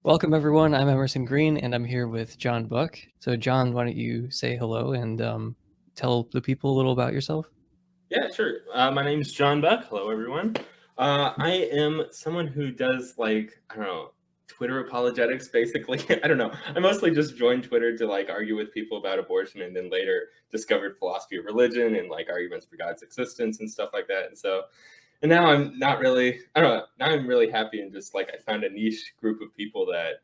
Welcome, everyone. I'm Emerson Green, and I'm here with John Buck. So, John, why don't you say hello and tell the people a little about yourself? Yeah, sure. My name's John Buck. Hello, everyone. I am someone who does, Twitter apologetics, basically. I don't know. I mostly just joined Twitter to, argue with people about abortion, and then later discovered philosophy of religion and, arguments for God's existence and stuff like that. And now I'm not really, I don't know, now I'm really happy and just, I found a niche group of people that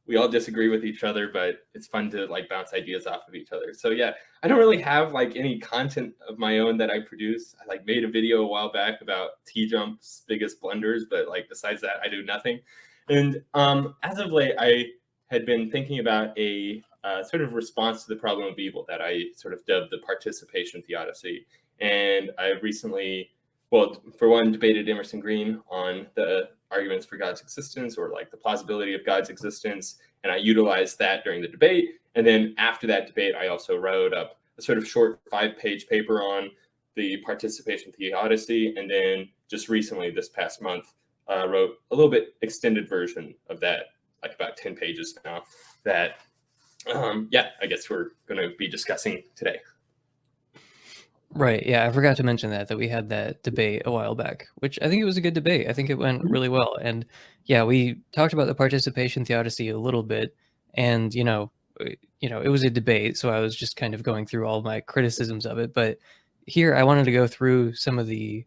we all disagree with each other, but it's fun to bounce ideas off of each other. So yeah, I don't really have any content of my own that I produce. I made a video a while back about T-Jump's biggest blunders, but besides that, I do nothing. And as of late, I had been thinking about a sort of response to the problem of evil that I sort of dubbed the Participation Theodicy. And I've recently, well, for one, debated Emerson Green on the arguments for God's existence, or the plausibility of God's existence, and I utilized that during the debate. And then after that debate, I also wrote up a sort of short 5-page paper on the Participation Theodicy, and then just recently, this past month, wrote a little bit extended version of that, about 10 pages now, that I guess we're going to be discussing today. Right. Yeah, I forgot to mention that we had that debate a while back, which I think it was a good debate. I think it went really well. And yeah, we talked about the Participation Theodicy a little bit, and it was a debate, so I was just kind of going through all my criticisms of it. But here I wanted to go through some of the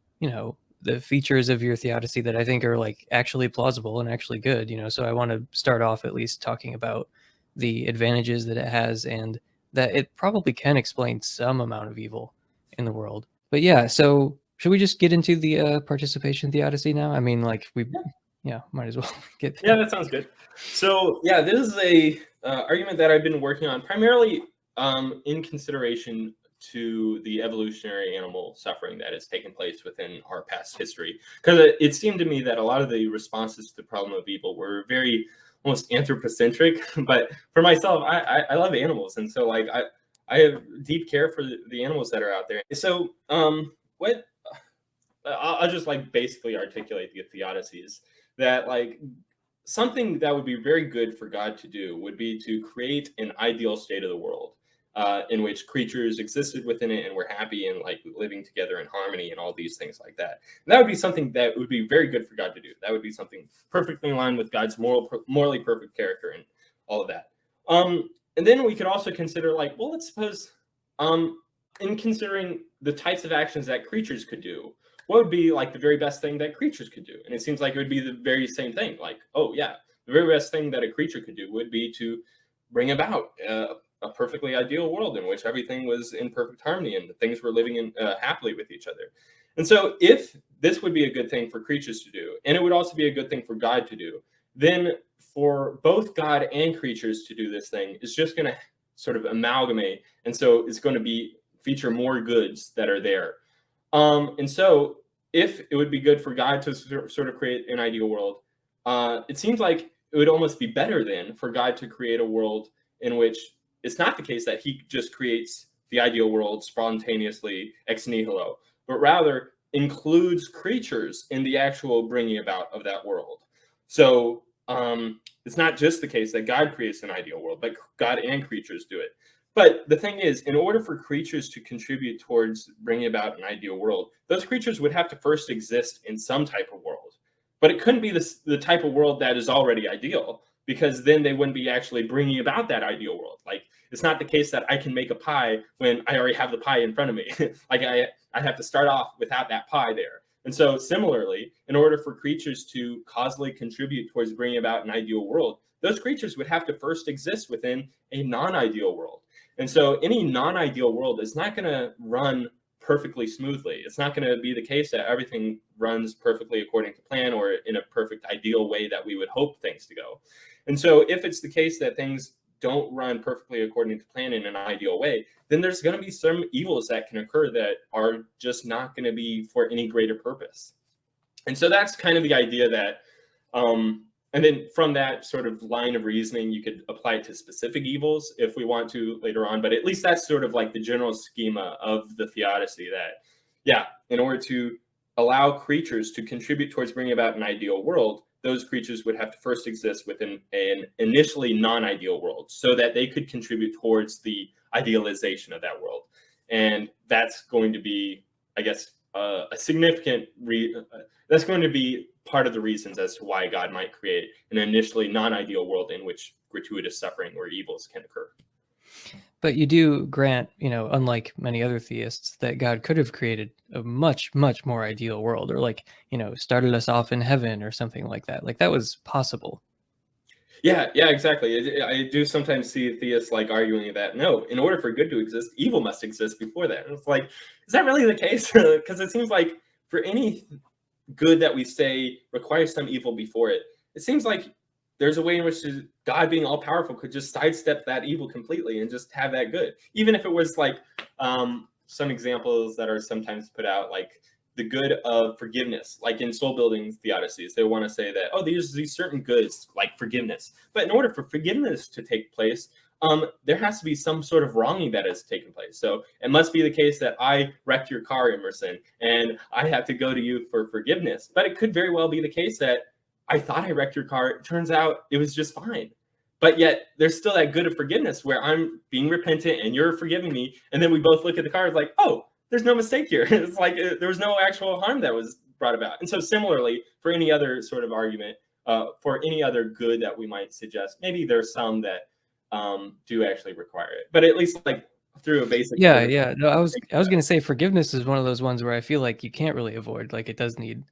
the features of your theodicy that I think are actually plausible and actually good. So I want to start off at least talking about the advantages that it has, and that it probably can explain some amount of evil in the world. But yeah, so should we just get into the Participation Theodicy now? I mean, might as well get there. Yeah, that sounds good. So yeah, this is a argument that I've been working on primarily in consideration to the evolutionary animal suffering that has taken place within our past history. Because it seemed to me that a lot of the responses to the problem of evil were very almost anthropocentric. But for myself, I love animals, and so I have deep care for the animals that are out there. So what I'll just basically articulate the theodicies that something that would be very good for God to do would be to create an ideal state of the world in which creatures existed within it and were happy and living together in harmony and all these things like that. And that would be something that would be very good for God to do. That would be something perfectly in line with God's morally perfect character and all of that. And then we could also consider let's suppose in considering the types of actions that creatures could do, what would be the very best thing that creatures could do? And it seems like it would be the very same thing. Oh yeah, the very best thing that a creature could do would be to bring about a perfectly ideal world in which everything was in perfect harmony and things were living in happily with each other. And so if this would be a good thing for creatures to do, and it would also be a good thing for God to do, then for both God and creatures to do this thing is just going to sort of amalgamate. And so it's going to feature more goods that are there. And so if it would be good for God to sort of create an ideal world, it seems like it would almost be better then for God to create a world in which it's not the case that he just creates the ideal world spontaneously ex nihilo, but rather includes creatures in the actual bringing about of that world. So it's not just the case that God creates an ideal world, but God and creatures do it. But the thing is, in order for creatures to contribute towards bringing about an ideal world, those creatures would have to first exist in some type of world. But it couldn't be the type of world that is already ideal, because then they wouldn't be actually bringing about that ideal world. It's not the case that I can make a pie when I already have the pie in front of me. I have to start off without that pie there. And so similarly, in order for creatures to causally contribute towards bringing about an ideal world, those creatures would have to first exist within a non-ideal world. And so any non-ideal world is not going to run perfectly smoothly. It's not going to be the case that everything runs perfectly according to plan or in a perfect ideal way that we would hope things to go. And so if it's the case that things don't run perfectly according to plan in an ideal way, then there's going to be some evils that can occur that are just not going to be for any greater purpose. And so that's kind of the idea that and then from that sort of line of reasoning, you could apply it to specific evils if we want to later on. But at least that's sort of the general schema of the theodicy that, in order to allow creatures to contribute towards bringing about an ideal world, those creatures would have to first exist within an initially non-ideal world so that they could contribute towards the idealization of that world. And that's going to be, I guess, a significant that's going to be part of the reasons as to why God might create an initially non-ideal world in which gratuitous suffering or evils can occur. But you do grant, unlike many other theists, that God could have created a much, much more ideal world, or like, started us off in heaven or something like that. Like that was possible. Yeah, exactly. I do sometimes see theists like arguing that no, in order for good to exist, evil must exist before that. And it's like, is that really the case? Because it seems like for any good that we say requires some evil before it, it seems like there's a way in which God, being all powerful, could just sidestep that evil completely and just have that good. Even if it was like some examples that are sometimes put out, like the good of forgiveness, like in soul building theodicies, they want to say that, oh, there's these certain goods like forgiveness. But in order for forgiveness to take place, there has to be some sort of wronging that has taken place. So it must be the case that I wrecked your car, Emerson, and I have to go to you for forgiveness. But it could very well be the case that I thought I wrecked your car. It turns out it was just fine. But yet there's still that good of forgiveness where I'm being repentant and you're forgiving me. And then we both look at the car like, oh, there's no mistake here. It's like there was no actual harm that was brought about. And so similarly, for any other sort of argument, for any other good that we might suggest, maybe there's some that do actually require it. But at least like through a basic... Yeah. No, I was going to say forgiveness is one of those ones where I feel like you can't really avoid. Like it does need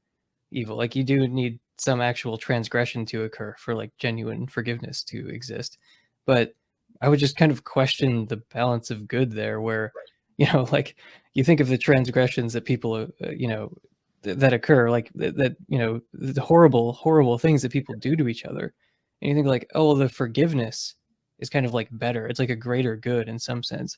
evil. Like you do need some actual transgression to occur for like genuine forgiveness to exist. But I would just kind of question the balance of good there, where, like you think of the transgressions that people, that occur, like that, the horrible things that people do to each other. And you think like, oh, the forgiveness is kind of like better. It's like a greater good in some sense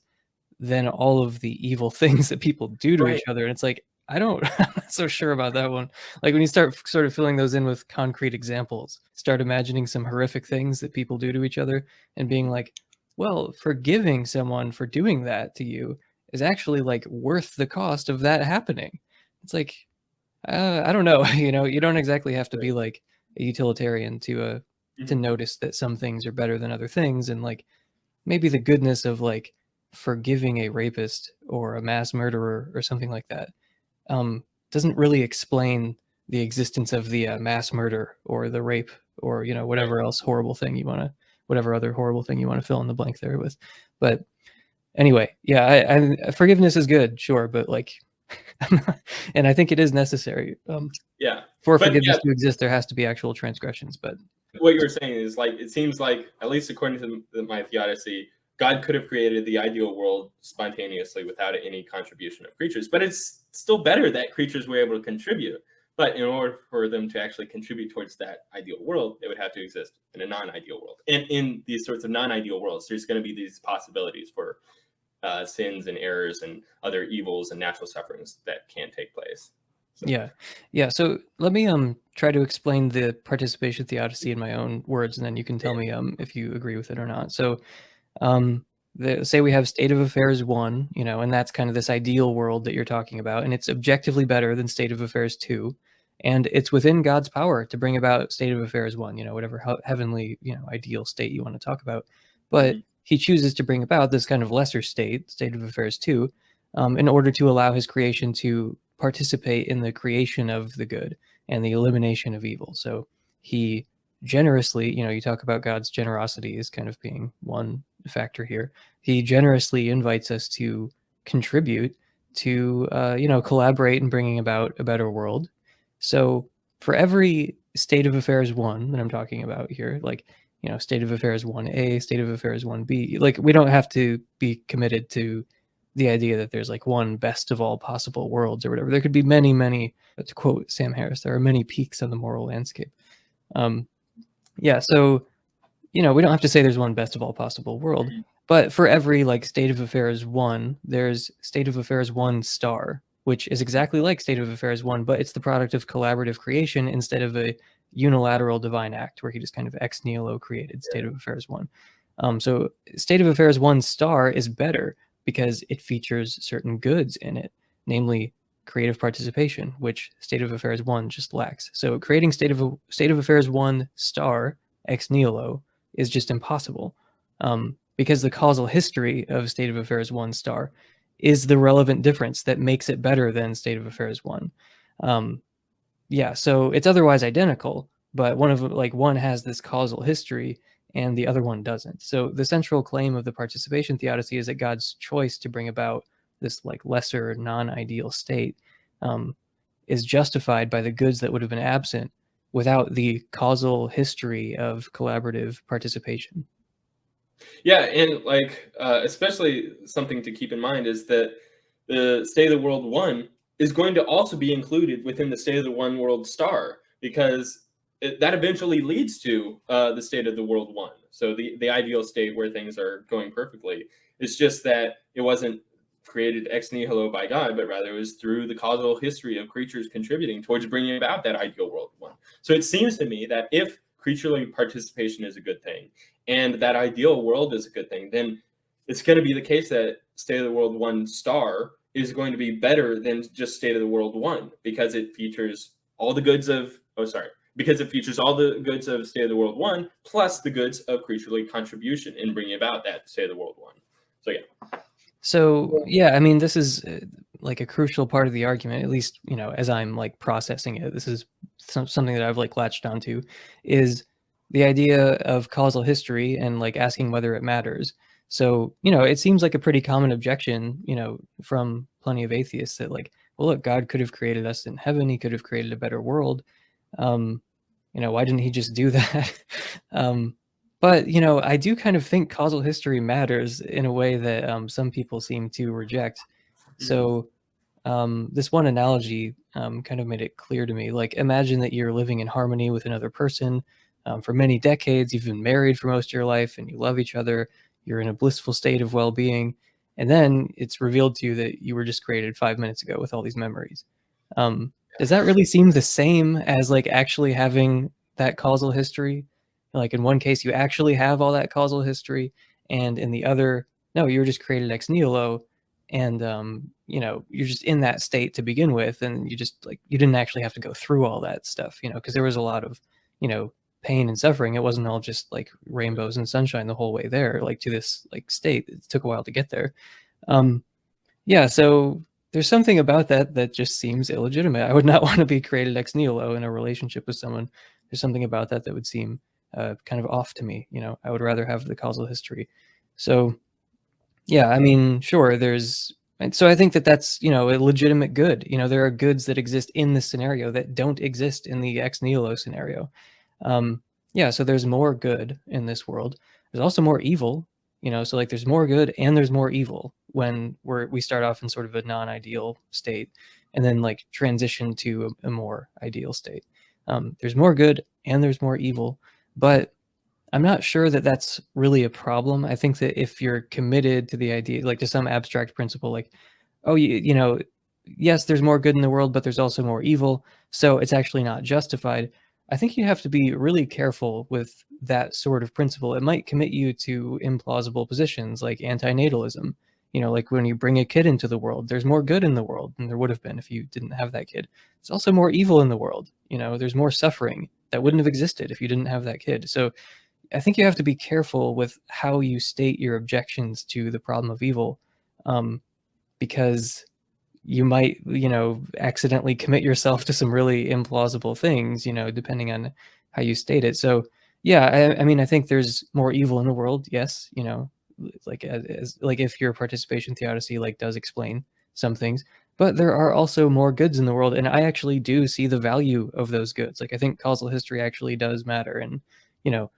than all of the evil things that people do to each other. And it's like, I'm not so sure about that one. Like when you start sort of filling those in with concrete examples, start imagining some horrific things that people do to each other and being like, well, forgiving someone for doing that to you is actually like worth the cost of that happening. It's like, I don't know, you don't exactly have to be like a utilitarian to notice that some things are better than other things. And like, maybe the goodness of like forgiving a rapist or a mass murderer or something like that doesn't really explain the existence of the mass murder or the rape or whatever else horrible thing you want to, whatever other horrible thing you want to fill in the blank there with. But anyway, yeah, I forgiveness is good, sure, but like, and I think it is necessary. For forgiveness to exist, there has to be actual transgressions. But what you were saying is like, it seems like, at least according to my theodicy, God could have created the ideal world spontaneously without any contribution of creatures, but it's still better that creatures were able to contribute. But in order for them to actually contribute towards that ideal world, they would have to exist in a non-ideal world. And in these sorts of non-ideal worlds, there's going to be these possibilities for sins and errors and other evils and natural sufferings that can take place. So. Yeah. So let me try to explain the participation theodicy in my own words, and then you can tell me if you agree with it or not. So say we have state of affairs 1, and that's kind of this ideal world that you're talking about, and it's objectively better than state of affairs 2, and it's within God's power to bring about state of affairs 1, whatever heavenly, ideal state you want to talk about. But he chooses to bring about this kind of lesser state of affairs 2, in order to allow his creation to participate in the creation of the good and the elimination of evil. So he generously, you talk about God's generosity as kind of being one factor here. He generously invites us to contribute to, collaborate in bringing about a better world. So for every state of affairs 1 that I'm talking about here, like, state of affairs 1A, state of affairs 1B, like we don't have to be committed to the idea that there's like one best of all possible worlds or whatever. There could be many, to quote Sam Harris, there are many peaks on the moral landscape. So, we don't have to say there's one best of all possible world, but for every like state of affairs 1, there's state of affairs 1 star, which is exactly like state of affairs 1, but it's the product of collaborative creation instead of a unilateral divine act where he just kind of ex nihilo created state of affairs 1. So state of affairs 1 star is better because it features certain goods in it, namely creative participation, which State of Affairs 1 just lacks. So creating State of Affairs 1 star ex nihilo is just impossible, because the causal history of State of Affairs 1 star is the relevant difference that makes it better than State of Affairs 1. Yeah, so it's otherwise identical, but one has this causal history and the other one doesn't. So the central claim of the participation theodicy is that God's choice to bring about this like lesser non-ideal state is justified by the goods that would have been absent without the causal history of collaborative participation. Yeah, and like especially something to keep in mind is that the State of the World 1 is going to also be included within the State of the One World star, because that eventually leads to the State of the World 1. So the ideal state where things are going perfectly. It's just that it wasn't created ex nihilo by God, but rather it was through the causal history of creatures contributing towards bringing about that ideal world 1. So it seems to me that if creaturely participation is a good thing, and that ideal world is a good thing, then it's going to be the case that State of the World 1 star is going to be better than just State of the World 1, because it features all the goods of, because it features all the goods of State of the World 1 plus the goods of creaturely contribution in bringing about that State of the World 1. So yeah. So yeah, I mean, this is like a crucial part of the argument, at least, you know, as I'm like processing it. This is something that I've like latched onto, is the idea of causal history and like asking whether it matters. So, you know, it seems like a pretty common objection, you know, from plenty of atheists that like, well, look, God could have created us in heaven. He could have created a better world. You know, why didn't he just do that? But, you know, I do kind of think causal history matters in a way that some people seem to reject. So this one analogy kind of made it clear to me. Like, imagine that you're living in harmony with another person for many decades. You've been married for most of your life and you love each other. You're in a blissful state of well-being. And then it's revealed to you that you were just created 5 minutes ago with all these memories. Does that really seem the same as like actually having that causal history? Like in one case, you actually have all that causal history, and in the other, no, you were just created ex nihilo, and you know, you're just in that state to begin with, and you just like you didn't actually have to go through all that stuff, you know, because there was a lot of, you know, pain and suffering. It wasn't all just like rainbows and sunshine the whole way there, like to this like state. It took a while to get there. Yeah, so there's something about that that just seems illegitimate. I would not want to be created ex nihilo in a relationship with someone. There's something about that that would seem kind of off to me. You know, I would rather have the causal history. So yeah, I mean, sure, and so I think that that's, you know, a legitimate good. You know, there are goods that exist in this scenario that don't exist in the ex nihilo scenario. Yeah, so there's more good in this world. There's also more evil, you know, so like there's more good and there's more evil when we start off in sort of a non-ideal state and then like transition to a more ideal state. There's more good and there's more evil, but I'm not sure that that's really a problem. I think that if you're committed to the idea, like to some abstract principle, like, oh, you know, yes, there's more good in the world, but there's also more evil, so it's actually not justified. I think you have to be really careful with that sort of principle. It might commit you to implausible positions like antinatalism. You know, like when you bring a kid into the world, there's more good in the world than there would have been if you didn't have that kid. There's also more evil in the world. You know, there's more suffering that wouldn't have existed if you didn't have that kid. So I think you have to be careful with how you state your objections to the problem of evil, because you might, you know, accidentally commit yourself to some really implausible things, you know, depending on how you state it. So, yeah, I mean, I think there's more evil in the world. Yes, you know, like like if your participation theodicy like does explain some things, but there are also more goods in the world, and I actually do see the value of those goods. Like I think causal history actually does matter, and you know,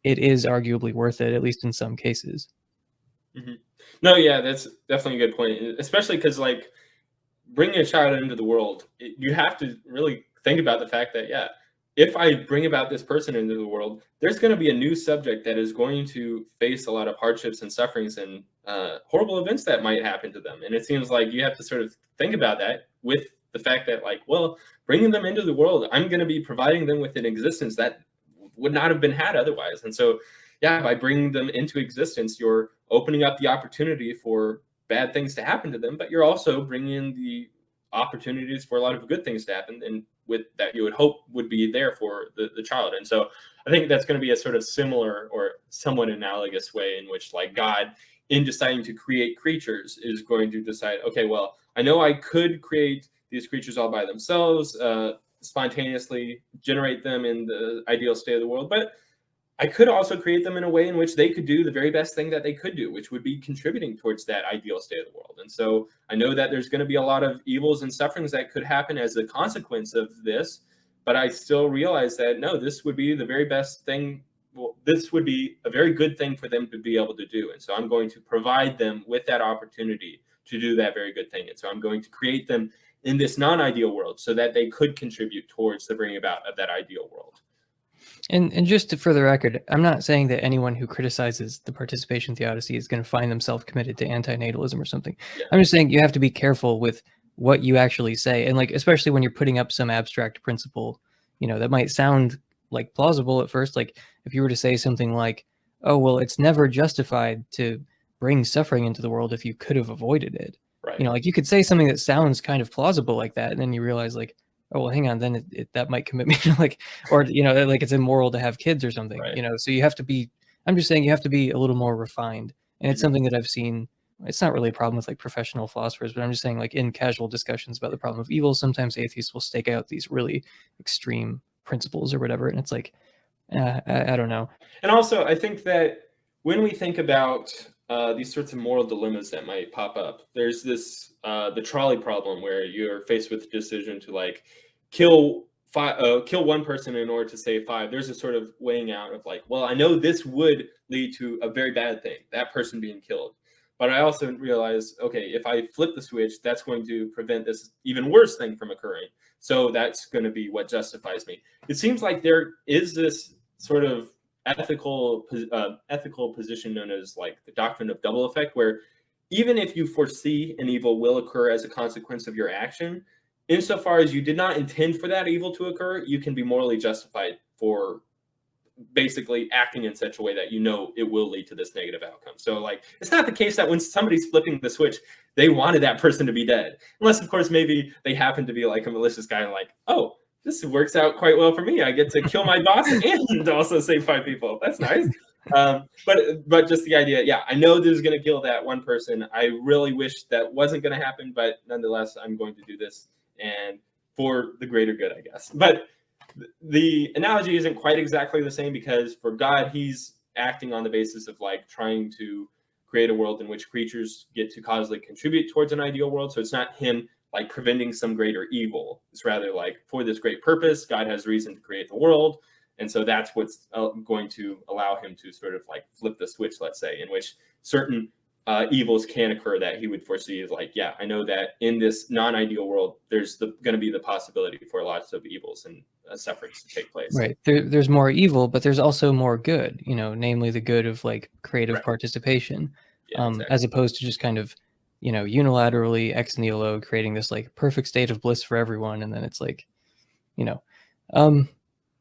it is arguably worth it, at least in some cases. Mm-hmm. No, yeah, that's definitely a good point, especially because like bringing a child into the world, you have to really think about the fact that, yeah, if I bring about this person into the world, there's going to be a new subject that is going to face a lot of hardships and sufferings and horrible events that might happen to them. And it seems like you have to sort of think about that with the fact that, like, well, bringing them into the world, I'm going to be providing them with an existence that would not have been had otherwise. And so, yeah, by bringing them into existence, you're opening up the opportunity for bad things to happen to them, but you're also bringing in the opportunities for a lot of good things to happen, and with that you would hope would be there for the child. And so I think that's going to be a sort of similar or somewhat analogous way in which, like, God, in deciding to create creatures, is going to decide, okay, well, I know I could create these creatures all by themselves, spontaneously generate them in the ideal state of the world, but I could also create them in a way in which they could do the very best thing that they could do, which would be contributing towards that ideal state of the world. And so I know that there's going to be a lot of evils and sufferings that could happen as a consequence of this, but I still realize that, no, this would be the very best thing. Well, this would be a very good thing for them to be able to do. And so I'm going to provide them with that opportunity to do that very good thing. And so I'm going to create them in this non-ideal world so that they could contribute towards the bringing about of that ideal world. And just for the record, I'm not saying that anyone who criticizes the participation theodicy is going to find themselves committed to antinatalism or something. Yeah. I'm just saying you have to be careful with what you actually say, and like especially when you're putting up some abstract principle, you know, that might sound like plausible at first. Like if you were to say something like, "Oh, well, it's never justified to bring suffering into the world if you could have avoided it." Right. You know, like you could say something that sounds kind of plausible like that, and then you realize like, oh, well, hang on, then that might commit me to like, or, you know, like it's immoral to have kids or something, right. You know, so you have to be, I'm just saying you have to be a little more refined. And it's something that I've seen, it's not really a problem with like professional philosophers, but I'm just saying like in casual discussions about the problem of evil, sometimes atheists will stake out these really extreme principles or whatever. And it's like, I don't know. And also I think that when we think about these sorts of moral dilemmas that might pop up, there's this, the trolley problem, where you're faced with the decision to like kill one person in order to save five. There's a sort of weighing out of like, well, I know this would lead to a very bad thing, that person being killed. But I also realize, okay, if I flip the switch, that's going to prevent this even worse thing from occurring. So that's going to be what justifies me. It seems like there is this sort of ethical position known as like the doctrine of double effect, where even if you foresee an evil will occur as a consequence of your action, insofar as you did not intend for that evil to occur, you can be morally justified for basically acting in such a way that you know it will lead to this negative outcome. So like, it's not the case that when somebody's flipping the switch, they wanted that person to be dead. Unless, of course, maybe they happen to be like a malicious guy and like, oh, this works out quite well for me. I get to kill my boss and also save five people. That's nice. But just the idea, yeah, I know this is going to kill that one person. I really wish that wasn't going to happen, but nonetheless, I'm going to do this, and for the greater good, I guess. But the analogy isn't quite exactly the same, because for God, he's acting on the basis of like trying to create a world in which creatures get to causally contribute towards an ideal world. So it's not him like preventing some greater evil. It's rather like, for this great purpose, God has reason to create the world. And so that's what's going to allow him to sort of like flip the switch, let's say, in which certain evils can occur that he would foresee is like, yeah, I know that in this non-ideal world, there's going to be the possibility for lots of evils and sufferings to take place. Right. There's more evil, but there's also more good, you know, namely the good of like creative participation, exactly. As opposed to just kind of, you know, unilaterally ex nihilo creating this like perfect state of bliss for everyone. And then it's like, you know,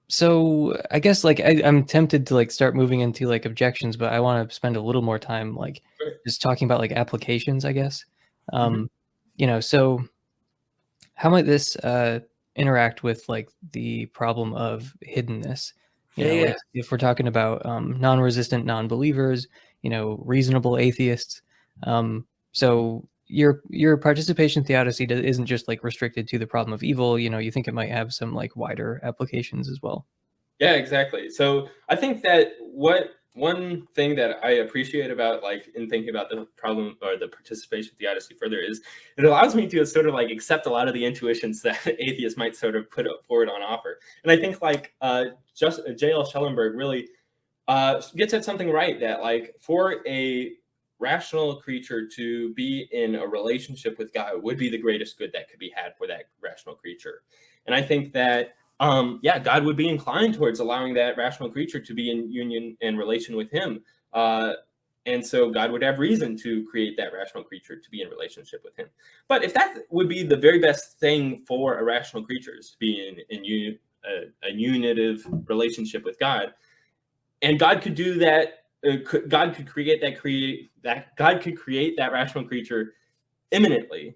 so I guess like I'm tempted to like start moving into like objections, but I want to spend a little more time like just talking about like applications, I guess. You know, so how might this interact with like the problem of hiddenness? You know, like if we're talking about non-resistant non-believers, you know, reasonable atheists. So your participation theodicy isn't just like restricted to the problem of evil. You know, you think it might have some like wider applications as well. Yeah, exactly. So I think that one thing that I appreciate about like in thinking about the problem or the participation theodicy further is it allows me to sort of like accept a lot of the intuitions that atheists might sort of put forward on offer. And I think like just J.L. Schellenberg really gets at something right, that like for a rational creature to be in a relationship with God would be the greatest good that could be had for that rational creature. And I think that yeah, God would be inclined towards allowing that rational creature to be in union and relation with him. And so God would have reason to create that rational creature to be in relationship with him. But if that would be the very best thing for a rational creature, is to be in a unitive relationship with God, and God could do that, God could create that rational creature imminently,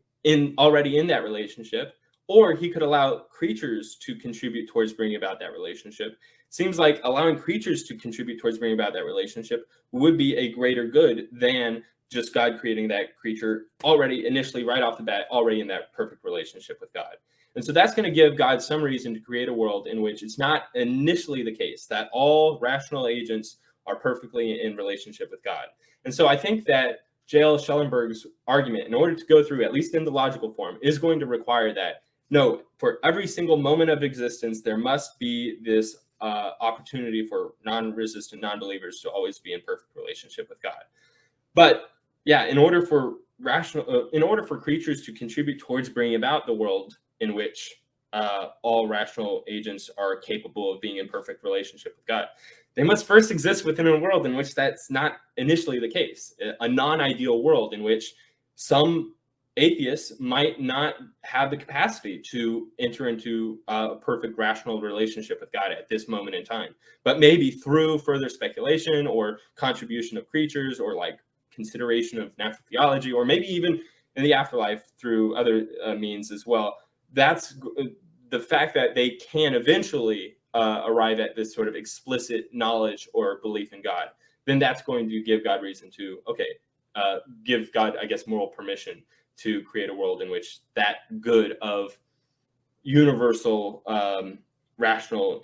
already in that relationship, or he could allow creatures to contribute towards bringing about that relationship. Seems like allowing creatures to contribute towards bringing about that relationship would be a greater good than just God creating that creature already initially right off the bat, already in that perfect relationship with God. And so that's going to give God some reason to create a world in which it's not initially the case that all rational agents are perfectly in relationship with God. And so I think that J.L. Schellenberg's argument, in order to go through, at least in the logical form, is going to require that, no, for every single moment of existence, there must be this opportunity for non-resistant non-believers to always be in perfect relationship with God. But yeah, in order for creatures to contribute towards bringing about the world in which all rational agents are capable of being in perfect relationship with God, they must first exist within a world in which that's not initially the case, a non-ideal world in which some atheists might not have the capacity to enter into a perfect rational relationship with God at this moment in time. But maybe through further speculation or contribution of creatures or like consideration of natural theology, or maybe even in the afterlife through other means as well. That's the fact that they can eventually arrive at this sort of explicit knowledge or belief in God, then that's going to give God reason to, give God, I guess, moral permission to create a world in which that good of universal rational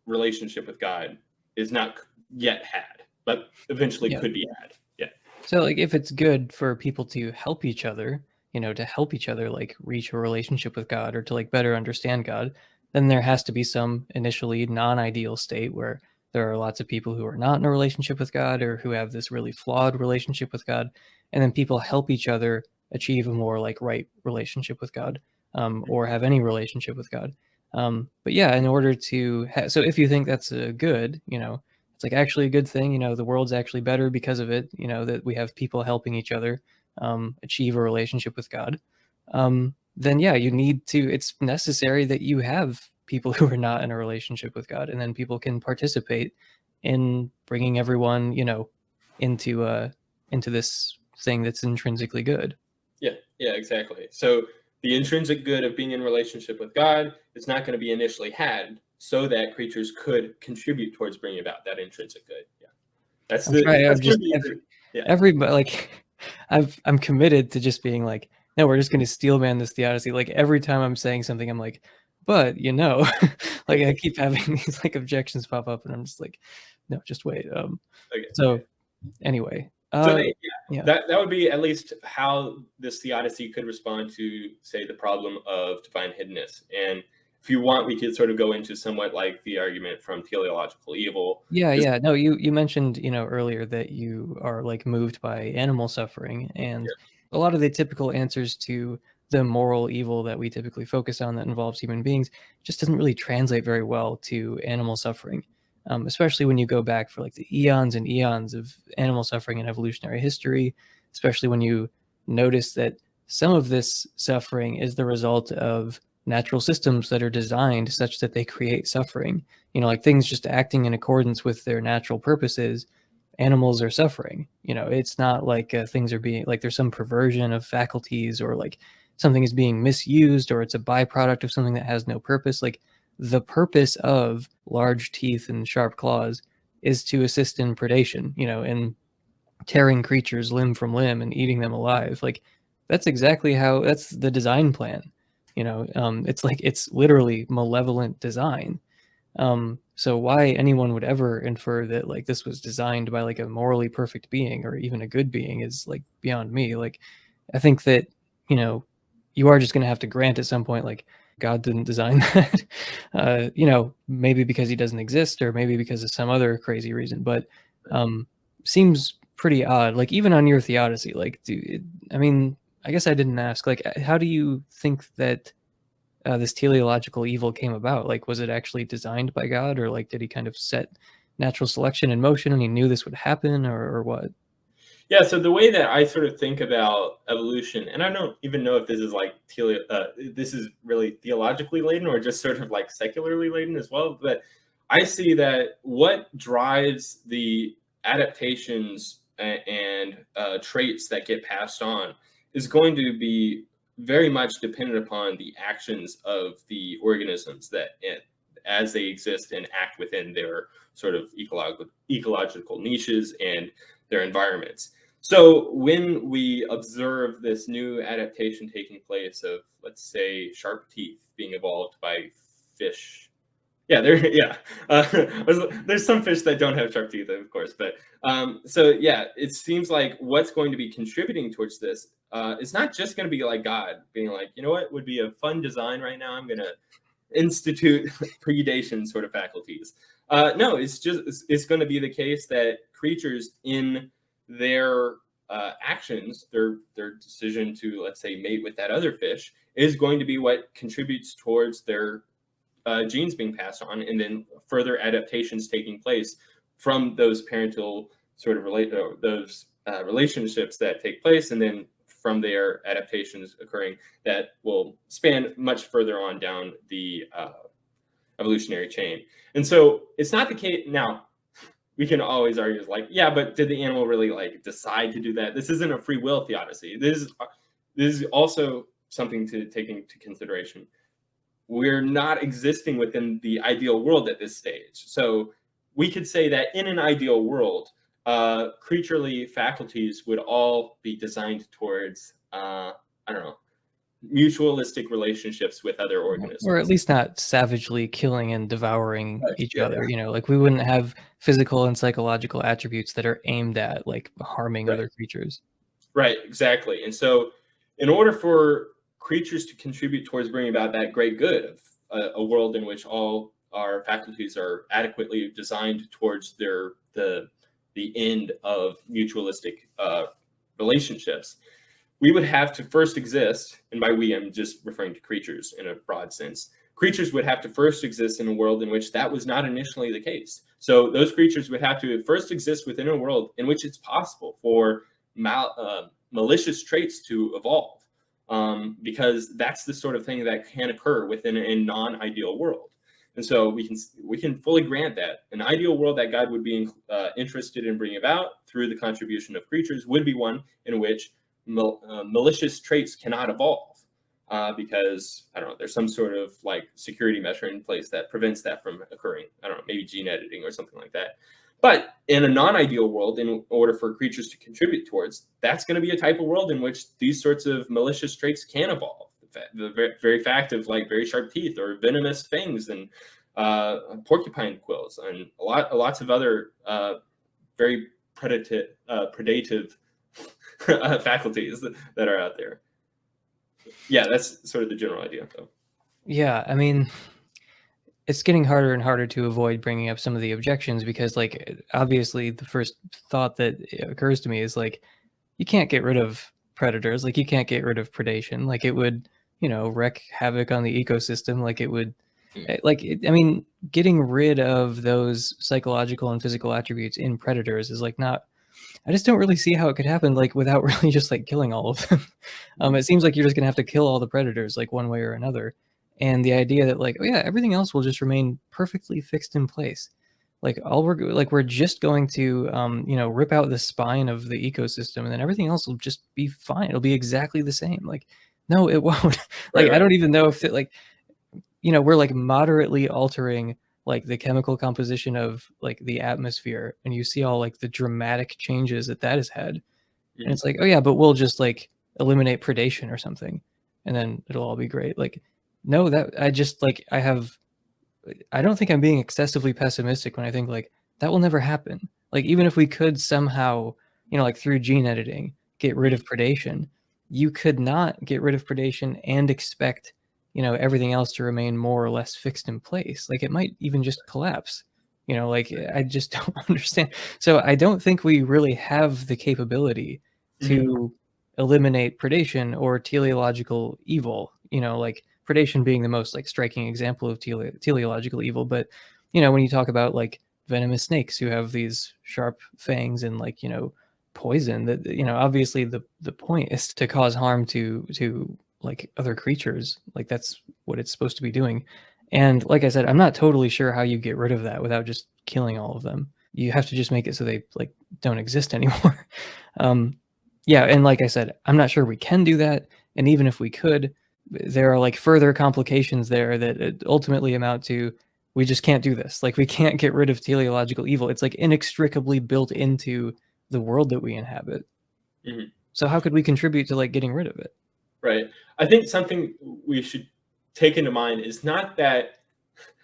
relationship with God is not yet had, but eventually could be had. Yeah. So like if it's good for people to help each other, to help each other like reach a relationship with God or to like better understand God, then there has to be some initially non-ideal state where there are lots of people who are not in a relationship with God or who have this really flawed relationship with God, and then people help each other achieve a more like right relationship with God, or have any relationship with God. But yeah, in order to so if you think that's a good, it's like actually a good thing, the world's actually better because of it, that we have people helping each other achieve a relationship with God, then yeah, it's necessary that you have people who are not in a relationship with God, and then people can participate in bringing everyone, into this thing that's intrinsically good. Yeah, exactly. So the intrinsic good of being in relationship with God is not going to be initially had so that creatures could contribute towards bringing about that intrinsic good. Yeah. That's I'm trying. I'm going to just be yeah. everybody like I'm committed to just being like, no, we're just going to steel man this theodicy. Like every time I'm saying something, I'm like, but like I keep having these like objections pop up, and I'm just like, no, just wait. Okay. So anyway, So yeah. that would be at least how this theodicy could respond to, say, the problem of divine hiddenness. And if you want, we could sort of go into somewhat like the argument from teleological evil. Yeah. No, you mentioned, earlier that you are like moved by animal suffering, and a lot of the typical answers to the moral evil that we typically focus on that involves human beings just doesn't really translate very well to animal suffering. Especially when you go back for like the eons and eons of animal suffering in evolutionary history, especially when you notice that some of this suffering is the result of natural systems that are designed such that they create suffering. Like things just acting in accordance with their natural purposes, animals are suffering. It's not like things are being like there's some perversion of faculties, or like something is being misused, or it's a byproduct of something that has no purpose. Like the purpose of large teeth and sharp claws is to assist in predation, and tearing creatures limb from limb and eating them alive. Like that's the design plan. It's like it's literally malevolent design. So why anyone would ever infer that like this was designed by like a morally perfect being or even a good being is like beyond me. Like I think that, you are just going to have to grant at some point, like God didn't design that, maybe because he doesn't exist or maybe because of some other crazy reason, but seems pretty odd. Like even on your theodicy, like, I guess I didn't ask, like, how do you think that this teleological evil came about? Like, was it actually designed by God, or like did he kind of set natural selection in motion and he knew this would happen, or what? Yeah, so the way that I sort of think about evolution, and I don't even know if this is like this is really theologically laden or just sort of like secularly laden as well, but I see that what drives the adaptations and traits that get passed on is going to be very much dependent upon the actions of the organisms that as they exist and act within their sort of ecological niches and their environments. So when we observe this new adaptation taking place of, let's say, sharp teeth being evolved by fish. Yeah, there's some fish that don't have sharp teeth, of course, but so yeah, it seems like what's going to be contributing towards this is not just going to be like God being like, you know what would be a fun design right now? I'm going to institute predation sort of faculties. No, it's going to be the case that creatures in their actions, their decision to, let's say, mate with that other fish, is going to be what contributes towards their genes being passed on, and then further adaptations taking place from those parental sort of relationships that take place, and then from their adaptations occurring that will span much further on down the evolutionary chain. And so it's not the case. Now, we can always argue like, yeah, but did the animal really like decide to do that? This isn't a free will theodicy. This is also something to take into consideration. We're not existing within the ideal world at this stage. So we could say that in an ideal world, creaturely faculties would all be designed towards, I don't know, mutualistic relationships with other organisms. Or at least not savagely killing and devouring each other. You know, like we wouldn't have physical and psychological attributes that are aimed at like harming other creatures. Right, exactly. And so in order for creatures to contribute towards bringing about that great good of a world in which all our faculties are adequately designed towards the end of mutualistic relationships, we would have to first exist, and by we I'm just referring to creatures in a broad sense. Creatures would have to first exist in a world in which that was not initially the case. So those creatures would have to first exist within a world in which it's possible for malicious traits to evolve. Because that's the sort of thing that can occur within a non-ideal world. And so we can fully grant that an ideal world that God would be interested in bringing about through the contribution of creatures would be one in which malicious traits cannot evolve, because, I don't know, there's some sort of like security measure in place that prevents that from occurring. I don't know, maybe gene editing or something like that. But in a non-ideal world, in order for creatures to contribute towards, that's going to be a type of world in which these sorts of malicious traits can evolve. The very fact of like very sharp teeth or venomous fangs and porcupine quills and lots of other very predative faculties that are out there. Yeah, that's sort of the general idea. So. Yeah, I mean, it's getting harder and harder to avoid bringing up some of the objections because, like, obviously the first thought that occurs to me is like, you can't get rid of predators, like you can't get rid of predation, like it would, you know, wreak havoc on the ecosystem, like it would, I mean, getting rid of those psychological and physical attributes in predators is like not, I just don't really see how it could happen like without really just like killing all of them. It seems like you're just gonna have to kill all the predators like one way or another. And the idea that like, oh yeah, everything else will just remain perfectly fixed in place. Like we're just going to you know, rip out the spine of the ecosystem and then everything else will just be fine. It'll be exactly the same. Like, no, it won't. Like, I don't even know if it, like, you know, we're like moderately altering like the chemical composition of like the atmosphere, and you see all like the dramatic changes that has had. And it's like, oh yeah, but we'll just like eliminate predation or something and then it'll all be great. Like, no, that I just like I don't think I'm being excessively pessimistic when I think like that will never happen. Like, even if we could somehow, you know, like through gene editing get rid of predation, you could not get rid of predation and expect, you know, everything else to remain more or less fixed in place. Like, it might even just collapse, you know, like I just don't understand. So I don't think we really have the capability to eliminate predation or teleological evil, you know, like predation being the most like striking example of teleological evil. But, you know, when you talk about like venomous snakes who have these sharp fangs and like, you know, poison, that, you know, obviously the point is to cause harm to like other creatures. Like, that's what it's supposed to be doing. And like I said, I'm not totally sure how you get rid of that without just killing all of them. You have to just make it so they like don't exist anymore. Yeah, and like I said, I'm not sure we can do that. And even if we could, there are like further complications there that ultimately amount to we just can't do this. Like we can't get rid of teleological evil. It's like inextricably built into the world that we inhabit. Mm-hmm. So how could we contribute to like getting rid of it? Right. I think something we should take into mind is not that,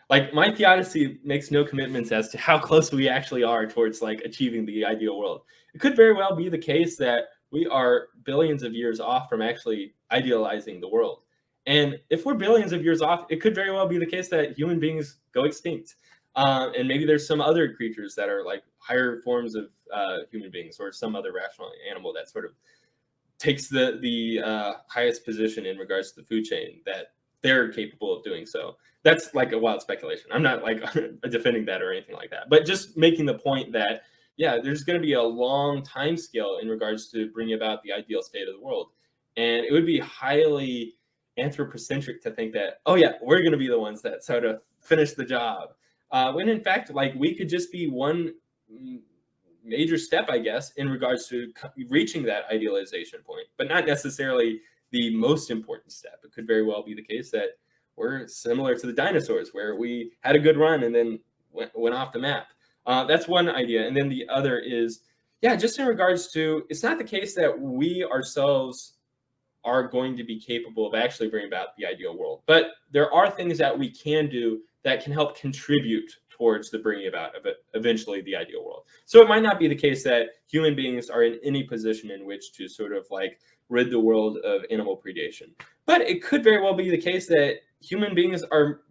like, my theodicy makes no commitments as to how close we actually are towards like achieving the ideal world. It could very well be the case that we are billions of years off from actually idealizing the world. And if we're billions of years off, it could very well be the case that human beings go extinct. And maybe there's some other creatures that are like higher forms of human beings, or some other rational animal that sort of takes the highest position in regards to the food chain, that they're capable of doing so. That's like a wild speculation. I'm not like defending that or anything like that, but just making the point that, yeah, there's going to be a long time scale in regards to bringing about the ideal state of the world. And it would be highly anthropocentric to think that, oh yeah, we're going to be the ones that sort of finish the job. When in fact, like, we could just be one major step, I guess, in regards to reaching that idealization point, but not necessarily the most important step. It could very well be the case that we're similar to the dinosaurs, where we had a good run and then went off the map. That's one idea. And then the other is, yeah, just in regards to, it's not the case that we ourselves are going to be capable of actually bringing about the ideal world, but there are things that we can do that can help contribute towards the bringing about of it, eventually the ideal world. So it might not be the case that human beings are in any position in which to sort of like rid the world of animal predation, but it could very well be the case that human beings are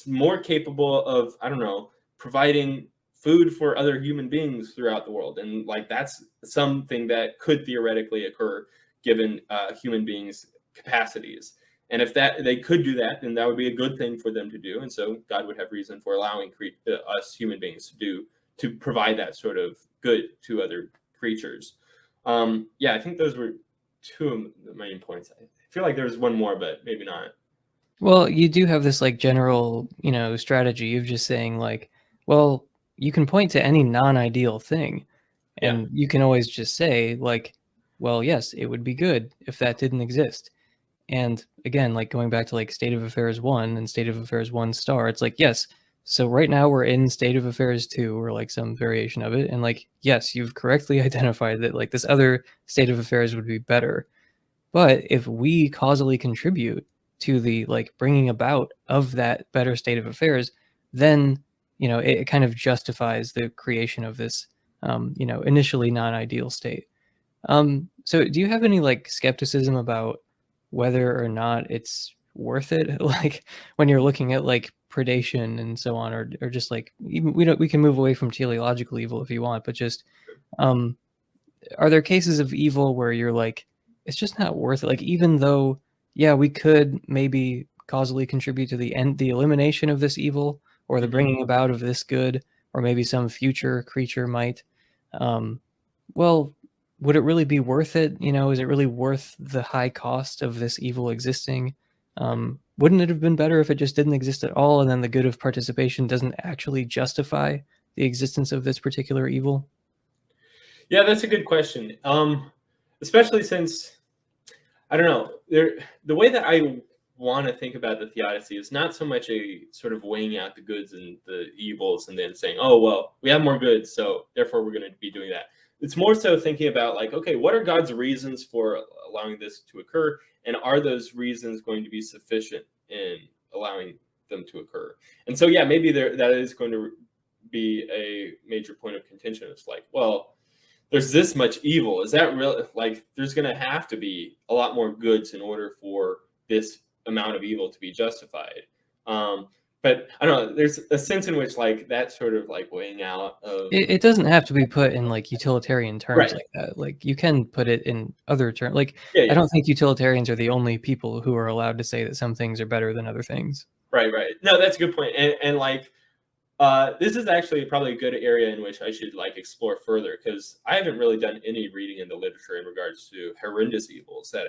more capable of, I don't know, providing food for other human beings throughout the world. And like, that's something that could theoretically occur given human beings' capacities. And if that they could do that, then that would be a good thing for them to do. And so God would have reason for allowing us human beings to provide that sort of good to other creatures. Yeah, I think those were two of the main points. I feel like there was one more, but maybe not. Well, you do have this like general, strategy of just saying like, well, you can point to any non-ideal thing, Yeah. and you can always just say like, well, yes, it would be good if that didn't exist. And again, like going back to like State of Affairs 1 and State of Affairs 1 star, it's like, yes, so right now we're in State of Affairs 2 or like some variation of it. And like, yes, you've correctly identified that like this other state of affairs would be better. But if we causally contribute to the like bringing about of that better state of affairs, then it kind of justifies the creation of this initially non-ideal state. So do you have any like skepticism about whether or not it's worth it? Like when you're looking at like predation and so on, or just like even we can move away from teleological evil if you want, but just um are there cases of evil where you're like, it's just not worth it? Like, even though, yeah, we could maybe causally contribute to the elimination of this evil or the Mhm. bringing about of this good, or maybe some future creature might. Um, well, would it really be worth it? Is it really worth the high cost of this evil existing? Wouldn't it have been better if it just didn't exist at all, and then the good of participation doesn't actually justify the existence of this particular evil? Yeah, that's a good question. Especially since, I don't know, the way that I want to think about the theodicy is not so much a sort of weighing out the goods and the evils and then saying, oh, well, we have more goods, so therefore we're going to be doing that. It's more so thinking about like, okay, what are God's reasons for allowing this to occur? And are those reasons going to be sufficient in allowing them to occur? And so, yeah, maybe that is going to be a major point of contention. It's like, well, there's this much evil. Is that real? Like, there's going to have to be a lot more goods in order for this amount of evil to be justified. But I don't know. There's a sense in which like that sort of like weighing out of, It doesn't have to be put in like utilitarian terms right. like that. Like you can put it in other terms. Like Yeah, I yeah. don't think utilitarians are the only people who are allowed to say that some things are better than other things. Right, right. No, that's a good point. And like, this is actually probably a good area in which I should like explore further, because I haven't really done any reading in the literature in regards to horrendous evils that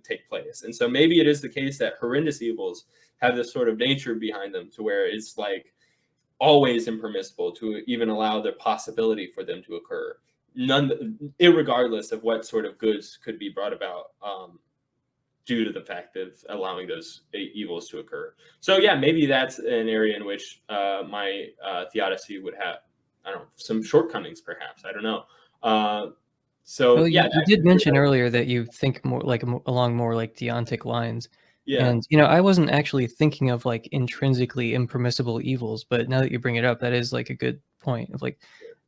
take place. And so maybe it is the case that horrendous evils have this sort of nature behind them to where it's like always impermissible to even allow the possibility for them to occur, irregardless of what sort of goods could be brought about due to the fact of allowing those evils to occur. So yeah, maybe that's an area in which my theodicy would have, I don't know, some shortcomings, perhaps. I don't know. So Well, yeah, you did mention earlier that you think more like along more like deontic lines. yeah, And, I wasn't actually thinking of like intrinsically impermissible evils, but now that you bring it up, that is like a good point of like,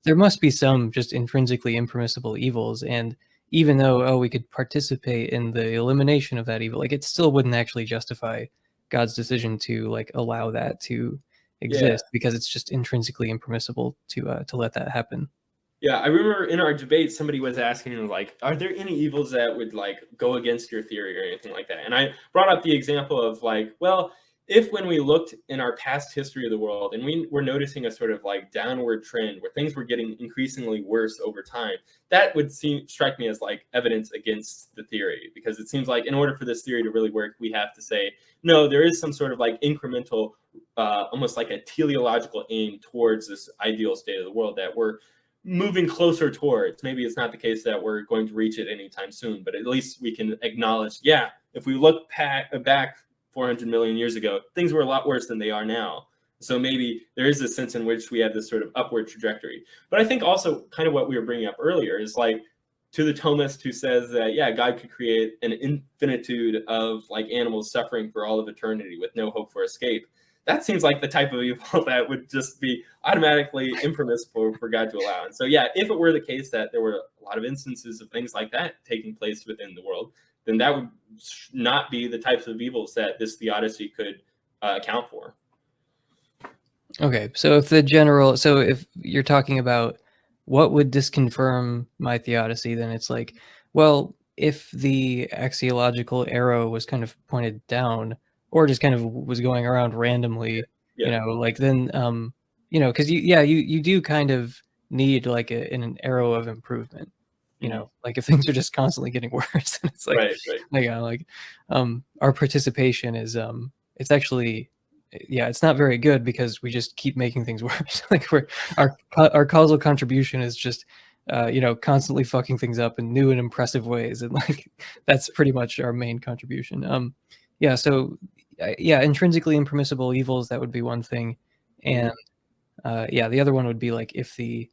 there must be some just intrinsically impermissible evils. And even though, we could participate in the elimination of that evil, like it still wouldn't actually justify God's decision to like allow that to yeah. exist because it's just intrinsically impermissible to let that happen. Yeah, I remember in our debate, somebody was asking, like, are there any evils that would, like, go against your theory or anything like that? And I brought up the example of, like, well, if when we looked in our past history of the world and we were noticing a sort of, like, downward trend where things were getting increasingly worse over time, that would strike me as, like, evidence against the theory. Because it seems like in order for this theory to really work, we have to say, no, there is some sort of, like, incremental, almost like a teleological aim towards this ideal state of the world that we're moving closer towards. Maybe it's not the case that we're going to reach it anytime soon, but at least we can acknowledge, yeah, if we look back 400 million years ago, things were a lot worse than they are now. So maybe there is a sense in which we have this sort of upward trajectory. But I think also kind of what we were bringing up earlier is like, to the Thomist who says that, yeah, God could create an infinitude of like animals suffering for all of eternity with no hope for escape. That seems like the type of evil that would just be automatically impermissible for God to allow. And so, yeah, if it were the case that there were a lot of instances of things like that taking place within the world, then that would not be the types of evils that this theodicy could account for. Okay, so if you're talking about what would disconfirm my theodicy, then it's like, well, if the axiological arrow was kind of pointed down or just kind of was going around randomly, Yeah. like then, because you do kind of need like an arrow of improvement, like if things are just constantly getting worse, and it's like, Right. our participation is, it's actually, yeah, it's not very good because we just keep making things worse. Like our causal contribution is just constantly fucking things up in new and impressive ways, and like that's pretty much our main contribution. Yeah, so yeah, intrinsically impermissible evils, that would be one thing, and yeah, the other one would be like if the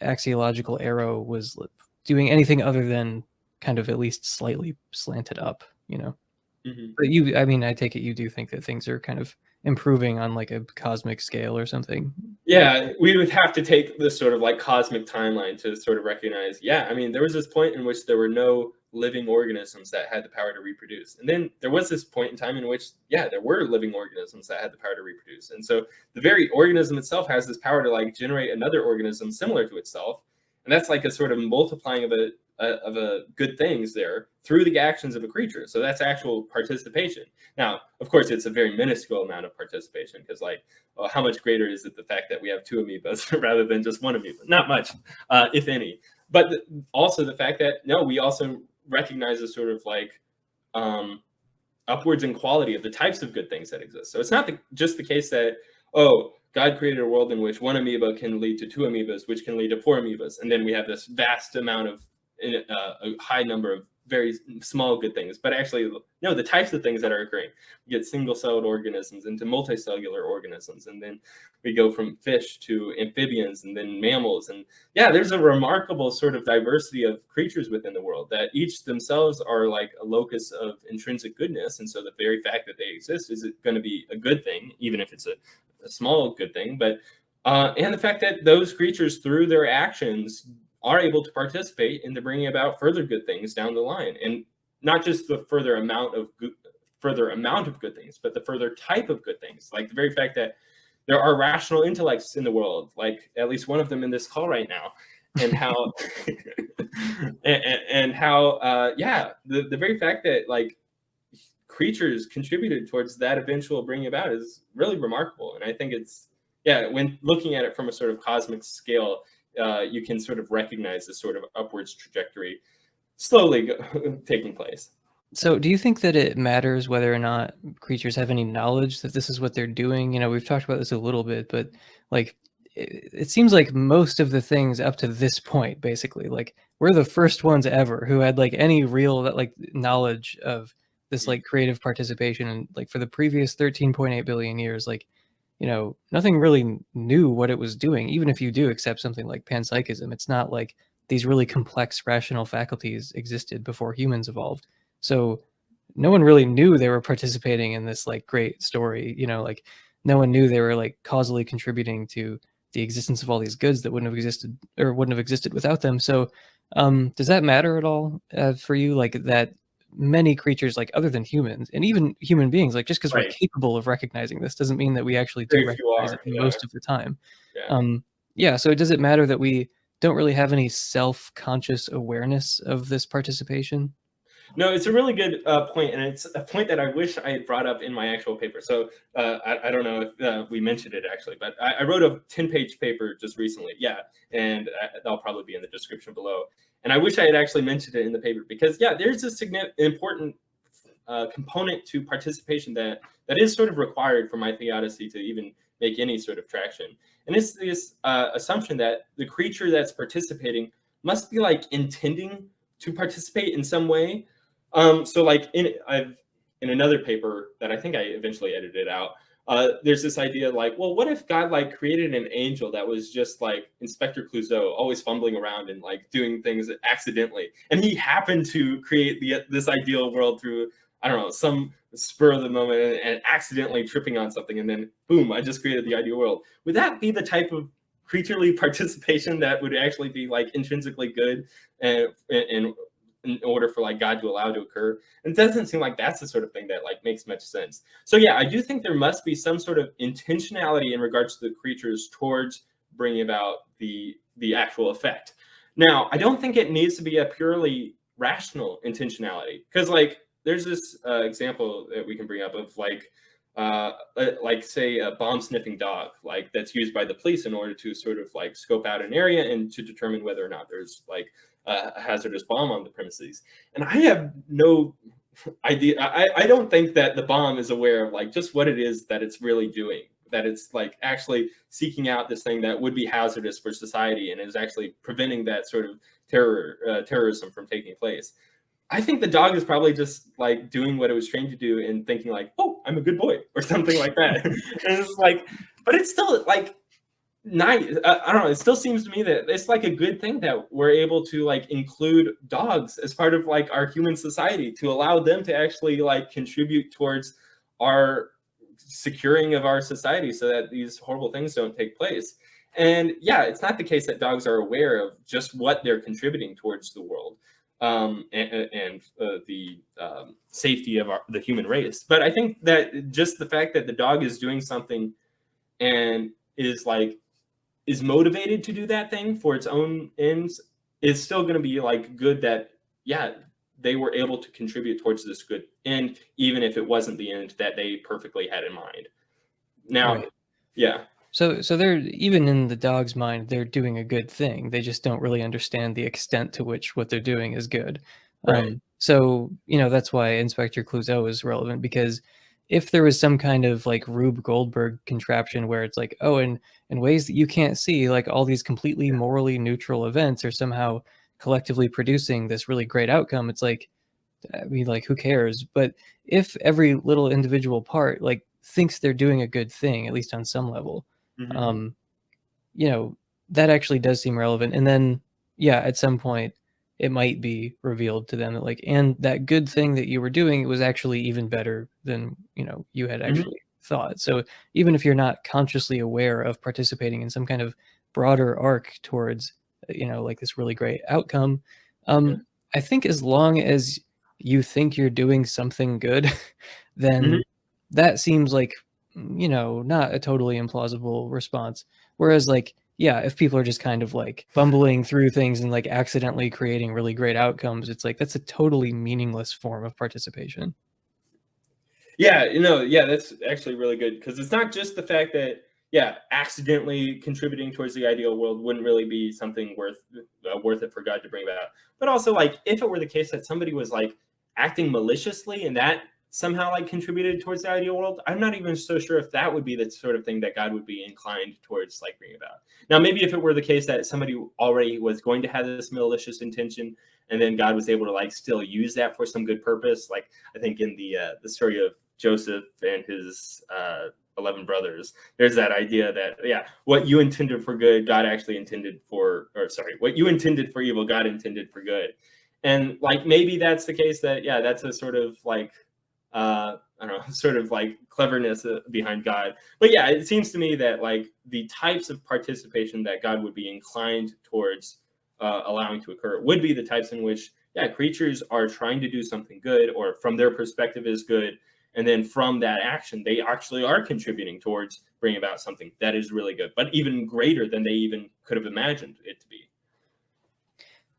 axiological arrow was doing anything other than kind of at least slightly slanted up, But I take it you do think that things are kind of improving on like a cosmic scale or something. Yeah, we would have to take this sort of like cosmic timeline to sort of recognize, yeah, I mean, there was this point in which there were no living organisms that had the power to reproduce. And then there was this point in time in which, yeah, there were living organisms that had the power to reproduce. And so the very organism itself has this power to like generate another organism similar to itself. And that's like a sort of multiplying of a good things there through the actions of a creature. So that's actual participation. Now, of course, it's a very minuscule amount of participation because like, well, how much greater is it the fact that we have two amoebas rather than just one amoeba? Not much, if any. But also the fact that, no, we also recognize a sort of like upwards in quality of the types of good things that exist. So it's not just the case that, oh, God created a world in which one amoeba can lead to two amoebas, which can lead to four amoebas. And then we have this vast amount of a high number of very small good things, but actually, no, the types of things that are occurring. We get single-celled organisms into multicellular organisms, and then we go from fish to amphibians and then mammals. And yeah, there's a remarkable sort of diversity of creatures within the world that each themselves are like a locus of intrinsic goodness. And so the very fact that they exist is going to be a good thing, even if it's a small good thing. But and the fact that those creatures, through their actions, are able to participate in the bringing about further good things down the line, and not just the further amount of good things, but the further type of good things. Like the very fact that there are rational intellects in the world, like at least one of them in this call right now, and how and how yeah, the very fact that like creatures contributed towards that eventual bringing about is really remarkable. And I think it's, yeah, when looking at it from a sort of cosmic scale, you can sort of recognize this sort of upwards trajectory slowly taking place. So do you think that it matters whether or not creatures have any knowledge that this is what they're doing? We've talked about this a little bit, but like it seems like most of the things up to this point, basically, like we're the first ones ever who had like any real like knowledge of this like creative participation, and like for the previous 13.8 billion years, like, you know, nothing really knew what it was doing. Even if you do accept something like panpsychism, it's not like these really complex rational faculties existed before humans evolved. So no one really knew they were participating in this like great story, you know, like no one knew they were like causally contributing to the existence of all these goods that wouldn't have existed or wouldn't have existed without them. So does that matter at all for you, like that many creatures, like other than humans and even human beings, like just because we're Right. capable of recognizing this doesn't mean that we actually do Very few recognize are. it Yeah. most of the time. Yeah. Yeah, so does it matter that we don't really have any self-conscious awareness of this participation? No, it's a really good point, and it's a point that I wish I had brought up in my actual paper. So I don't know if we mentioned it actually, but I wrote a 10-page paper just recently. Yeah, and that'll probably be in the description below. And I wish I had actually mentioned it in the paper because yeah, there's a significant important component to participation that is sort of required for my theodicy to even make any sort of traction. And it's this assumption that the creature that's participating must be like intending to participate in some way. So like in another paper that I think I eventually edited out, there's this idea like, well, what if God like created an angel that was just like Inspector Clouseau, always fumbling around and like doing things accidentally, and he happened to create this ideal world through, I don't know, some spur of the moment and accidentally tripping on something, and then boom, I just created the ideal world. Would that be the type of creaturely participation that would actually be like intrinsically good and in order for like God to allow to occur? It doesn't seem like that's the sort of thing that like makes much sense. So yeah, I do think there must be some sort of intentionality in regards to the creatures towards bringing about the actual effect. Now, I don't think it needs to be a purely rational intentionality, because like there's this example that we can bring up of like say a bomb sniffing dog, like that's used by the police in order to sort of like scope out an area and to determine whether or not there's like a hazardous bomb on the premises. And I have no idea. I don't think that the bomb is aware of like just what it is that it's really doing, that it's like actually seeking out this thing that would be hazardous for society and is actually preventing that sort of terrorism from taking place. I think the dog is probably just like doing what it was trained to do and thinking like, oh, I'm a good boy or something like that. And it's like, but it's still like nice. I don't know. It still seems to me that it's like a good thing that we're able to like include dogs as part of like our human society to allow them to actually like contribute towards our securing of our society so that these horrible things don't take place. And yeah, it's not the case that dogs are aware of just what they're contributing towards the world and the safety of the human race. But I think that just the fact that the dog is doing something and is motivated to do that thing for its own ends is still going to be like good, that yeah, they were able to contribute towards this good end, even if it wasn't the end that they perfectly had in mind. Now, Right. yeah. So they're, even in the dog's mind, they're doing a good thing. They just don't really understand the extent to which what they're doing is good. Right. So, you know, that's why Inspector Clouseau is relevant, because if there was some kind of like Rube Goldberg contraption where it's like, oh, in ways that you can't see, like all these completely morally neutral events are somehow collectively producing this really great outcome, it's like, I mean, like, who cares? But if every little individual part like thinks they're doing a good thing, at least on some level, Mm-hmm. um, you know, that actually does seem relevant. And then, yeah, at some point, it might be revealed to them that like, and that good thing that you were doing was actually even better than, you know, you had Mm-hmm. actually thought. So even if you're not consciously aware of participating in some kind of broader arc towards, you know, like this really great outcome, Yeah. I think as long as you think you're doing something good, Mm-hmm. then that seems like, you know, not a totally implausible response. Whereas, like, yeah, if people are just kind of like bumbling through things and like accidentally creating really great outcomes, it's like that's a totally meaningless form of participation. Yeah, yeah, that's actually really good, because it's not just the fact that yeah, accidentally contributing towards the ideal world wouldn't really be something worth it for God to bring about, but also like if it were the case that somebody was like acting maliciously and that somehow like contributed towards the ideal world, I'm not even so sure if that would be the sort of thing that God would be inclined towards like bringing about. Now, maybe if it were the case that somebody already was going to have this malicious intention, and then God was able to like still use that for some good purpose, like I think in the story of Joseph and his 11 brothers, there's that idea that, yeah, what you intended for good, God actually intended for, or sorry, what you intended for evil, God intended for good. And like maybe that's the case that, yeah, that's a sort of like I don't know, sort of like cleverness behind God. But yeah, it seems to me that like the types of participation that God would be inclined towards allowing to occur would be the types in which, yeah, creatures are trying to do something good, or from their perspective is good. And then from that action, they actually are contributing towards bringing about something that is really good, but even greater than they even could have imagined it to be.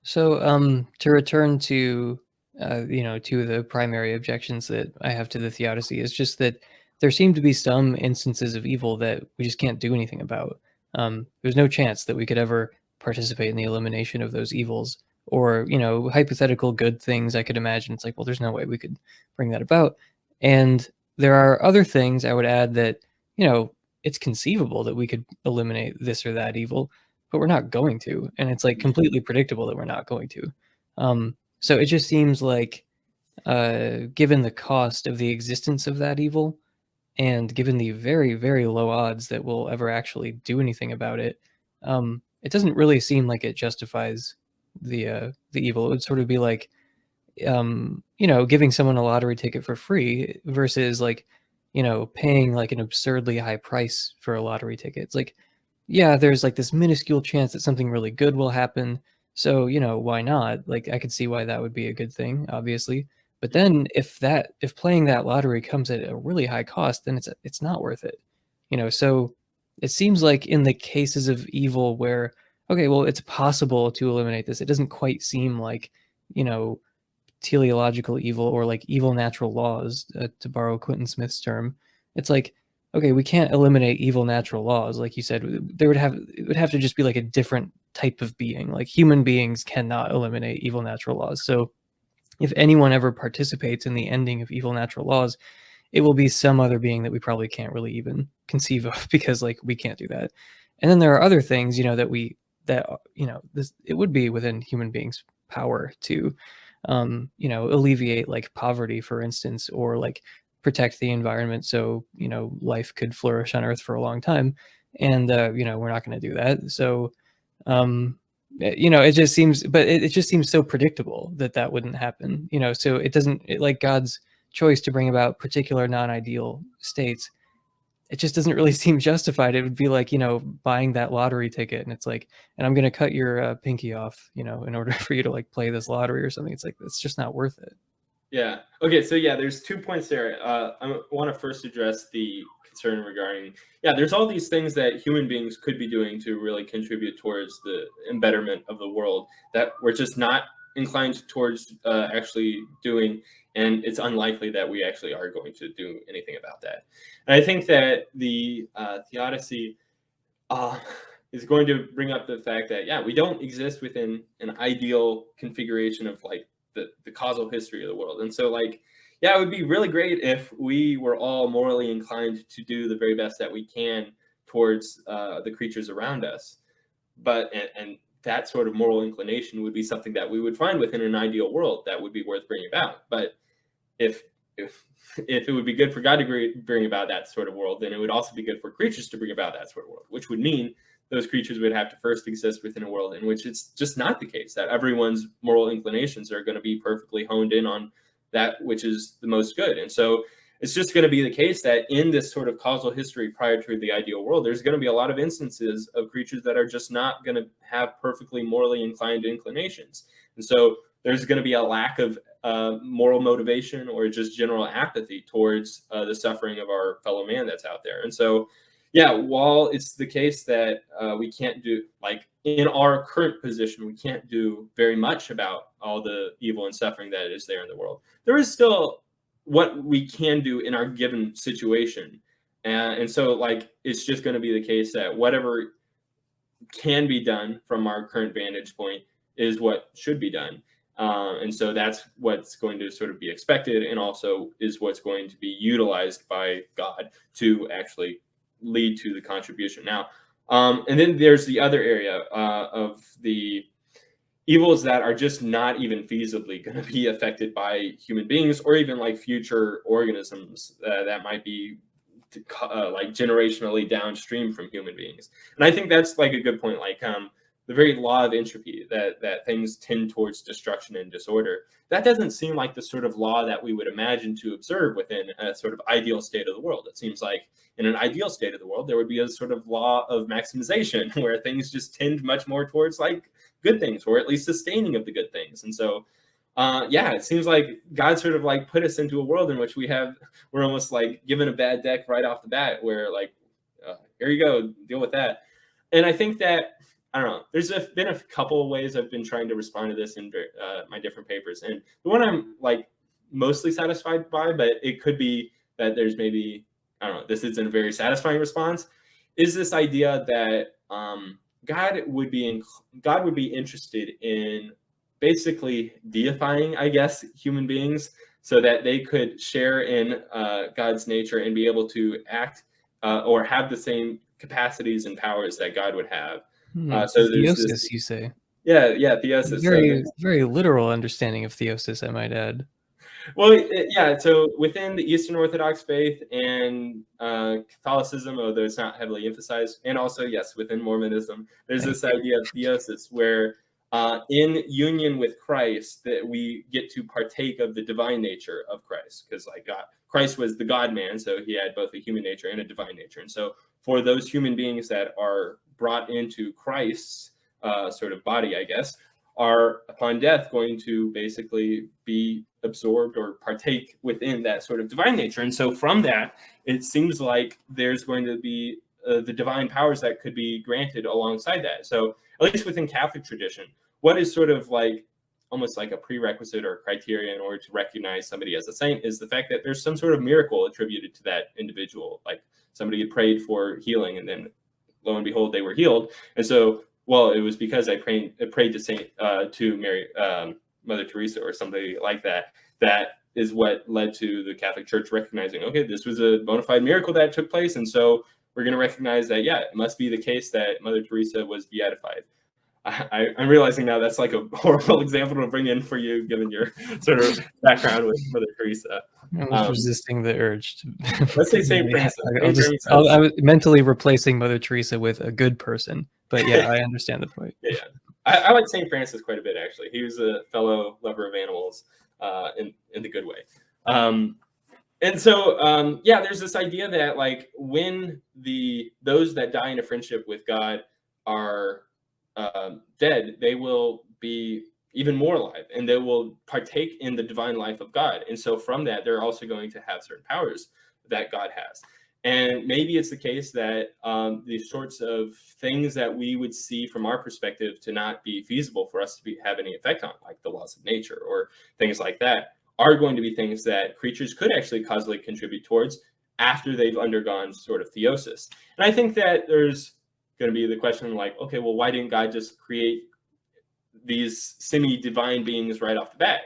So, to return to, two of the primary objections that I have to the theodicy is just that there seem to be some instances of evil that we just can't do anything about. There's no chance that we could ever participate in the elimination of those evils, or hypothetical good things I could imagine. It's like, well, there's no way we could bring that about. And there are other things I would add that, it's conceivable that we could eliminate this or that evil, but we're not going to, and it's like completely predictable that we're not going to. So it just seems like, given the cost of the existence of that evil, and given the very, very low odds that we'll ever actually do anything about it, it doesn't really seem like it justifies the evil. It would sort of be like, giving someone a lottery ticket for free versus like, paying like an absurdly high price for a lottery ticket. It's like, yeah, there's like this minuscule chance that something really good will happen. So, why not? Like, I could see why that would be a good thing, obviously. But then if playing that lottery comes at a really high cost, then it's not worth it. So it seems like in the cases of evil where, okay, well, it's possible to eliminate this. It doesn't quite seem like, you know, teleological evil or like evil natural laws, to borrow Quentin Smith's term. It's like, okay, we can't eliminate evil natural laws, like you said. It would have to just be like a different type of being. Like human beings cannot eliminate evil natural laws. So if anyone ever participates in the ending of evil natural laws, it will be some other being that we probably can't really even conceive of because like we can't do that. And then there are other things, this it would be within human beings' power to alleviate like poverty, for instance, or like protect the environment so, life could flourish on Earth for a long time. And we're not going to do that. So it just seems, but it just seems so predictable that that wouldn't happen, so like God's choice to bring about particular non-ideal states, it just doesn't really seem justified. It would be like, buying that lottery ticket, and it's like, and I'm going to cut your pinky off, in order for you to like play this lottery or something. It's like, it's just not worth it. Yeah. Okay. So yeah, there's 2 points there. I want to first address the concern regarding, yeah, there's all these things that human beings could be doing to really contribute towards the embetterment of the world that we're just not inclined towards actually doing, and it's unlikely that we actually are going to do anything about that. And I think that the theodicy is going to bring up the fact that, yeah, we don't exist within an ideal configuration of like the causal history of the world. And so like, yeah, it would be really great if we were all morally inclined to do the very best that we can towards the creatures around us. But and that sort of moral inclination would be something that we would find within an ideal world that would be worth bringing about. But if if if it would be good for God to bring about that sort of world, then it would also be good for creatures to bring about that sort of world, which would mean those creatures would have to first exist within a world in which it's just not the case that everyone's moral inclinations are going to be perfectly honed in on that which is the most good. And so it's just going to be the case that in this sort of causal history prior to the ideal world, there's going to be a lot of instances of creatures that are just not going to have perfectly morally inclined inclinations. And so there's going to be a lack of moral motivation or just general apathy towards the suffering of our fellow man that's out there. And so, yeah, while it's the case that we can't do, like in our current position, we can't do very much about all the evil and suffering that is there in the world, there is still what we can do in our given situation. And so, like, it's just going to be the case that whatever can be done from our current vantage point is what should be done. And so that's what's going to sort of be expected, and also is what's going to be utilized by God to actually lead to the contribution. Now, and then there's the other area of the evils that are just not even feasibly going to be affected by human beings, or even like future organisms that might be like generationally downstream from human beings. And I think that's like a good point. Like the very law of entropy, that things tend towards destruction and disorder. That doesn't seem like the sort of law that we would imagine to observe within a sort of ideal state of the world. It seems like in an ideal state of the world, there would be a sort of law of maximization where things just tend much more towards like good things, or at least sustaining of the good things. And so yeah, it seems like God sort of like put us into a world in which we're almost like given a bad deck right off the bat, where like here you go, deal with that. And I think that, I don't know, there's been a couple of ways I've been trying to respond to this in my different papers, and the one I'm like mostly satisfied by, but it could be that there's maybe, I don't know, this isn't a very satisfying response, is this idea that God would be interested in basically deifying, I guess, human beings so that they could share in God's nature and be able to act or have the same capacities and powers that God would have. So there's this, Theosis, you say? yeah, theosis. Very, very literal understanding of theosis, I might add. Well, yeah. So within the Eastern Orthodox faith and Catholicism, although it's not heavily emphasized, and also yes, within Mormonism, there's this idea of theosis where, in union with Christ, that we get to partake of the divine nature of Christ, because like Christ was the God man, so he had both a human nature and a divine nature, and so for those human beings that are brought into Christ's sort of body, I guess, are upon death going to basically be absorbed or partake within that sort of divine nature. And so from that, it seems like there's going to be the divine powers that could be granted alongside that. So at least within Catholic tradition, what is sort of like almost like a prerequisite or criteria in order to recognize somebody as a saint is the fact that there's some sort of miracle attributed to that individual. Like somebody had prayed for healing, and then lo and behold, they were healed. And so, well, it was because I prayed to Mary, Mother Teresa, or somebody like that. That is what led to the Catholic Church recognizing, okay, this was a bona fide miracle that took place, and so we're going to recognize that, yeah, it must be the case that Mother Teresa was beatified. I'm realizing now that's like a horrible example to bring in for you, given your sort of background with Mother Teresa. I was resisting the urge to. Let's say Saint Francis. I was mentally replacing Mother Teresa with a good person, but yeah, I understand the point. Yeah. I like Saint Francis quite a bit, actually. He was a fellow lover of animals in the good way. And so, yeah, there's this idea that like when those that die in a friendship with God are dead, they will be even more alive, and they will partake in the divine life of God. And so from that, they're also going to have certain powers that God has. And maybe it's the case that these sorts of things that we would see from our perspective to not be feasible for us to have any effect on, like the laws of nature or things like that, are going to be things that creatures could actually causally contribute towards after they've undergone sort of theosis. And I think that there's going to be the question like, okay, well, why didn't God just create these semi-divine beings right off the bat?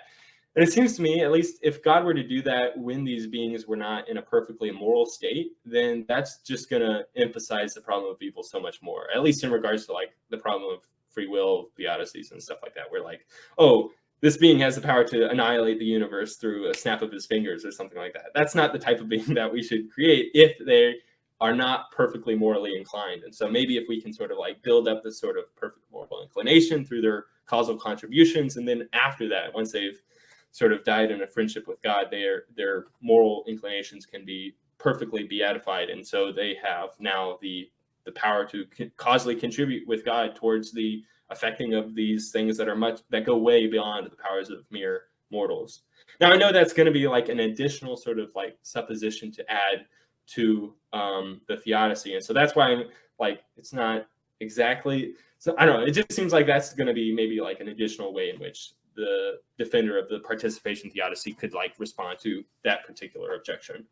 And it seems to me, at least if God were to do that when these beings were not in a perfectly immoral state, then that's just going to emphasize the problem of evil so much more, at least in regards to like the problem of free will, theodicies, and stuff like that, where like, oh, this being has the power to annihilate the universe through a snap of his fingers or something like that. That's not the type of being that we should create if they are not perfectly morally inclined. And so maybe if we can sort of like build up this sort of perfect moral inclination through their causal contributions, and then after that, once they've sort of died in a friendship with God, their moral inclinations can be perfectly beatified, and so they have now the power to causally contribute with God towards the affecting of these things that go way beyond the powers of mere mortals. Now, I know that's going to be like an additional sort of like supposition to add to the theodicy, and so that's why I'm like, it's not exactly. So I don't know. It just seems like that's going to be maybe like an additional way in which the defender of the participation theodicy could like respond to that particular objection.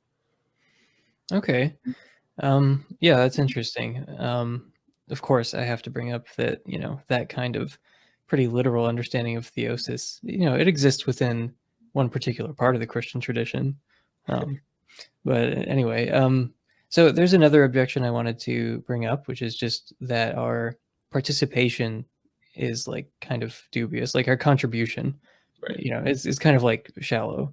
Okay. Yeah, that's interesting. Of course, I have to bring up that, that kind of pretty literal understanding of theosis. It exists within one particular part of the Christian tradition. But anyway, so there's another objection I wanted to bring up, which is just that our participation is like kind of dubious, like our contribution, Right. is kind of like shallow.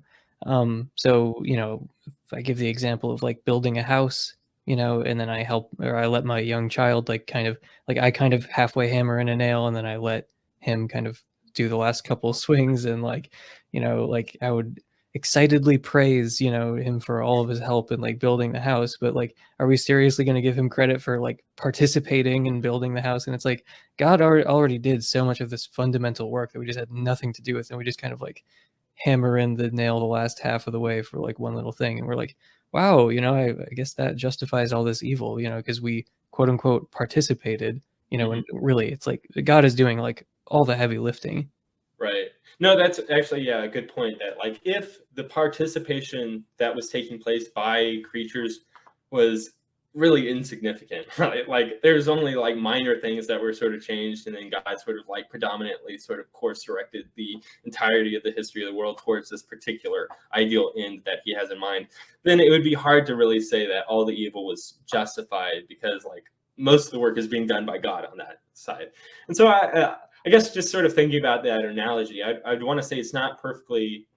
So if I give the example of like building a house, and then I help, or I let my young child like kind of like I kind of halfway hammer in a nail, and then I let him kind of do the last couple of swings, and like like I would excitedly praise him for all of his help in like building the house, but like are we seriously going to give him credit for like participating in building the house? And it's like God already did so much of this fundamental work that we just had nothing to do with, and we just kind of like hammer in the nail the last half of the way for like one little thing, and we're like, wow, I guess that justifies all this evil, because we quote unquote participated, when really it's like God is doing like all the heavy lifting. Right. No, that's actually a good point. That like if the participation that was taking place by creatures was really insignificant, right? Like there's only like minor things that were sort of changed, and then God sort of like predominantly sort of course directed the entirety of the history of the world towards this particular ideal end that he has in mind, then it would be hard to really say that all the evil was justified, because like most of the work is being done by God on that side. And so I guess just sort of thinking about that analogy, I'd want to say it's not perfectly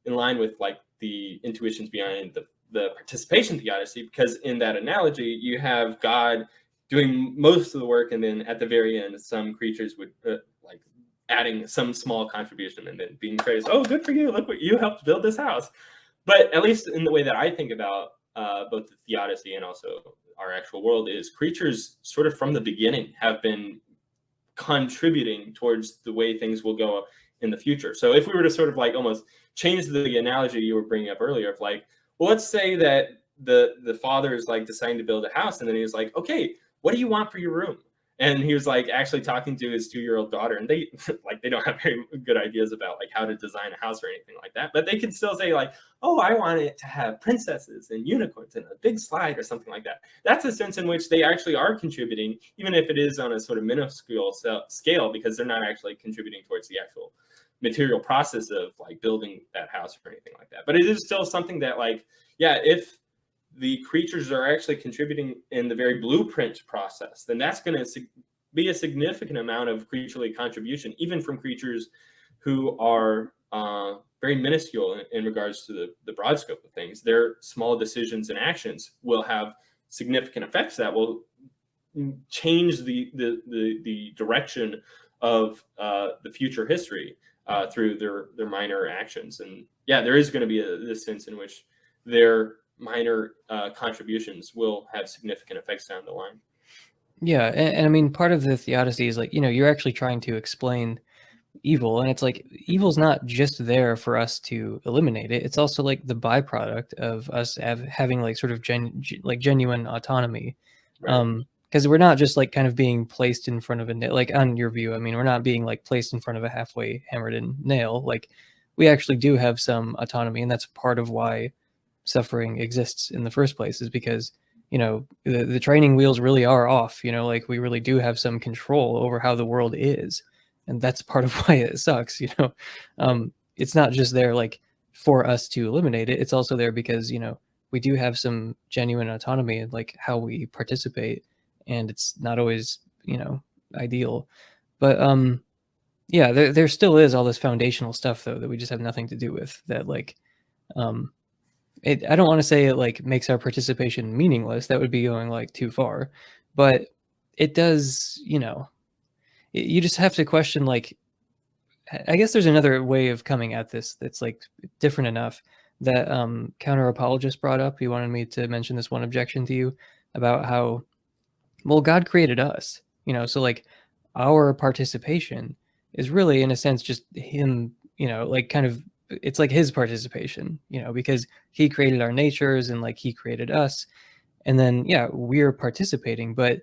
in line with like the intuitions behind the participation theodicy, because in that analogy, you have God doing most of the work, and then at the very end, some creatures would like adding some small contribution and then being praised. Oh, good for you! Look what you helped build this house. But at least in the way that I think about both the theodicy and also our actual world, is creatures sort of from the beginning have been contributing towards the way things will go in the future. So if we were to sort of like almost change the analogy you were bringing up earlier of like, well, let's say that the father is like deciding to build a house, and then he was like, okay, what do you want for your room? And he was like actually talking to his 2-year-old daughter, and they like they don't have very good ideas about like how to design a house or anything like that, but they can still say like, oh, I want it to have princesses and unicorns and a big slide or something like that. That's a sense in which they actually are contributing, even if it is on a sort of minuscule scale, because they're not actually contributing towards the actual material process of like building that house or anything like that. But it is still something that like, yeah, if the creatures are actually contributing in the very blueprint process, then that's going to be a significant amount of creaturely contribution, even from creatures who are very minuscule in regards to the broad scope of things. Their small decisions and actions will have significant effects that will change the direction of the future history through their minor actions. And yeah, there is going to be this sense in which their minor contributions will have significant effects down the line. Yeah, and I mean, part of the theodicy is like, you're actually trying to explain evil, and it's like evil's not just there for us to eliminate it. It's also like the byproduct of us having like sort of genuine autonomy. Right. Because we're not just like kind of being placed in front of like on your view, I mean, we're not being like placed in front of a halfway hammered in nail. Like we actually do have some autonomy, and that's part of why suffering exists in the first place, is because the training wheels really are off. Like we really do have some control over how the world is, and that's part of why it sucks. It's not just there like for us to eliminate it, it's also there because we do have some genuine autonomy in like how we participate, and it's not always ideal. But yeah, there still is all this foundational stuff though that we just have nothing to do with, that like I don't want to say it like makes our participation meaningless. That would be going like too far, but it does. You just have to question like, I guess there's another way of coming at this that's like different enough that counter apologist brought up. He wanted me to mention this one objection to you about how, well, God created us, so like our participation is really in a sense just him, like kind of, it's like his participation, because he created our natures and like he created us, and then yeah, we're participating, but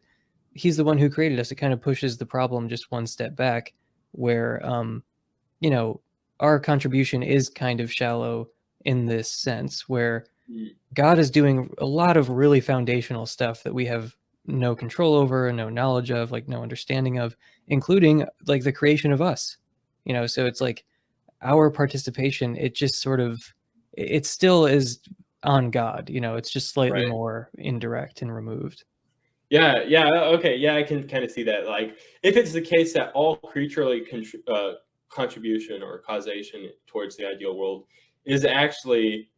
he's the one who created us. It kind of pushes the problem just one step back, where our contribution is kind of shallow in this sense, where God is doing a lot of really foundational stuff that we have no control over, no knowledge of, like no understanding of, including like the creation of us. So it's like our participation, it just sort of, it still is on God, it's just slightly Right. more indirect and removed. Yeah, okay, yeah, I can kind of see that. Like, if it's the case that all creaturely contribution or causation towards the ideal world is actually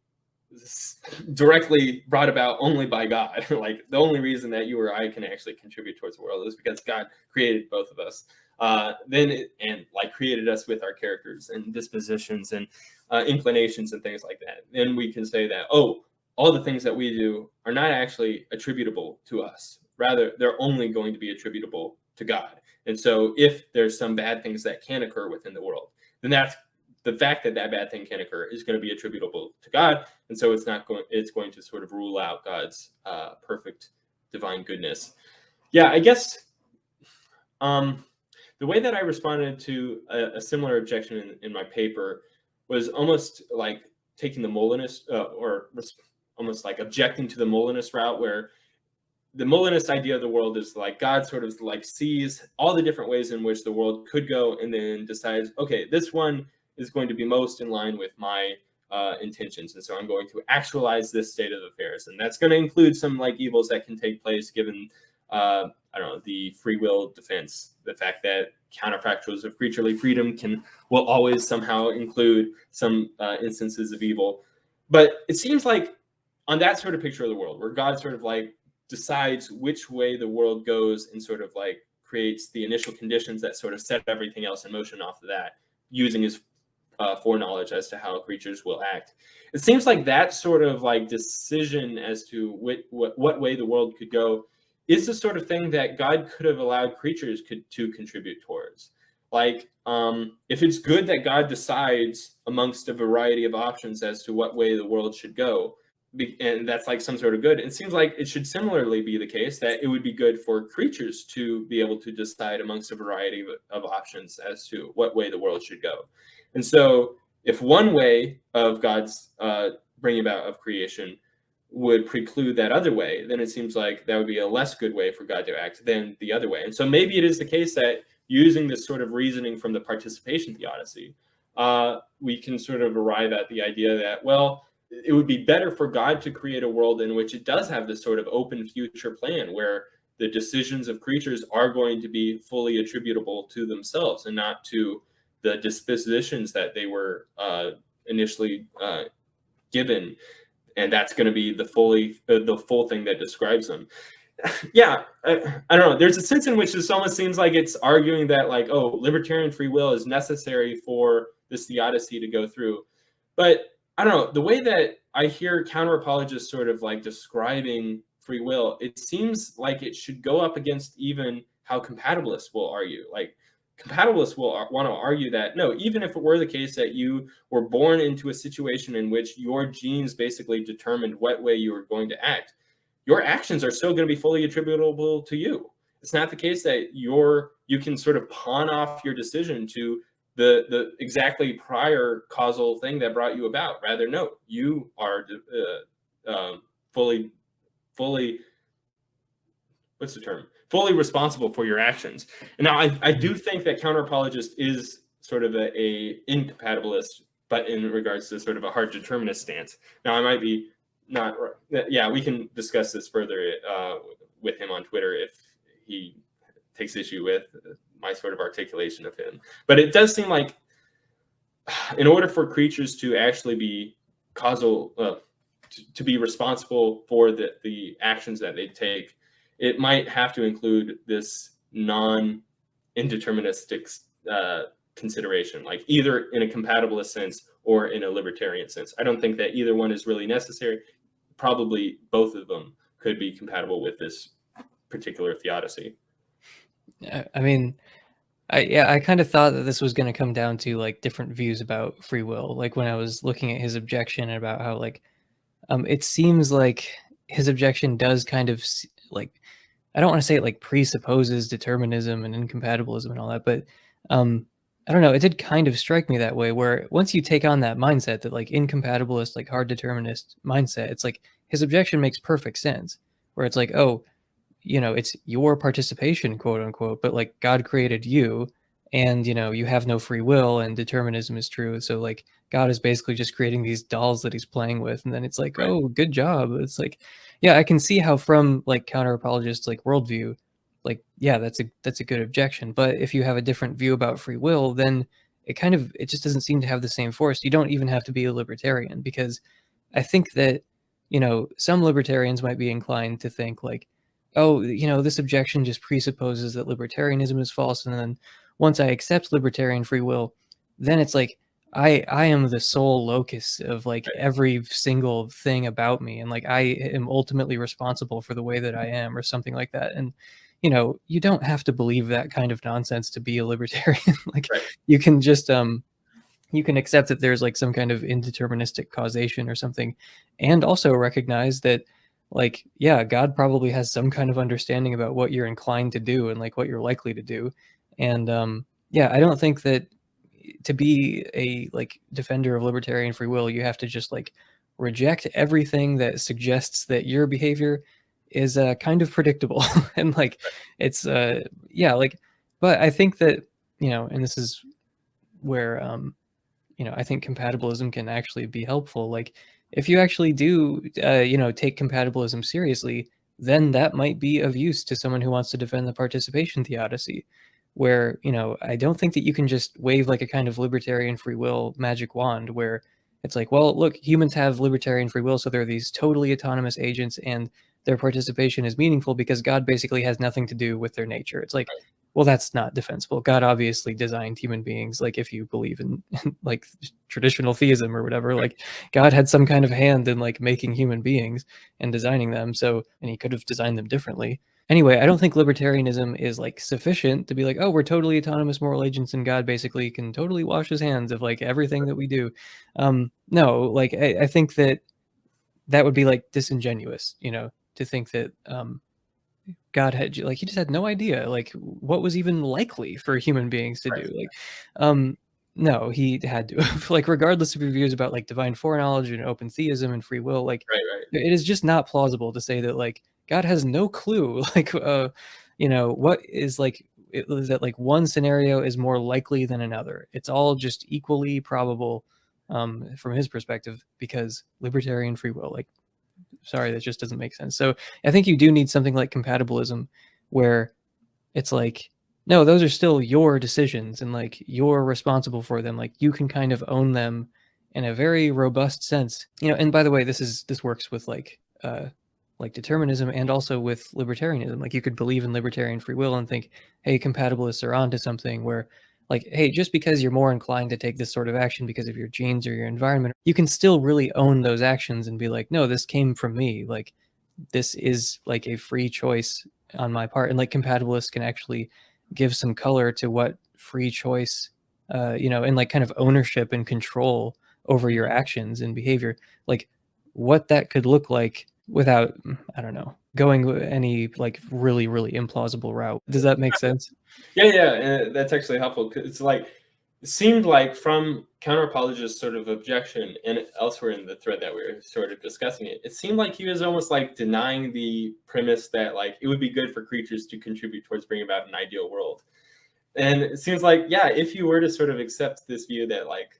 directly brought about only by God, like the only reason that you or I can actually contribute towards the world is because God created both of us. And like created us with our characters and dispositions and inclinations and things like that. Then we can say that, oh, all the things that we do are not actually attributable to us. Rather, they're only going to be attributable to God. And so if there's some bad things that can occur within the world, then that's the fact that that bad thing can occur is going to be attributable to God. And so it's going to sort of rule out God's perfect divine goodness. Yeah, I guess the way that I responded to a similar objection in my paper was almost like taking the Molinist almost like objecting to the Molinist route, where the Molinist idea of the world is like God sort of like sees all the different ways in which the world could go and then decides, okay, this one is going to be most in line with my intentions. And so I'm going to actualize this state of affairs. And that's going to include some like evils that can take place given, I don't know, the free will defense, the fact that counterfactuals of creaturely freedom will always somehow include some instances of evil. But it seems like on that sort of picture of the world, where God sort of like decides which way the world goes and sort of like creates the initial conditions that sort of set everything else in motion off of that, using his foreknowledge as to how creatures will act. It seems like that sort of like decision as to what way the world could go is the sort of thing that God could have allowed creatures to contribute towards. Like, if it's good that God decides amongst a variety of options as to what way the world should go, and that's like some sort of good, it seems like it should similarly be the case that it would be good for creatures to be able to decide amongst a variety of options as to what way the world should go. And so if one way of God's bringing about of creation would preclude that other way, then it seems like that would be a less good way for God to act than the other way. And so maybe it is the case that using this sort of reasoning from the Participation Theodicy, we can sort of arrive at the idea that, well, it would be better for God to create a world in which it does have this sort of open future plan where the decisions of creatures are going to be fully attributable to themselves and not to the dispositions that they were initially given. And that's going to be the full thing that describes them. Yeah, I don't know. There's a sense in which this almost seems like it's arguing that like, oh, libertarian free will is necessary for this theodicy to go through. But I don't know, the way that I hear counter apologists sort of like describing free will, it seems like it should go up against even how compatibilists will argue. Like, compatibilists will want to argue that, no, even if it were the case that you were born into a situation in which your genes basically determined what way you were going to act, your actions are still going to be fully attributable to you. It's not the case that you can sort of pawn off your decision to the exactly prior causal thing that brought you about. Rather, no, you are fully what's the term? Fully responsible for your actions. And now I do think that counter-apologist is sort of a incompatibilist, but in regards to sort of a hard determinist stance. Now I might be not, yeah, we can discuss this further with him on Twitter if he takes issue with my sort of articulation of him. But it does seem like in order for creatures to actually be causal, to be responsible for the actions that they take, it might have to include this non-indeterministic consideration, like either in a compatibilist sense or in a libertarian sense. I don't think that either one is really necessary. Probably both of them could be compatible with this particular theodicy. I mean, I kind of thought that this was going to come down to like different views about free will. Like when I was looking at his objection about how like, it seems like his objection does kind of like, I don't want to say it like presupposes determinism and incompatibilism and all that, but I don't know, it did kind of strike me that way, where once you take on that mindset, that like incompatibilist, like hard determinist mindset, it's like his objection makes perfect sense, where it's like, oh, you know, it's your participation, quote unquote, but like God created you, and you know, you have no free will, and determinism is true. So like God is basically just creating these dolls that he's playing with, and then it's like, Right. oh, good job. It's like, yeah, I can see how from like counter apologists like worldview, like, yeah, that's a good objection. But if you have a different view about free will, then it just doesn't seem to have the same force. You don't even have to be a libertarian, because I think that, you know, some libertarians might be inclined to think like, oh, you know, this objection just presupposes that libertarianism is false, and then once I accept libertarian free will, then it's like I am the sole locus of like Right. every single thing about me, and like I am ultimately responsible for the way that I am, or something like that. And you know, you don't have to believe that kind of nonsense to be a libertarian. Like Right. you can just you can accept that there's like some kind of indeterministic causation or something, and also recognize that, like, yeah, God probably has some kind of understanding about what you're inclined to do and like what you're likely to do. And yeah, I don't think that to be a like defender of libertarian free will, you have to just like reject everything that suggests that your behavior is kind of predictable. And like it's yeah, like, but I think that, you know, and this is where you know, I think compatibilism can actually be helpful. Like, if you actually do, you know, take compatibilism seriously, then that might be of use to someone who wants to defend the participation theodicy. Where, you know, I don't think that you can just wave like a kind of libertarian free will magic wand where it's like, well, look, humans have libertarian free will, so they're these totally autonomous agents, and their participation is meaningful because God basically has nothing to do with their nature. It's like, well, that's not defensible. God obviously designed human beings. Like, if you believe in like traditional theism or whatever, like God had some kind of hand in like making human beings and designing them. So, and he could have designed them differently. Anyway, I don't think libertarianism is like sufficient to be like, oh, we're totally autonomous moral agents, and God basically can totally wash his hands of like everything that we do. No, like I think that that would be like disingenuous, you know, to think that God had, like, he just had no idea like what was even likely for human beings to do. Right. Like, um, no, he had to. Like, regardless of your views about like divine foreknowledge and open theism and free will, like Right. Right. it is just not plausible to say that like God has no clue, like, you know, what is like it is that like one scenario is more likely than another. It's all just equally probable, from his perspective, because libertarian free will, like, sorry, that just doesn't make sense. So I think you do need something like compatibilism, where it's like, no, those are still your decisions, and like you're responsible for them. Like you can kind of own them in a very robust sense. You know, and by the way, this works with like determinism and also with libertarianism. Like you could believe in libertarian free will and think, hey, compatibilists are onto something, where like, hey, just because you're more inclined to take this sort of action because of your genes or your environment, you can still really own those actions and be like, no, this came from me. Like this is like a free choice on my part. And like compatibilists can actually give some color to what free choice, you know, and like kind of ownership and control over your actions and behavior, like what that could look like without, I don't know, going any like really, really implausible route. Does that make sense? Yeah, yeah, and that's actually helpful 'cause it's like it seemed like from counter apologist sort of objection and elsewhere in the thread that we were sort of discussing it, it seemed like he was almost like denying the premise that like it would be good for creatures to contribute towards bringing about an ideal world. And it seems like, yeah, if you were to sort of accept this view that like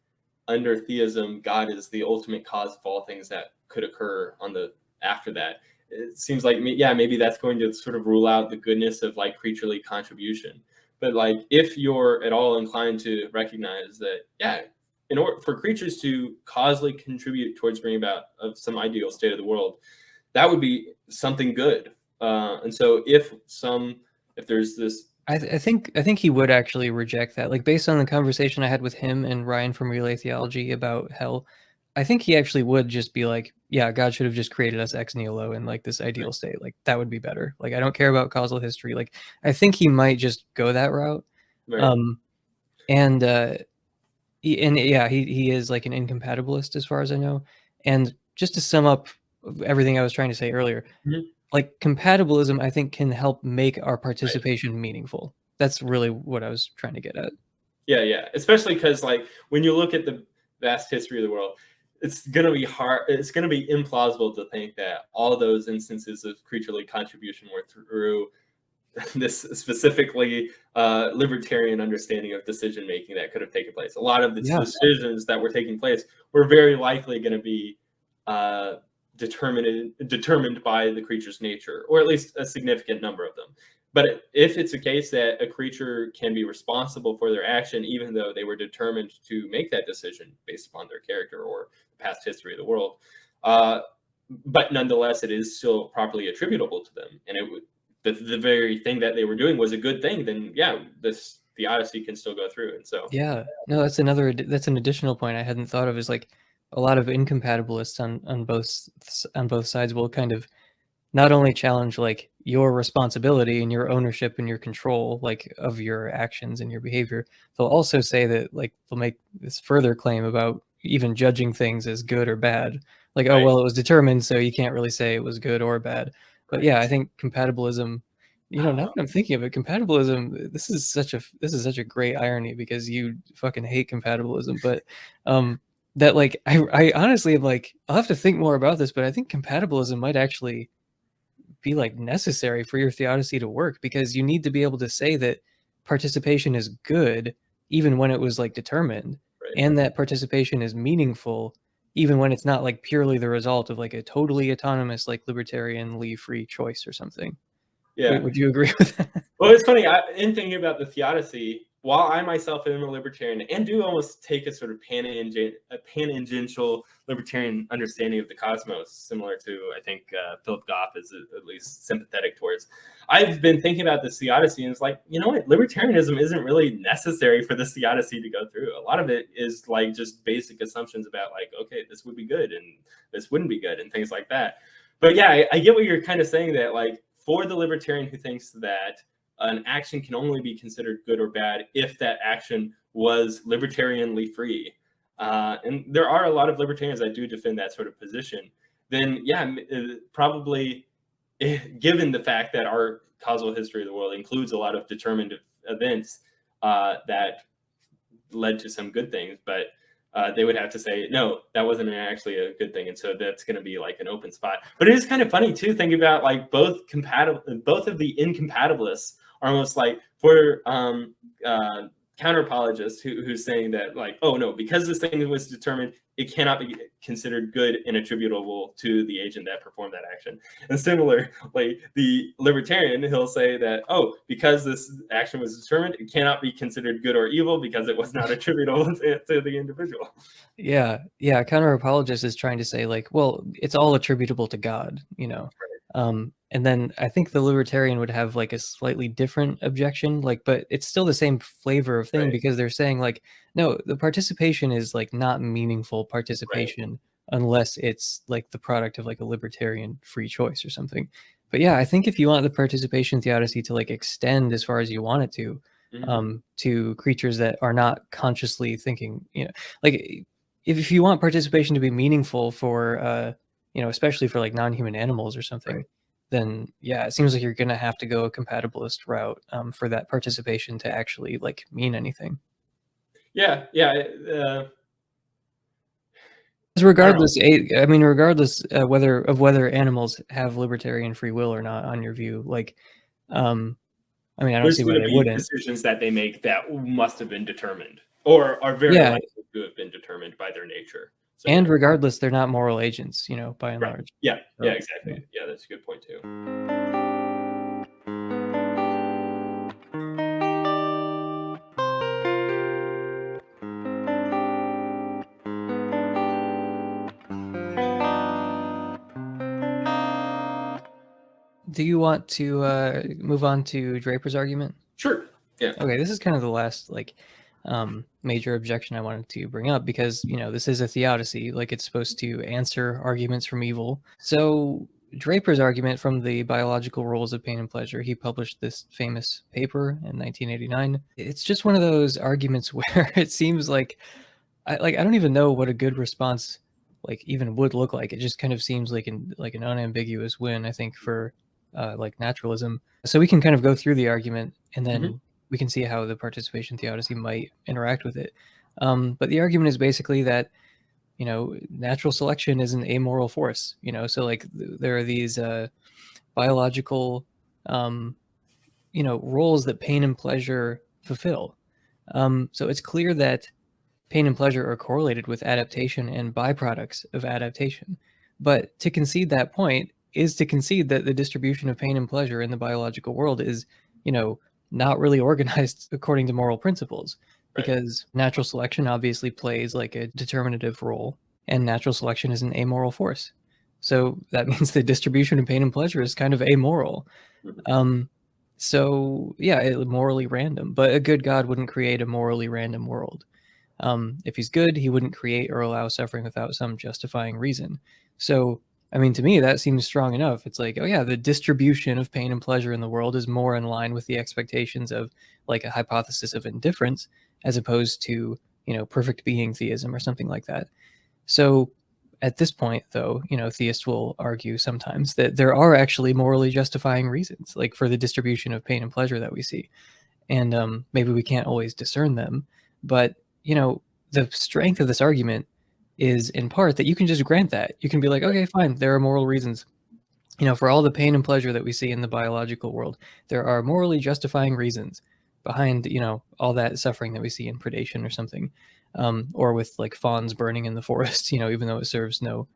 under theism, God is the ultimate cause of all things that could occur on the after that, it seems like yeah, maybe that's going to sort of rule out the goodness of like creaturely contribution. But like if you're at all inclined to recognize that, yeah, in order for creatures to causally contribute towards bringing about some ideal state of the world, that would be something good. And so if there's this I think he would actually reject that. Like based on the conversation I had with him and Ryan from Relay Theology about hell, I think he actually would just be like, yeah, God should have just created us ex nihilo in like this ideal state. Like that would be better. Like I don't care about causal history. Like I think he might just go that route. right. Um and and yeah, he is like an incompatibilist as far as I know. And just to sum up everything I was trying to say earlier, Mhm. like compatibilism, I think, can help make our Right. participation meaningful. That's really what I was trying to get at. Yeah, yeah. Especially because like when you look at the vast history of the world, it's going to be hard. It's going to be implausible to think that all those instances of creaturely contribution were through this specifically libertarian understanding of decision making that could have taken place. A lot of the decisions that were taking place were very likely going to be determined by the creature's nature, or at least a significant number of them. But if it's a case that a creature can be responsible for their action, even though they were determined to make that decision based upon their character or the past history of the world, but nonetheless, it is still properly attributable to them, and it would, the very thing that they were doing was a good thing, then yeah, this theodicy can still go through. And so yeah, no, that's an additional point I hadn't thought of, is like a lot of incompatibilists on both sides will kind of not only challenge like your responsibility and your ownership and your control like of your actions and your behavior, they'll also say that like they'll make this further claim about even judging things as good or bad, like oh well, it was determined, so you can't really say it was good or bad. But yeah, I think compatibilism, now that I'm thinking of it, compatibilism, this is such a great irony, because you fucking hate compatibilism, but that like I honestly am like, I'll have to think more about this, but I think compatibilism might actually be like necessary for your theodicy to work, because you need to be able to say that participation is good even when it was like determined, and that participation is meaningful even when it's not like purely the result of like a totally autonomous like libertarianly free choice or something. yeah. Would you agree with that? Well, it's funny, in thinking about the theodicy, while I myself am a libertarian and do almost take a sort of tangential libertarian understanding of the cosmos, similar to, I think, Philip Goff is at least sympathetic towards, I've been thinking about this theodicy, and it's like, you know what, libertarianism isn't really necessary for this theodicy to go through. A lot of it is like just basic assumptions about like, okay, this would be good and this wouldn't be good and things like that. But yeah, I get what you're kind of saying, that like for the libertarian who thinks that an action can only be considered good or bad if that action was libertarianly free. And there are a lot of libertarians that do defend that sort of position. Then, yeah, probably, given the fact that our causal history of the world includes a lot of determined events that led to some good things, but they would have to say, no, that wasn't actually a good thing. And so that's going to be like an open spot. But it is kind of funny too, thinking about like both of the incompatibilists are almost like, for counter apologists who's saying that like, oh no, because this thing was determined, it cannot be considered good and attributable to the agent that performed that action. And similarly, the libertarian, he'll say that, oh, because this action was determined, it cannot be considered good or evil because it was not attributable to the individual. Yeah, counter apologist is trying to say like, well, it's all attributable to God, and then I think the libertarian would have like a slightly different objection, like, but it's still the same flavor of thing, because they're saying like, no, the participation is like not meaningful participation unless it's like the product of like a libertarian free choice or something. But yeah, I think if you want the participation theodicy to like extend as far as you want it to creatures that are not consciously thinking, like if you want participation to be meaningful for especially for like non-human animals or something, then yeah, it seems like you're gonna have to go a compatibilist route for that participation to actually like mean anything. Yeah. Regardless, regardless whether animals have libertarian free will or not, on your view, like, I don't see why they wouldn't. Decisions that they make that must have been determined, or are very likely to have been determined by their nature. So, and regardless, they're not moral agents, by and large. Yeah, so, yeah, exactly. Yeah, that's a good point too. Do you want to move on to Draper's argument? Sure. Yeah. Okay, this is kind of the last major objection I wanted to bring up, because this is a theodicy, like it's supposed to answer arguments from evil. So Draper's argument from the Biological Rules of Pain and Pleasure, he published this famous paper in 1989. It's just one of those arguments where it seems like I don't even know what a good response like even would look like. It just kind of seems like an unambiguous win, I think, for like naturalism. So we can kind of go through the argument, and then we can see how the participation theodicy might interact with it. But the argument is basically that natural selection is an amoral force, so like there are these biological roles that pain and pleasure fulfill. So it's clear that pain and pleasure are correlated with adaptation and byproducts of adaptation. But to concede that point is to concede that the distribution of pain and pleasure in the biological world is, not really organized according to moral principles, because natural selection obviously plays like a determinative role, and natural selection is an amoral force. So that means the distribution of pain and pleasure is kind of amoral. So yeah, it's morally random, but a good God wouldn't create a morally random world. If he's good, he wouldn't create or allow suffering without some justifying reason. So, I mean, to me, that seems strong enough. It's like, oh yeah, the distribution of pain and pleasure in the world is more in line with the expectations of like a hypothesis of indifference, as opposed to, perfect being theism or something like that. So at this point, though, theists will argue sometimes that there are actually morally justifying reasons, like for the distribution of pain and pleasure that we see. And maybe we can't always discern them, but the strength of this argument is in part that you can just grant that. You can be like, okay, fine, there are moral reasons. For all the pain and pleasure that we see in the biological world, there are morally justifying reasons behind, all that suffering that we see in predation or something, or with like fawns burning in the forest, even though it serves no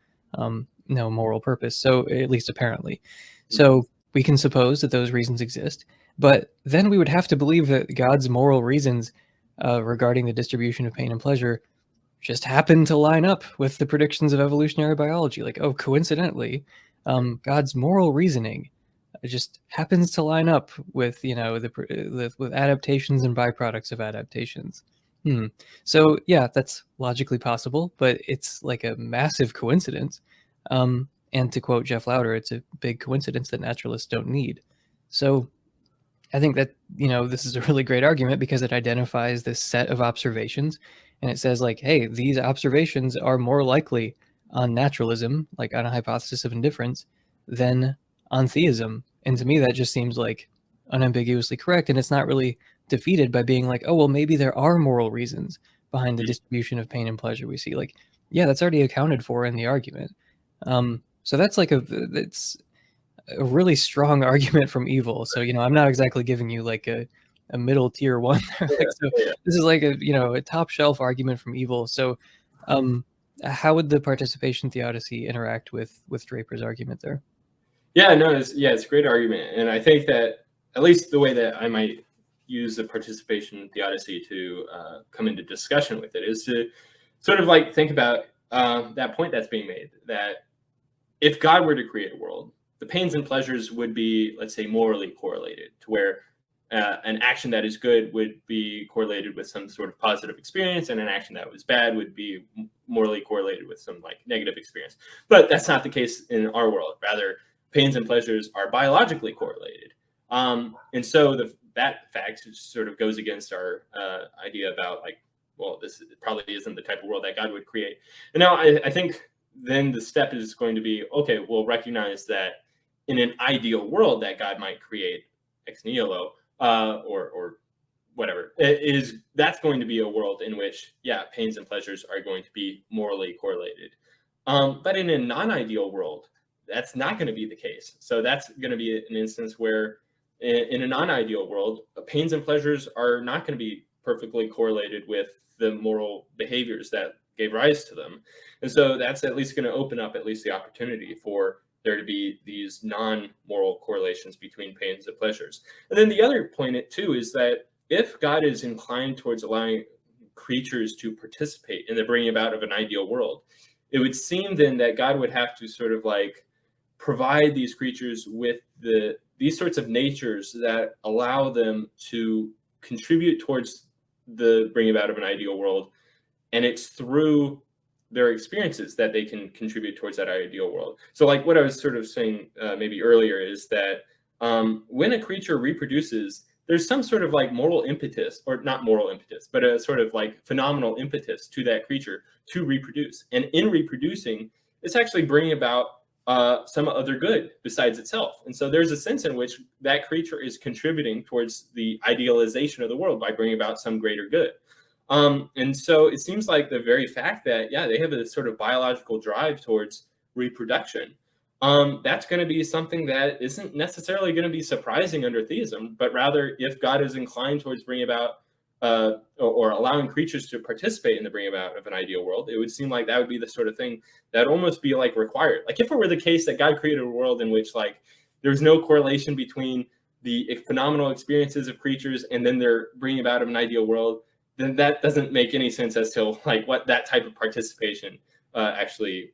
moral purpose. So at least apparently. So we can suppose that those reasons exist, but then we would have to believe that God's moral reasons regarding the distribution of pain and pleasure just happen to line up with the predictions of evolutionary biology. Like, oh, coincidentally, God's moral reasoning just happens to line up with, with adaptations and byproducts of adaptations. So yeah, that's logically possible, but it's like a massive coincidence. And to quote Jeff Lauder, it's a big coincidence that naturalists don't need. So I think that, this is a really great argument because it identifies this set of observations and it says like, hey, these observations are more likely on naturalism, like on a hypothesis of indifference, than on theism. And to me, that just seems like unambiguously correct. And it's not really defeated by being like, oh, well, maybe there are moral reasons behind the distribution of pain and pleasure we see. Like, yeah, that's already accounted for in the argument. So that's like it's a really strong argument from evil. So, I'm not exactly giving you like a middle tier one. This is like a top shelf argument from evil. So, how would the participation theodicy interact with Draper's argument there? Yeah, no, it's a great argument. And I think that at least the way that I might use the participation theodicy to come into discussion with it is to sort of like think about that point that's being made, that if God were to create a world, the pains and pleasures would be, let's say, morally correlated, to where an action that is good would be correlated with some sort of positive experience, and an action that was bad would be morally correlated with some like negative experience. But that's not the case in our world. Rather, pains and pleasures are biologically correlated. And so that fact sort of goes against our idea about like, well, this probably isn't the type of world that God would create. And now I think then the step is going to be, okay, we'll recognize that in an ideal world that God might create ex nihilo, or whatever, that's going to be a world in which, yeah, pains and pleasures are going to be morally correlated. But in a non-ideal world, that's not going to be the case. So that's going to be an instance where in a non-ideal world, pains and pleasures are not going to be perfectly correlated with the moral behaviors that gave rise to them. And so that's at least going to open up at least the opportunity for there to be these non-moral correlations between pains and pleasures. And then the other point too is that if God is inclined towards allowing creatures to participate in the bringing about of an ideal world, it would seem then that God would have to sort of like provide these creatures with these sorts of natures that allow them to contribute towards the bringing about of an ideal world. And it's through their experiences that they can contribute towards that ideal world. So like what I was sort of saying maybe earlier is that when a creature reproduces, there's some sort of like moral impetus, or not moral impetus, but a sort of like phenomenal impetus to that creature to reproduce. And in reproducing, it's actually bringing about some other good besides itself. And so there's a sense in which that creature is contributing towards the idealization of the world by bringing about some greater good. And so it seems like the very fact that, yeah, they have a sort of biological drive towards reproduction. That's going to be something that isn't necessarily going to be surprising under theism, but rather if God is inclined towards bringing about or allowing creatures to participate in the bringing about of an ideal world, it would seem like that would be the sort of thing that would almost be like required. Like if it were the case that God created a world in which like there's no correlation between the phenomenal experiences of creatures and then they're bringing about of an ideal world, then that doesn't make any sense as to like what that type of participation actually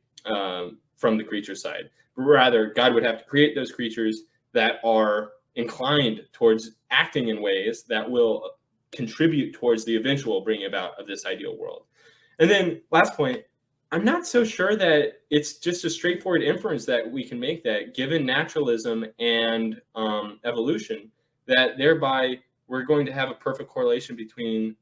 from the creature side. But rather, God would have to create those creatures that are inclined towards acting in ways that will contribute towards the eventual bringing about of this ideal world. And then last point, I'm not so sure that it's just a straightforward inference that we can make that given naturalism and evolution, that thereby we're going to have a perfect correlation between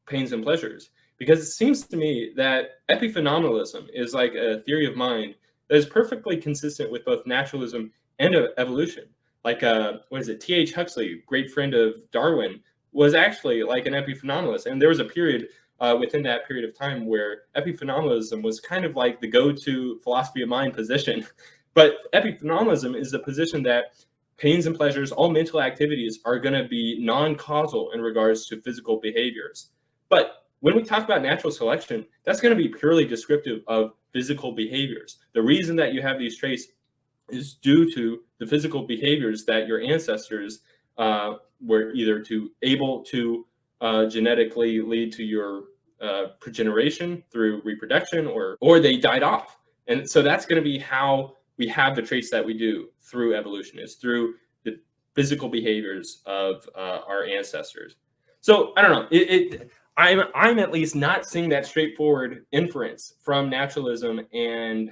pains and pleasures. Because it seems to me that epiphenomenalism is like a theory of mind that is perfectly consistent with both naturalism and evolution. Like, what is it? T.H. Huxley, great friend of Darwin, was actually like an epiphenomenalist. And there was a period within that period of time where epiphenomenalism was kind of like the go-to philosophy of mind position. But epiphenomenalism is the position that pains and pleasures, all mental activities, are going to be non-causal in regards to physical behaviors. But when we talk about natural selection, that's going to be purely descriptive of physical behaviors. The reason that you have these traits is due to the physical behaviors that your ancestors were either able to genetically lead to your progeneration through reproduction, or they died off. And so that's going to be how we have the traits that we do through evolution, is through the physical behaviors of our ancestors. So I don't know. I'm at least not seeing that straightforward inference from naturalism and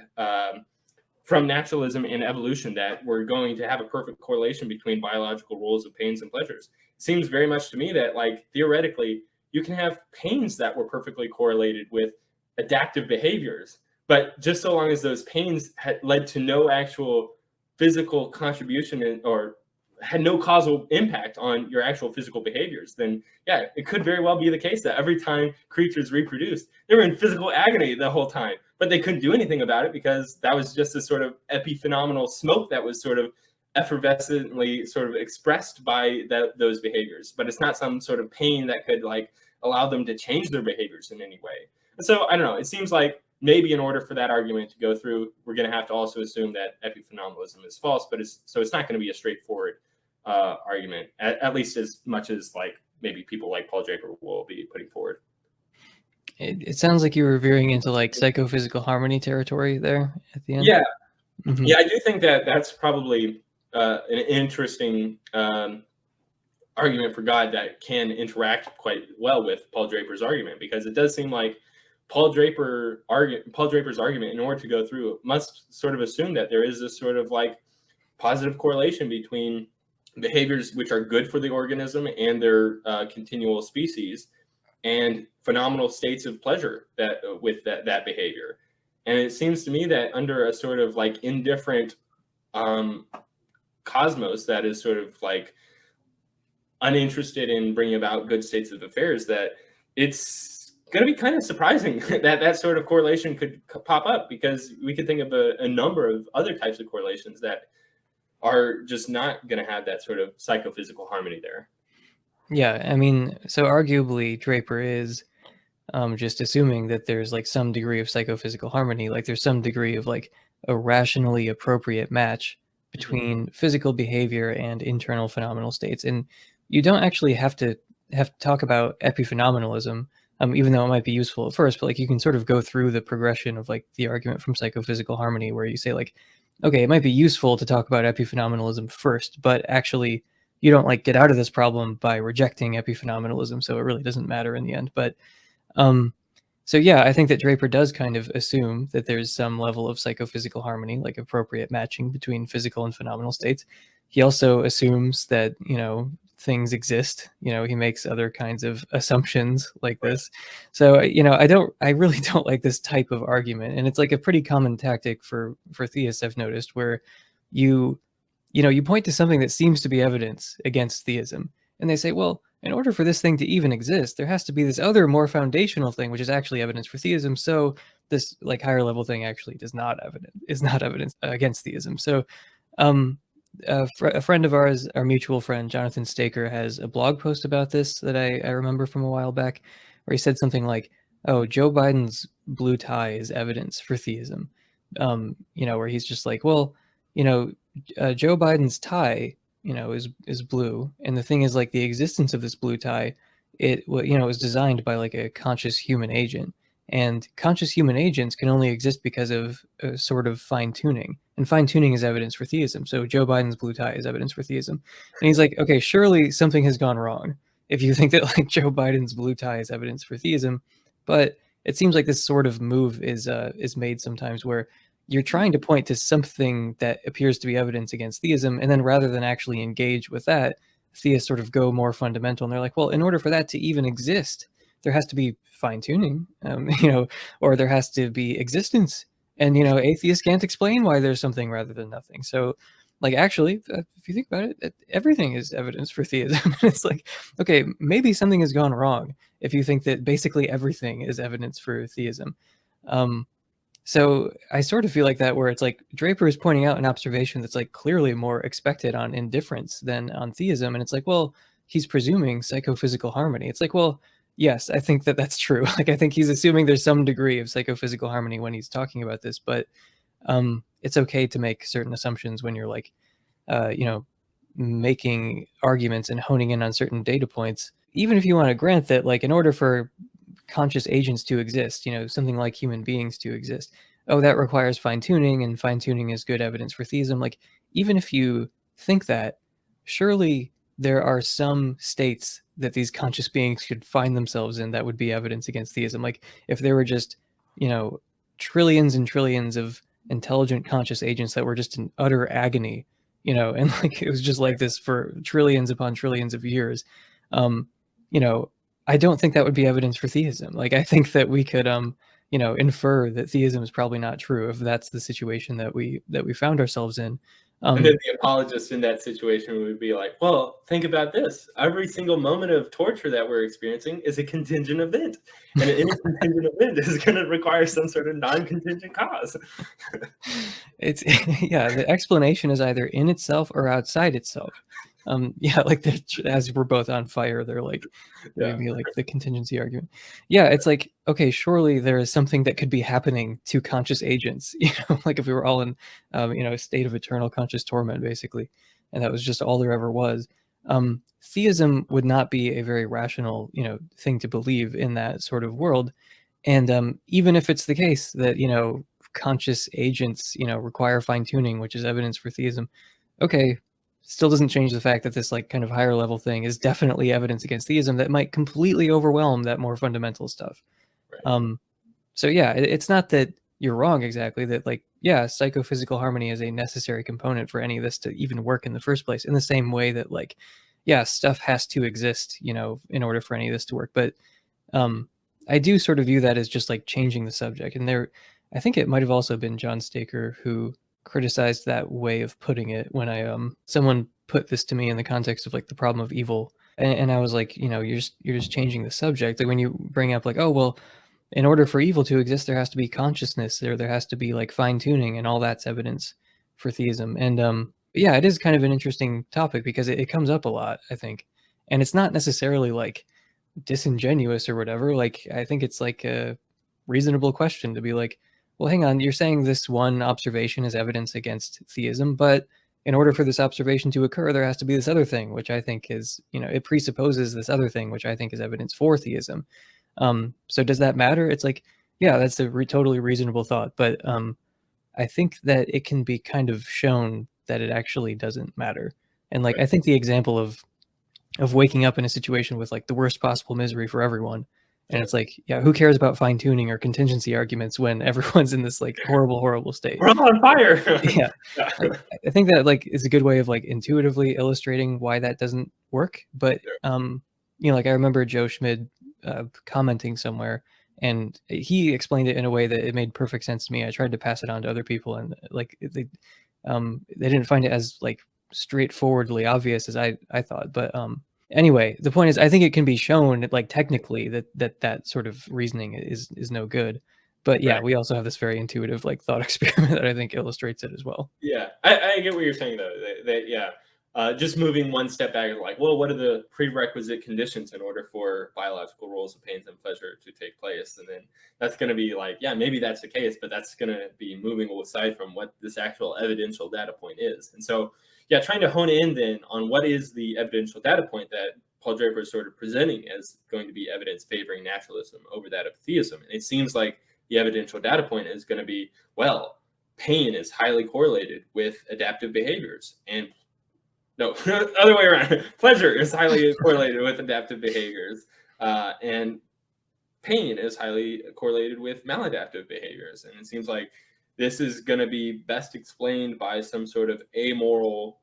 evolution that we're going to have a perfect correlation between biological rules of pains and pleasures. It seems very much to me that, like, theoretically, you can have pains that were perfectly correlated with adaptive behaviors, but just so long as those pains had led to no actual physical contribution or had no causal impact on your actual physical behaviors, then yeah, it could very well be the case that every time creatures reproduced, they were in physical agony the whole time, but they couldn't do anything about it because that was just a sort of epiphenomenal smoke that was sort of effervescently sort of expressed by those behaviors. But it's not some sort of pain that could like allow them to change their behaviors in any way. And so I don't know, it seems like maybe in order for that argument to go through, we're going to have to also assume that epiphenomenalism is false, but it's not going to be a straightforward argument, at least as much as like maybe people like Paul Draper will be putting forward. It sounds like you were veering into like psychophysical harmony territory there at the end. Yeah, yeah, I do think that that's probably an interesting argument for God that can interact quite well with Paul Draper's argument, because it does seem like Paul Draper's argument, in order to go through, must sort of assume that there is this sort of like positive correlation between behaviors which are good for the organism and their continual species, and phenomenal states of pleasure that with that behavior. And it seems to me that under a sort of like indifferent cosmos that is sort of like uninterested in bringing about good states of affairs, that it's going to be kind of surprising that sort of correlation could pop up, because we could think of a number of other types of correlations that are just not going to have that sort of psychophysical harmony there. Yeah, I mean, so arguably Draper is just assuming that there's like some degree of psychophysical harmony, like there's some degree of like a rationally appropriate match between physical behavior and internal phenomenal states. And you don't actually have to talk about epiphenomenalism, even though it might be useful at first, but like you can sort of go through the progression of like the argument from psychophysical harmony, where you say like, okay, it might be useful to talk about epiphenomenalism first, but actually you don't like get out of this problem by rejecting epiphenomenalism, so it really doesn't matter in the end. But so yeah, I think that Draper does kind of assume that there's some level of psychophysical harmony, like appropriate matching between physical and phenomenal states. He also assumes that, you know, things exist. You know, he makes other kinds of assumptions like this. So, you know, I really don't like this type of argument. And it's like a pretty common tactic for theists, I've noticed, where you point to something that seems to be evidence against theism. And they say, well, in order for this thing to even exist, there has to be this other more foundational thing, which is actually evidence for theism. So this like higher level thing actually is not evidence against theism. So a friend of ours, our mutual friend Jonathan Staker, has a blog post about this that I remember from a while back, where he said something like, "Oh, Joe Biden's blue tie is evidence for theism." Where he's just like, "Well, Joe Biden's tie, is blue, and the thing is, like, the existence of this blue tie, was designed by like a conscious human agent, and conscious human agents can only exist because of a sort of fine tuning, and fine tuning is evidence for theism. So Joe Biden's blue tie is evidence for theism." And he's like, "Okay, surely something has gone wrong if you think that like Joe Biden's blue tie is evidence for theism." But it seems like this sort of move is made sometimes where you're trying to point to something that appears to be evidence against theism, and then rather than actually engage with that, theists sort of go more fundamental, and they're like, well, in order for that to even exist, there has to be fine tuning, or there has to be existence, and atheists can't explain why there's something rather than nothing. So, like, actually, if you think about it, everything is evidence for theism. It's like, okay, maybe something has gone wrong if you think that basically everything is evidence for theism. So I sort of feel like that, where it's like Draper is pointing out an observation that's like clearly more expected on indifference than on theism. And it's like, well, he's presuming psychophysical harmony. It's like, well, yes, I think that that's true. Like, I think he's assuming there's some degree of psychophysical harmony when he's talking about this, but it's okay to make certain assumptions when you're like, making arguments and honing in on certain data points. Even if you want to grant that, like, in order for conscious agents to exist, something like human beings to exist, oh, that requires fine tuning, and fine tuning is good evidence for theism. Like, even if you think that, surely there are some states that these conscious beings could find themselves in that would be evidence against theism. Like, if there were just, trillions and trillions of intelligent conscious agents that were just in utter agony, and like it was just like this for trillions upon trillions of years, um, I don't think that would be evidence for theism. Like, I think that we could, infer that theism is probably not true if that's the situation that we found ourselves in. And then the apologist in that situation would be like, well, think about this. Every single moment of torture that we're experiencing is a contingent event. And any contingent event is going to require some sort of non-contingent cause. It's yeah, the explanation is either in itself or outside itself. Like as we're both on fire, they're like maybe like the contingency argument. Yeah, it's like, okay, surely there is something that could be happening to conscious agents, like if we were all in a state of eternal conscious torment, basically, and that was just all there ever was. Theism would not be a very rational, thing to believe in that sort of world. And even if it's the case that, conscious agents, require fine tuning, which is evidence for theism, okay, still doesn't change the fact that this like kind of higher level thing is definitely evidence against theism that might completely overwhelm that more fundamental stuff. Right. So yeah, it's not that you're wrong exactly, that like, yeah, psychophysical harmony is a necessary component for any of this to even work in the first place, in the same way that like, yeah, stuff has to exist, in order for any of this to work. But I do sort of view that as just like changing the subject. And I think it might have also been John Staker who criticized that way of putting it when someone put this to me in the context of like the problem of evil, and I was like, you're just changing the subject. Like, when you bring up like, oh well, in order for evil to exist, there has to be consciousness, or there has to be like fine tuning, and all that's evidence for theism. And yeah, it is kind of an interesting topic because it comes up a lot, I think, and it's not necessarily like disingenuous or whatever. Like, I think it's like a reasonable question to be like, well, hang on, you're saying this one observation is evidence against theism, but in order for this observation to occur, there has to be this other thing, which I think is, it presupposes this other thing, which I think is evidence for theism. So does that matter? It's like, yeah, that's a totally reasonable thought, but I think that it can be kind of shown that it actually doesn't matter. And like, I think the example of waking up in a situation with like the worst possible misery for everyone, and it's like, yeah, who cares about fine tuning or contingency arguments when everyone's in this like horrible state? We're all on fire. Yeah, like, I think that like is a good way of like intuitively illustrating why that doesn't work. But like, I remember Joe Schmid commenting somewhere, and he explained it in a way that it made perfect sense to me. I tried to pass it on to other people, and like they didn't find it as like straightforwardly obvious as I thought. But Anyway, the point is, I think it can be shown, like, technically that sort of reasoning is no good. But yeah, Right. we also have this very intuitive, like, thought experiment that I think illustrates it as well. Yeah, I get what you're saying though. That yeah, just moving one step back, like, well, what are the prerequisite conditions in order for biological rules of pains and pleasure to take place? And then that's going to be like, yeah, maybe that's the case, but that's going to be moving aside from what this actual evidential data point is. And so, yeah, trying to hone in then on what is the evidential data point that Paul Draper is sort of presenting as going to be evidence favoring naturalism over that of theism. And it seems like the evidential data point is going to be, well, pain is highly correlated with adaptive behaviors, and no, other way around. Pleasure is highly correlated with adaptive behaviors, and pain is highly correlated with maladaptive behaviors. And it seems like this is going to be best explained by some sort of amoral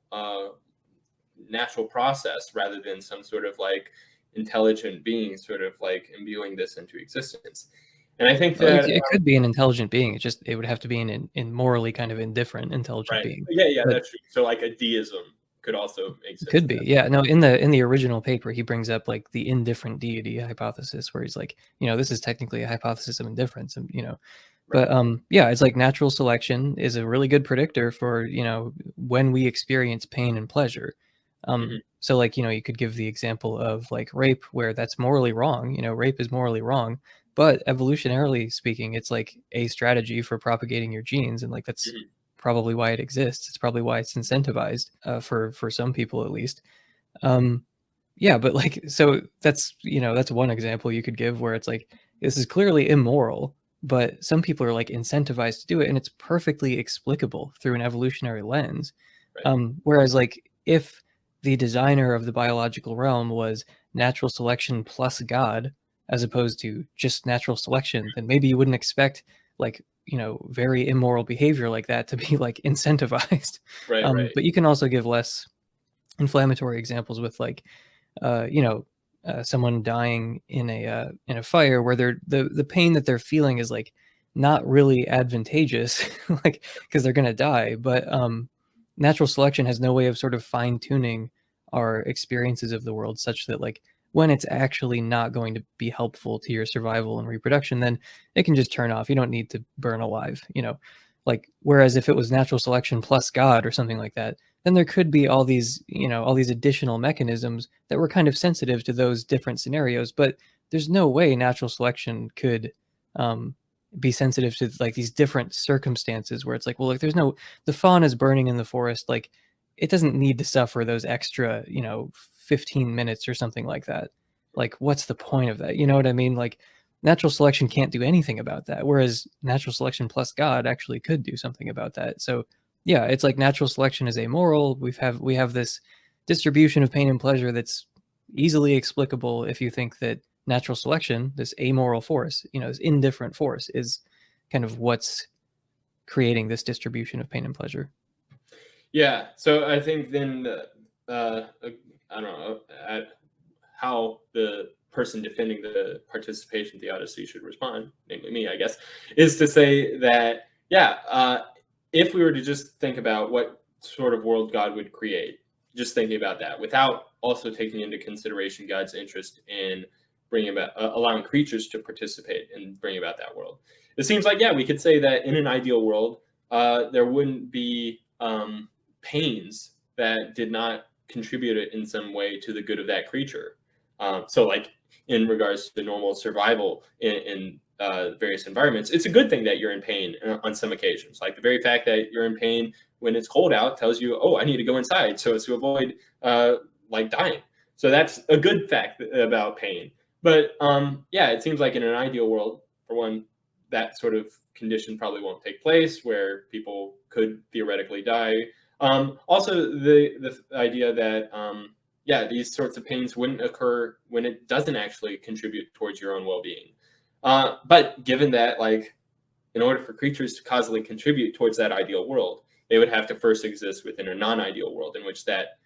natural process rather than some sort of like intelligent being sort of like imbuing this into existence. And I think Well, that it could be an intelligent being. It would have to be an in morally kind of indifferent intelligent right, being. yeah, But that's true. So like a deism could also make it sense could in be, that. yeah. No, in the original paper, he brings up like the indifferent deity hypothesis, where he's like, this is technically a hypothesis of indifference, and Right. but yeah, it's like natural selection is a really good predictor for when we experience pain and pleasure. Mhm. So like you could give the example of like rape, where that's morally wrong. Rape is morally wrong, but evolutionarily speaking, it's like a strategy for propagating your genes, and like that's Mhm. probably why it exists. It's probably why it's incentivized for some people at least. Um, yeah, but like so that's one example you could give where it's like this is clearly immoral, but some people are like incentivized to do it, and it's perfectly explicable through an evolutionary lens. Right. Whereas like if the designer of the biological realm was natural selection plus God, as opposed to just natural selection, then maybe you wouldn't expect like very immoral behavior like that to be like incentivized. Right, right. But you can also give less inflammatory examples with like uh, you know someone dying in a fire where the pain that they're feeling is like not really advantageous like because they're going to die, but natural selection has no way of sort of fine tuning our experiences of the world such that like when it's actually not going to be helpful to your survival and reproduction, then it can just turn off. You don't need to burn alive, like whereas if it was natural selection plus God or something like that, then there could be all these additional mechanisms that were kind of sensitive to those different scenarios. But there's no way natural selection could um, be sensitive to like these different circumstances where it's like, well, like the fawn is burning in the forest, like it doesn't need to suffer those extra 15 minutes or something like that. Like what's the point of that? You know what I mean? Like natural selection can't do anything about that, whereas natural selection plus God actually could do something about that. So yeah, it's like natural selection is amoral. We have this distribution of pain and pleasure that's easily explicable if you think that natural selection, this amoral force, this indifferent force, is kind of what's creating this distribution of pain and pleasure. Yeah. So I think then, I don't know at how the person defending the participation theodicy should respond, namely me, I guess, is to say that, yeah, if we were to just think about what sort of world God would create, just thinking about that without also taking into consideration God's interest in bringing about, allowing creatures to participate and bring about that world. It seems like, yeah, we could say that in an ideal world, there wouldn't be pains that did not contribute in some way to the good of that creature. So, like in regards to normal survival in various environments, it's a good thing that you're in pain on some occasions. Like the very fact that you're in pain when it's cold out tells you, oh, I need to go inside so as to avoid like dying. So that's a good fact about pain. But yeah, it seems like in an ideal world, for one, that sort of condition probably won't take place where people could theoretically die. Also, the idea that yeah, these sorts of pains wouldn't occur when it doesn't actually contribute towards your own well-being. But given that, like, in order for creatures to causally contribute towards that ideal world, they would have to first exist within a non-ideal world in which that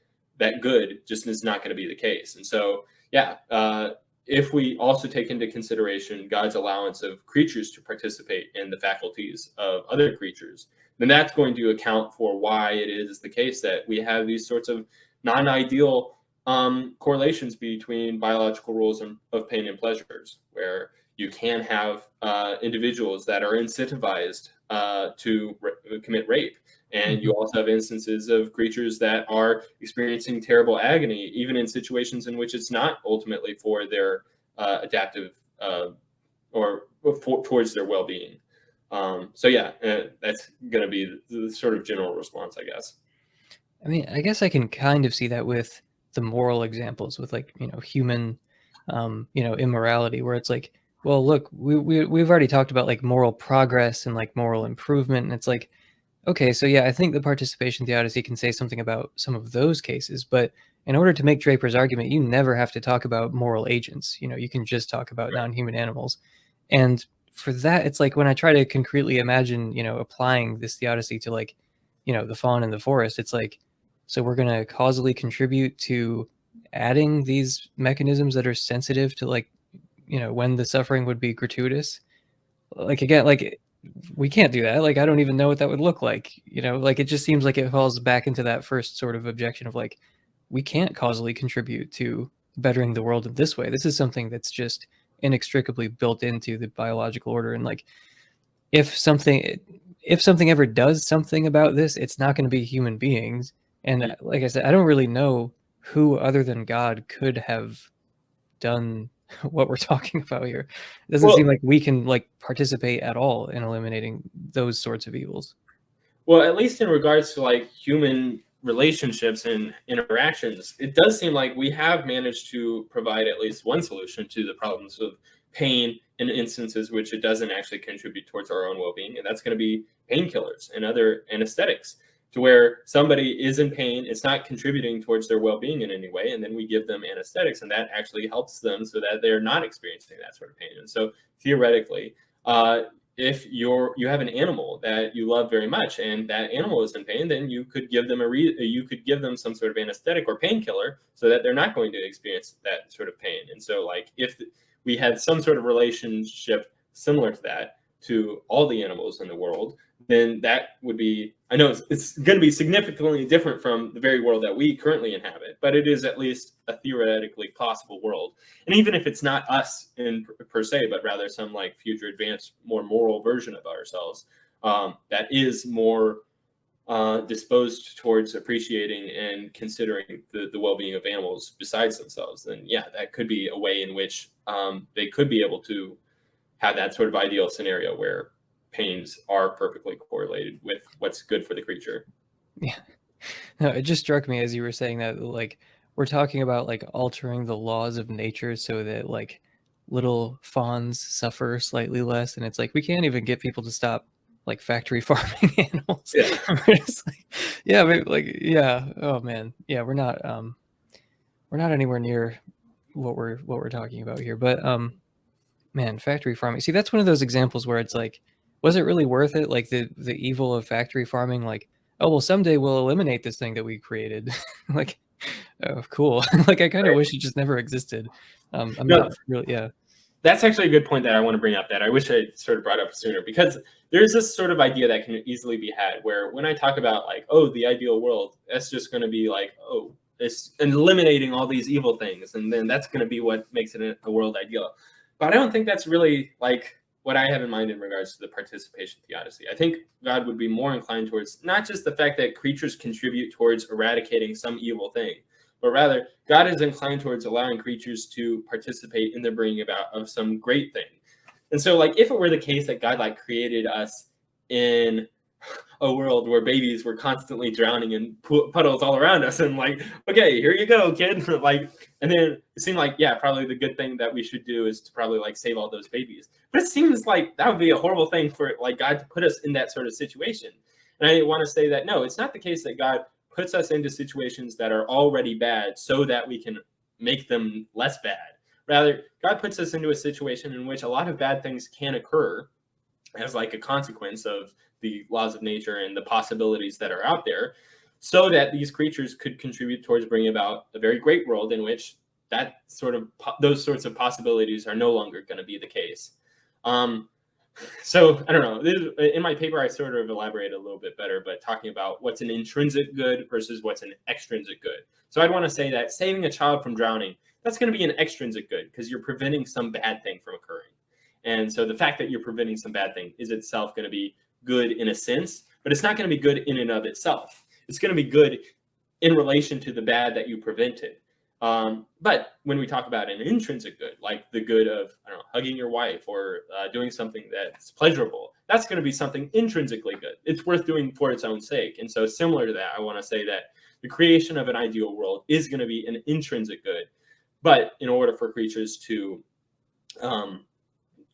good just is not going to be the case. And so, yeah, if we also take into consideration God's allowance of creatures to participate in the faculties of other creatures, then that's going to account for why it is the case that we have these sorts of non-ideal correlations between biological rules of pain and pleasures, where you can have individuals that are incentivized to commit rape. And you also have instances of creatures that are experiencing terrible agony, even in situations in which it's not ultimately for their adaptive or towards their well-being. So yeah, that's going to be the sort of general response, I guess. I mean, I guess I can kind of see that with the moral examples, with like, human, immorality, where it's like, well, look, we've already talked about like moral progress and like moral improvement, and it's like, okay, so yeah, I think the participation theodicy can say something about some of those cases, but in order to make Draper's argument, you never have to talk about moral agents. You can just talk about Right. non-human animals. And for that, it's like when I try to concretely imagine, applying this theodicy to like, the fawn in the forest, it's like, so we're going to causally contribute to adding these mechanisms that are sensitive to like, when the suffering would be gratuitous. Like, again, like, we can't do that. Like, I don't even know what that would look like. Like, it just seems like it falls back into that first sort of objection of like, we can't causally contribute to bettering the world in this way. This is something that's just inextricably built into the biological order. And like, if something ever does something about this, it's not going to be human beings. And like I said, I don't really know who other than God could have done what we're talking about here. It doesn't seem like we can like participate at all in eliminating those sorts of evils. Well, at least in regards to like human relationships and interactions, it does seem like we have managed to provide at least one solution to the problems of pain in instances which it doesn't actually contribute towards our own well-being, and that's going to be painkillers and other anesthetics, to where somebody is in pain, it's not contributing towards their well-being in any way, and then we give them anesthetics, and that actually helps them so that they're not experiencing that sort of pain. And so theoretically, if you have an animal that you love very much and that animal is in pain, then you could give them some sort of anesthetic or painkiller so that they're not going to experience that sort of pain. And so like if we had some sort of relationship similar to that to all the animals in the world, then that would be, I know it's going to be significantly different from the very world that we currently inhabit, but it is at least a theoretically possible world. And even if it's not us in per se, but rather some like future advanced, more moral version of ourselves that is more disposed towards appreciating and considering the well-being of animals besides themselves, then yeah, that could be a way in which they could be able to have that sort of ideal scenario where pains are perfectly correlated with what's good for the creature. Yeah. No, it just struck me as you were saying that, like, we're talking about like altering the laws of nature so that like little fawns suffer slightly less, and it's like we can't even get people to stop like factory farming animals. Yeah. We're just like, yeah, maybe, like, yeah, oh man, yeah, we're not anywhere near what we're talking about here. But man, factory farming. See, that's one of those examples where it's like, was it really worth it? Like the evil of factory farming, like, oh well, someday we'll eliminate this thing that we created. Like, oh, cool. Like, I kind of Right. wish it just never existed. I'm No, not really, yeah. that's actually a good point that I want to bring up that I wish I sort of brought up sooner, because there's this sort of idea that can easily be had where when I talk about like, oh, the ideal world, that's just going to be like, oh, it's eliminating all these evil things, and then that's going to be what makes it a world ideal. But I don't think that's really like what I have in mind in regards to the participation theodicy. I think God would be more inclined towards not just the fact that creatures contribute towards eradicating some evil thing, but rather God is inclined towards allowing creatures to participate in the bringing about of some great thing. And so like if it were the case that God like created us in a world where babies were constantly drowning in puddles all around us, and like, okay, here you go, kid. Like, and then it seemed like, yeah, probably the good thing that we should do is to probably like save all those babies. But it seems like that would be a horrible thing for like God to put us in that sort of situation. And I want to say that no, it's not the case that God puts us into situations that are already bad so that we can make them less bad. Rather, God puts us into a situation in which a lot of bad things can occur as like a consequence of the laws of nature and the possibilities that are out there, so that these creatures could contribute towards bringing about a very great world in which that sort of those sorts of possibilities are no longer going to be the case. So I don't know. In my paper, I sort of elaborate a little bit better, but talking about what's an intrinsic good versus what's an extrinsic good. So I'd want to say that saving a child from drowning, that's going to be an extrinsic good because you're preventing some bad thing from occurring. And so the fact that you're preventing some bad thing is itself going to be good in a sense, but it's not going to be good in and of itself. It's going to be good in relation to the bad that you prevented. But when we talk about an intrinsic good, like the good of, I don't know, hugging your wife or doing something that's pleasurable, that's going to be something intrinsically good. It's worth doing for its own sake. And so similar to that, I want to say that the creation of an ideal world is going to be an intrinsic good. But in order for creatures to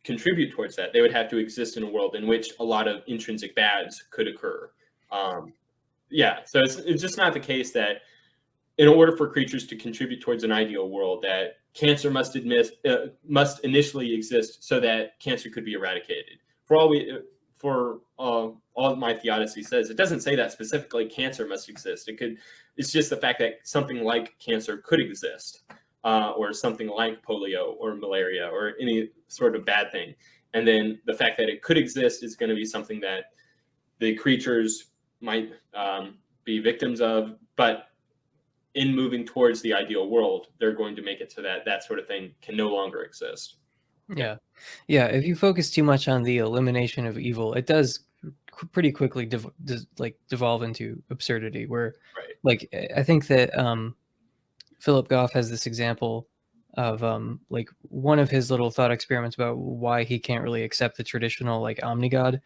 contribute towards that, they would have to exist in a world in which a lot of intrinsic bads could occur. Yeah, so it's just not the case that in order for creatures to contribute towards an ideal world, that cancer must initially exist so that cancer could be eradicated. For all my theodicy says, it doesn't say that specifically cancer must exist. It's just the fact that something like cancer could exist, or something like polio or malaria or any sort of bad thing. And then the fact that it could exist is going to be something that the creatures might be victims of, but in moving towards the ideal world, they're going to make it so that that sort of thing can no longer exist. Yeah. If you focus too much on the elimination of evil, it does pretty quickly devolve into absurdity. Where, Right. like, I think that Philip Goff has this example of like one of his little thought experiments about why he can't really accept the traditional like omnigod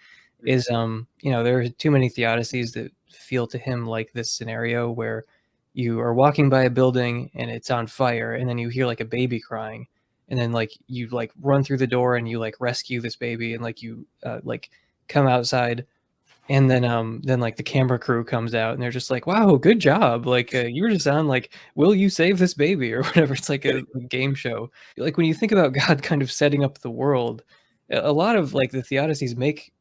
is there are too many theodicies that feel to him like this scenario where you are walking by a building and it's on fire, and then you hear like a baby crying, and then like you like run through the door and you like rescue this baby, and like you like come outside, and then like the camera crew comes out and they're just like, wow, good job, like you were just on like, will you save this baby or whatever. It's like a game show. Like when you think about God kind of setting up the world, a lot of like the theodicies make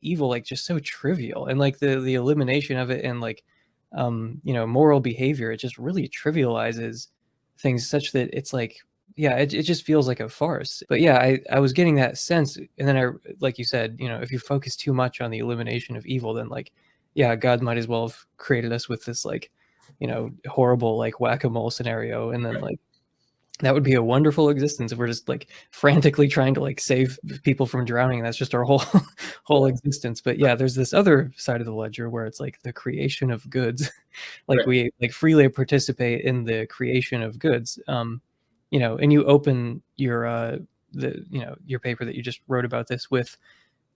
evil like just so trivial, and like the elimination of it, and like moral behavior, it just really trivializes things such that it's like, yeah, it just feels like a farce. But yeah, I was getting that sense, and then I, like you said, if you focus too much on the elimination of evil, then like, yeah, God might as well have created us with this like, horrible like whack-a-mole scenario, and then like that would be a wonderful existence if we're just like frantically trying to like save people from drowning, and that's just our whole existence. But yeah, there's this other side of the ledger where it's like the creation of goods. Like we like freely participate in the creation of goods. And you open your your paper that you just wrote about this with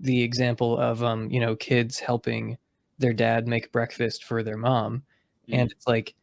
the example of kids helping their dad make breakfast for their mom. And it's like,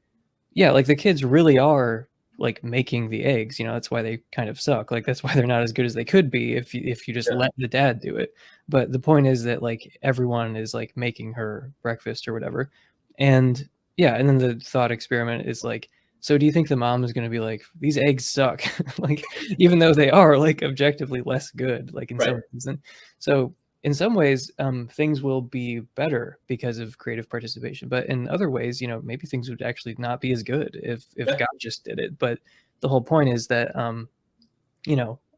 yeah, like the kids really are like making the eggs, that's why they kind of suck. Like that's why they're not as good as they could be if you just let the dad do it. But the point is that like everyone is like making her breakfast or whatever. And yeah, and then the thought experiment is like, so do you think the mom is going to be like, these eggs suck? Like even though they are like objectively less good, like in some reason. So in some ways, things will be better because of creative participation. But in other ways, maybe things would actually not be as good if God just did it. But the whole point is that,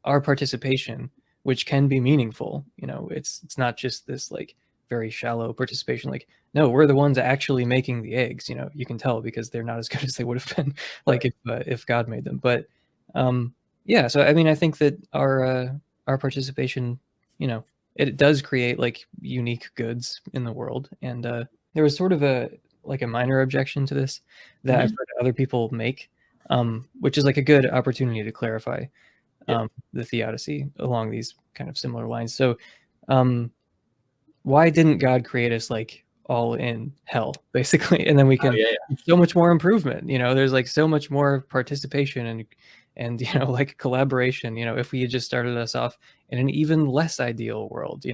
our participation, which can be meaningful, it's not just this like very shallow participation. Like, no, we're the ones actually making the eggs. You can tell because they're not as good as they would have been, like if God made them. But yeah, so I mean, I think that our participation, it does create like unique goods in the world. And there was sort of a minor objection to this that I've heard other people make, which is like a good opportunity to clarify the theodicy along these kind of similar lines. So why didn't God create us like all in hell, basically? And then we can so much more improvement, there's like so much more participation and like collaboration, if we had just started us off in an even less ideal world,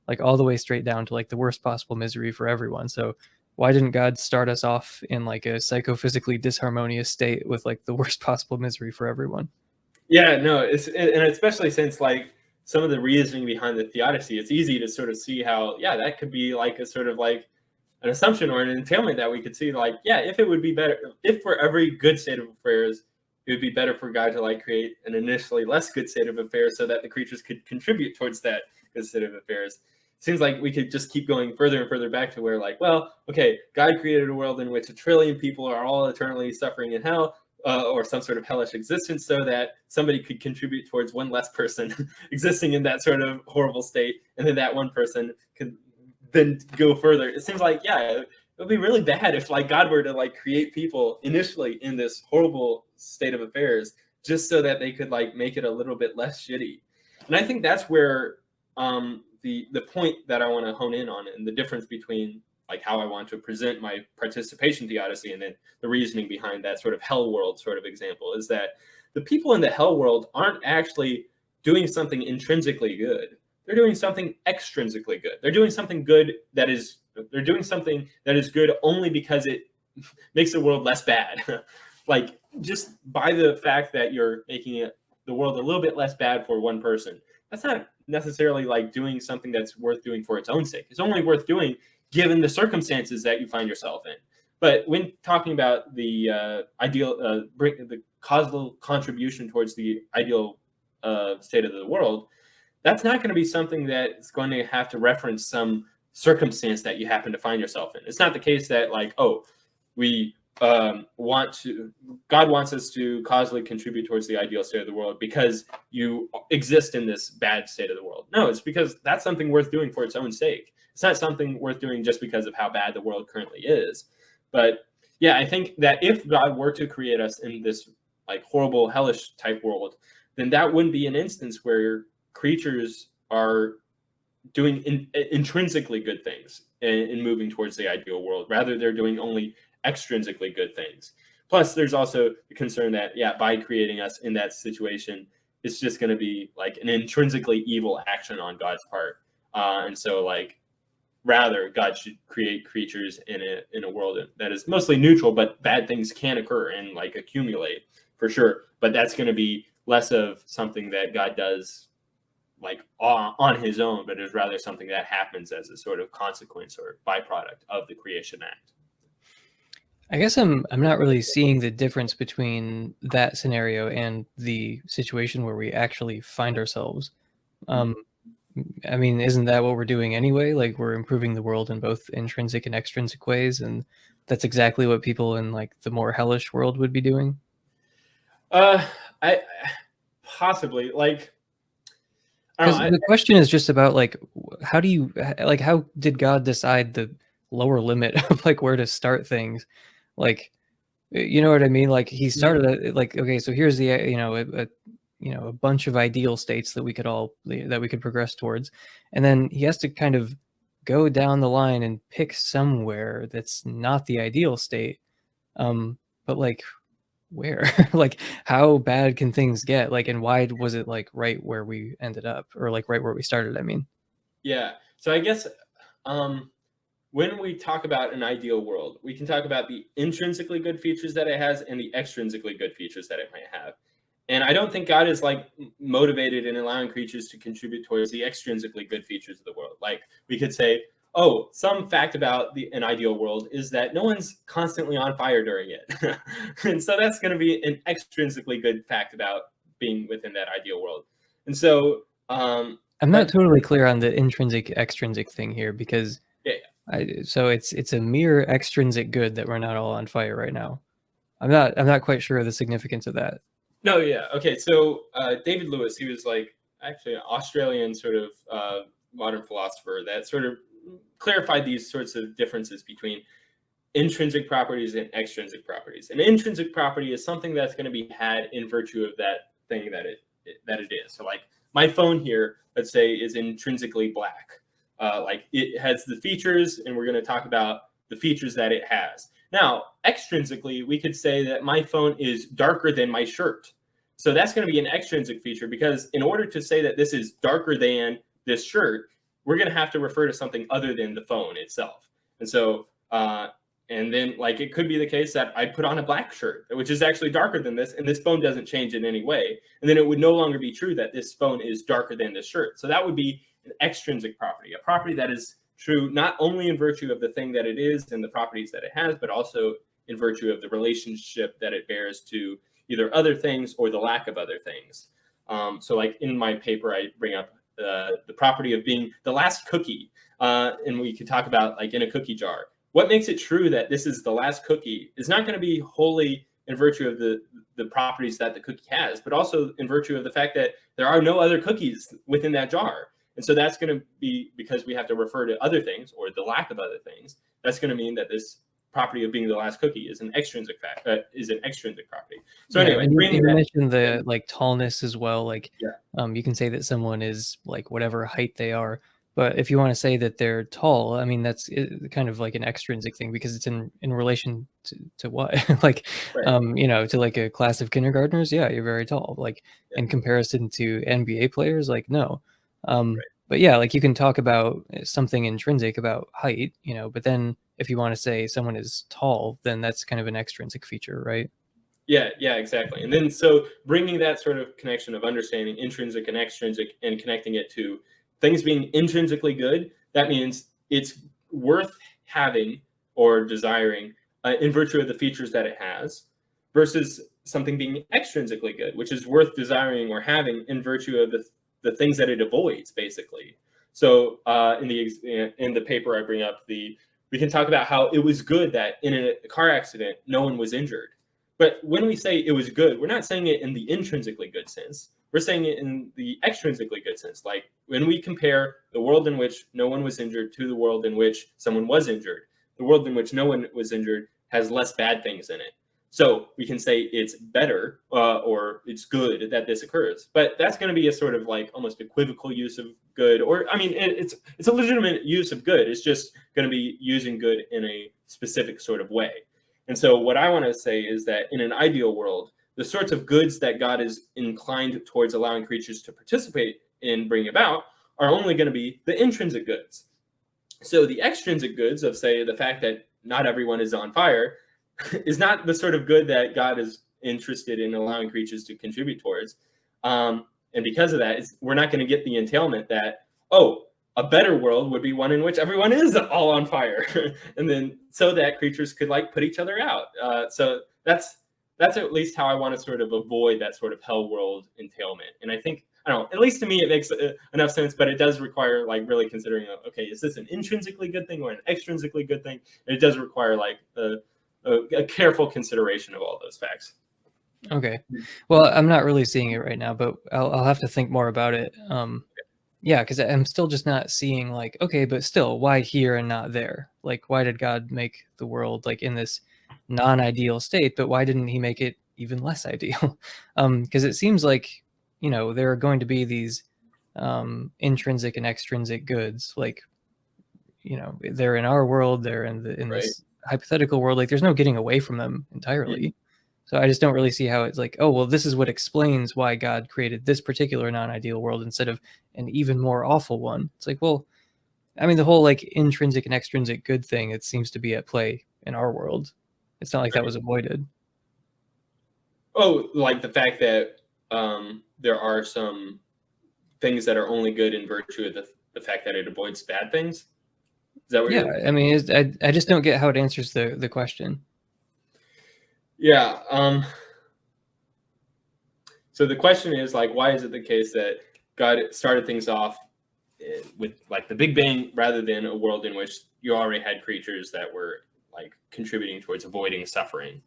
like all the way straight down to like the worst possible misery for everyone. So why didn't God start us off in like a psychophysically disharmonious state with like the worst possible misery for everyone? Yeah, no, and especially since like some of the reasoning behind the theodicy, it's easy to sort of see how, yeah, that could be like a sort of like an assumption or an entailment that we could see, like, yeah, if it would be better, if for every good state of affairs, it would be better for God to like create an initially less good state of affairs so that the creatures could contribute towards that good state of affairs. Seems like we could just keep going further and further back to where, like, well, okay, God created a world in which 1 trillion people are all eternally suffering in hell, or some sort of hellish existence, so that somebody could contribute towards one less person existing in that sort of horrible state, and then that one person could then go further. It seems like, yeah, it would be really bad if, like, God were to, like, create people initially in this horrible state of affairs just so that they could, like, make it a little bit less shitty. And I think that's where the point that I want to hone in on, and the difference between, like, how I want to present my participation theodicy and then the reasoning behind that sort of hell world sort of example, is that the people in the hell world aren't actually doing something intrinsically good. They're doing something extrinsically good. They're doing something good they're doing something that is good only because it makes the world less bad. Like, just by the fact that you're making the world a little bit less bad for one person, that's not necessarily like doing something that's worth doing for its own sake. It's only worth doing given the circumstances that you find yourself in. But when talking about the the causal contribution towards the ideal state of the world, that's not going to be something that's going to have to reference some circumstance that you happen to find yourself in. It's not the case that, like, oh, we God wants us to causally contribute towards the ideal state of the world because you exist in this bad state of the world. No, it's because that's something worth doing for its own sake. It's not something worth doing just because of how bad the world currently is. But yeah, I think that if God were to create us in this, like, horrible, hellish type world, then that wouldn't be an instance where creatures are doing intrinsically good things in moving towards the ideal world. Rather, they're doing only extrinsically good things. Plus, there's also the concern that, yeah, by creating us in that situation, it's just going to be like an intrinsically evil action on God's part. And so, like, rather, God should create creatures in a world that is mostly neutral, but bad things can occur and, like, accumulate for sure. But that's going to be less of something that God does, like, on his own, but is rather something that happens as a sort of consequence or byproduct of the creation act. I guess I'm not really seeing the difference between that scenario and the situation where we actually find ourselves. I mean, isn't that what we're doing anyway? Like, we're improving the world in both intrinsic and extrinsic ways, and that's exactly what people in, like, the more hellish world would be doing. I possibly, like, I don't Because know. the question is just about, like, how did God decide the lower limit of, like, where to start things? Like, you know what I mean? Like, he started at, like, okay, so here's the a bunch of ideal states that we could progress towards, and then he has to kind of go down the line and pick somewhere that's not the ideal state. But, like, where? Like, how bad can things get? Like, and why was it, like, right where we ended up, or, like, right where we started? I mean, Yeah. So I guess when we talk about an ideal world, we can talk about the intrinsically good features that it has and the extrinsically good features that it might have. And I don't think God is, like, motivated in allowing creatures to contribute towards the extrinsically good features of the world. Like, we could say, oh, some fact about an ideal world is that no one's constantly on fire during it. And so that's going to be an extrinsically good fact about being within that ideal world. And so, I'm not totally clear on the intrinsic extrinsic thing here, because yeah. so it's a mere extrinsic good that we're not all on fire right now. I'm not quite sure of the significance of that. No, yeah. Okay, so David Lewis, he was, like, actually an Australian sort of modern philosopher that sort of clarified these sorts of differences between intrinsic properties and extrinsic properties. An intrinsic property is something that's going to be had in virtue of that thing that it is. So, like, my phone here, let's say, is intrinsically black. Like, it has the features, and we're going to talk about the features that it has. Now, extrinsically, we could say that my phone is darker than my shirt. So that's going to be an extrinsic feature, because in order to say that this is darker than this shirt, we're going to have to refer to something other than the phone itself. And so, and then, like, it could be the case that I put on a black shirt, which is actually darker than this, and this phone doesn't change in any way. And then it would no longer be true that this phone is darker than this shirt. So that would be an extrinsic property, a property that is true not only in virtue of the thing that it is and the properties that it has, but also in virtue of the relationship that it bears to either other things or the lack of other things. So, like, in my paper, I bring up the property of being the last cookie, and we could talk about like in a cookie jar. What makes it true that this is the last cookie is not going to be wholly in virtue of the properties that the cookie has, but also in virtue of the fact that there are no other cookies within that jar. And so that's going to be because we have to refer to other things or the lack of other things. That's going to mean that this property of being the last cookie is an extrinsic fact, is an extrinsic property. So anyway, you mentioned the like tallness as well. Like, yeah. You can say that someone is like whatever height they are, but if you want to say that they're tall, I mean that's kind of like an extrinsic thing because it's in relation to what, like, Right. to like a class of kindergartners. Yeah, you're very tall. Like in comparison to NBA players, like no. But yeah, like you can talk about something intrinsic about height, but then if you want to say someone is tall, then that's kind of an extrinsic feature, right? Yeah, exactly. And then so bringing that sort of connection of understanding intrinsic and extrinsic and connecting it to things being intrinsically good, that means it's worth having or desiring in virtue of the features that it has, versus something being extrinsically good, which is worth desiring or having in virtue of the things that it avoids, basically. So in the paper I bring up, we can talk about how it was good that in a car accident no one was injured. But when we say it was good, we're not saying it in the intrinsically good sense. We're saying it in the extrinsically good sense. Like when we compare the world in which no one was injured to the world in which someone was injured, the world in which no one was injured has less bad things in it. So we can say it's better or it's good that this occurs. But that's going to be a sort of like almost equivocal use of good. Or, I mean, it's a legitimate use of good. It's just going to be using good in a specific sort of way. And so what I want to say is that in an ideal world, the sorts of goods that God is inclined towards allowing creatures to participate in bringing about are only going to be the intrinsic goods. So the extrinsic goods of, say, the fact that not everyone is on fire is not the sort of good that God is interested in allowing creatures to contribute towards. And because of that, we're not going to get the entailment that, oh, a better world would be one in which everyone is all on fire, and then so that creatures could like put each other out. So that's at least how I want to sort of avoid that sort of hell world entailment. And I think, I don't know, at least to me it makes enough sense, but it does require like really considering, okay, is this an intrinsically good thing or an extrinsically good thing? And it does require like a careful consideration of all those facts. Okay. Well, I'm not really seeing it right now, but I'll have to think more about it. Yeah, because I'm still just not seeing like, okay, but still, why here and not there? Like, why did God make the world like in this non-ideal state, but why didn't he make it even less ideal? Because it seems like, there are going to be these intrinsic and extrinsic goods, like, they're in our world, they're in this hypothetical world, like there's no getting away from them entirely. Mm-hmm. So I just don't really see how it's like, oh, well, this is what explains why God created this particular non-ideal world instead of an even more awful one. It's like, well, I mean, the whole like intrinsic and extrinsic good thing, it seems to be at play in our world. It's not like that was avoided. Oh, like the fact that there are some things that are only good in virtue of the fact that it avoids bad things? Is that what you're... I mean, I just don't get how it answers the question. Yeah. So the question is like, why is it the case that God started things off with like the Big Bang rather than a world in which you already had creatures that were like contributing towards avoiding suffering?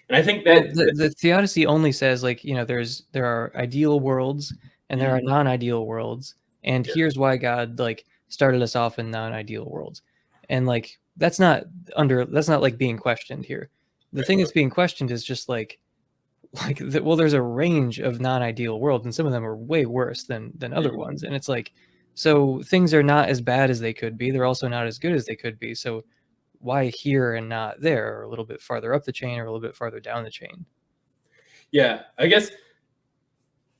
And I think that the theodicy only says like, there are ideal worlds and there are non-ideal worlds, and here's why God like started us off in non-ideal worlds. And like that's not like being questioned here. The thing that's being questioned is just like well, there's a range of non-ideal worlds, and some of them are way worse than other ones. And it's like, so things are not as bad as they could be. They're also not as good as they could be. So why here and not there, or a little bit farther up the chain or a little bit farther down the chain? Yeah, I guess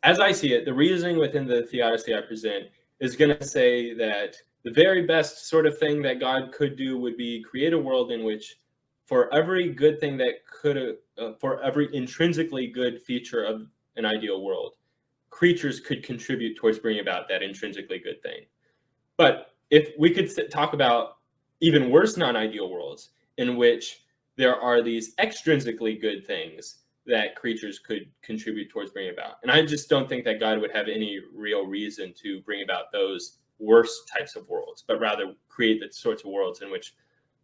as I see it, the reasoning within the theodicy I present is going to say that the very best sort of thing that God could do would be create a world in which for every good thing that for every intrinsically good feature of an ideal world, creatures could contribute towards bringing about that intrinsically good thing. But if we could talk about even worse non-ideal worlds in which there are these extrinsically good things that creatures could contribute towards bringing about. And I just don't think that God would have any real reason to bring about those worst types of worlds, but rather create the sorts of worlds in which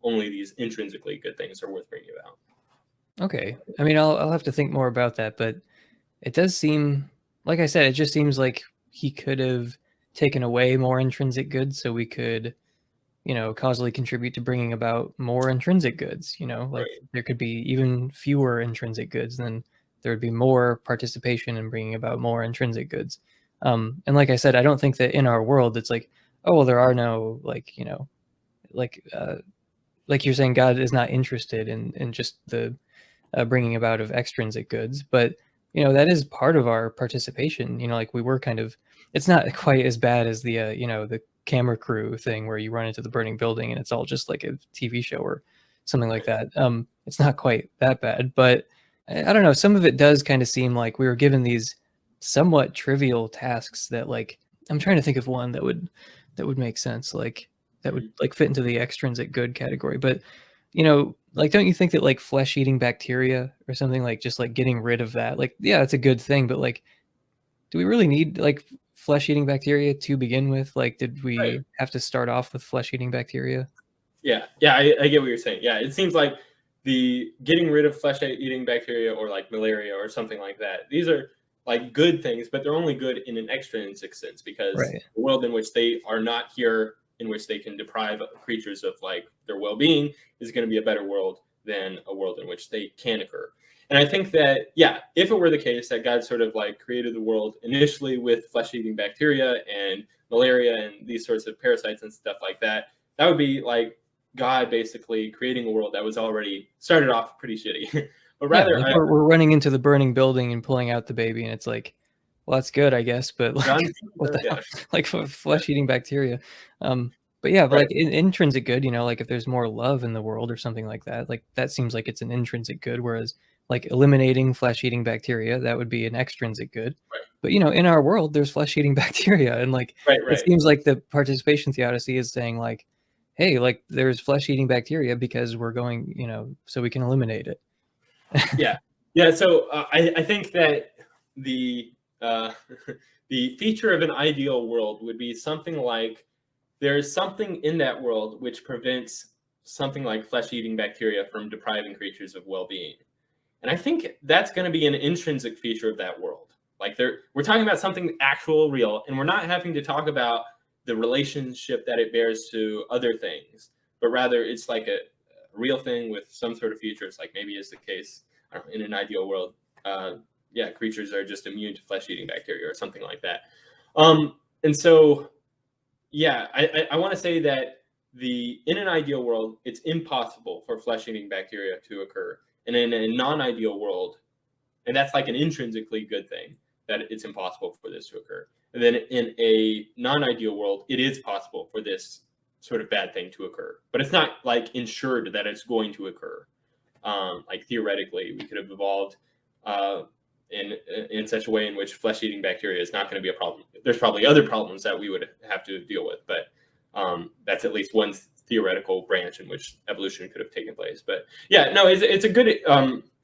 only these intrinsically good things are worth bringing about. Okay. I mean, I'll have to think more about that, but it does seem, like I said, it just seems like he could have taken away more intrinsic goods so we could, causally contribute to bringing about more intrinsic goods. Like Right. there could be even fewer intrinsic goods, then there would be more participation in bringing about more intrinsic goods. And like I said, I don't think that in our world it's like, oh, well, there are no like like you're saying, God is not interested in just the bringing about of extrinsic goods, but that is part of our participation. Like we were kind of, it's not quite as bad as the the camera crew thing where you run into the burning building and it's all just like a TV show or something like that. It's not quite that bad, but I don't know, some of it does kind of seem like we were given these somewhat trivial tasks that, like, I'm trying to think of one that would make sense, like that would like fit into the extrinsic good category. But like, don't you think that like flesh eating bacteria or something, like just like getting rid of that, like, yeah, it's a good thing, but like, do we really need like flesh eating bacteria to begin with? Like, did Right. we have to start off with flesh eating bacteria? Yeah, yeah, I get what you're saying. Yeah, it seems like the getting rid of flesh-eating bacteria or like malaria or something like that. These are like good things, but they're only good in an extrinsic sense because Right. the world in which they are not here, in which they can deprive creatures of like their well-being, is going to be a better world than a world in which they can occur. And I think that, yeah, if it were the case that God sort of like created the world initially with flesh-eating bacteria and malaria and these sorts of parasites and stuff like that, that would be like God basically creating a world that was already started off pretty shitty. But Yeah, rather, like we're running into the burning building and pulling out the baby, and it's like, well, that's good, I guess, but like, John, what the yeah, hell? Like yeah, flesh eating bacteria. But yeah, but right, like intrinsic good, like if there's more love in the world or something like that, like that seems like it's an intrinsic good, whereas like eliminating flesh eating bacteria, that would be an extrinsic good. right, But in our world, there's flesh eating bacteria, and like right, it right. seems like the participation theodicy is saying like, hey, like there's flesh eating bacteria because we're going, so we can eliminate it. Yeah, yeah. So I think that the uh, the feature of an ideal world would be something like there's something in that world which prevents something like flesh-eating bacteria from depriving creatures of well-being. And I think that's going to be an intrinsic feature of that world. Like we're talking about something actual, real, and we're not having to talk about the relationship that it bears to other things, but rather it's like a real thing with some sort of features. Like maybe is the case, I don't know, in an ideal world, yeah, creatures are just immune to flesh-eating bacteria or something like that. And so, yeah, I want to say that in an ideal world, it's impossible for flesh-eating bacteria to occur. And in a non-ideal world, and that's like an intrinsically good thing, that it's impossible for this to occur. And then in a non-ideal world, it is possible for this sort of bad thing to occur, but it's not like ensured that it's going to occur. Like theoretically, we could have evolved uh, in such a way in which flesh-eating bacteria is not going to be a problem. There's probably other problems that we would have to deal with, but that's at least one theoretical branch in which evolution could have taken place. But yeah, no, it's a good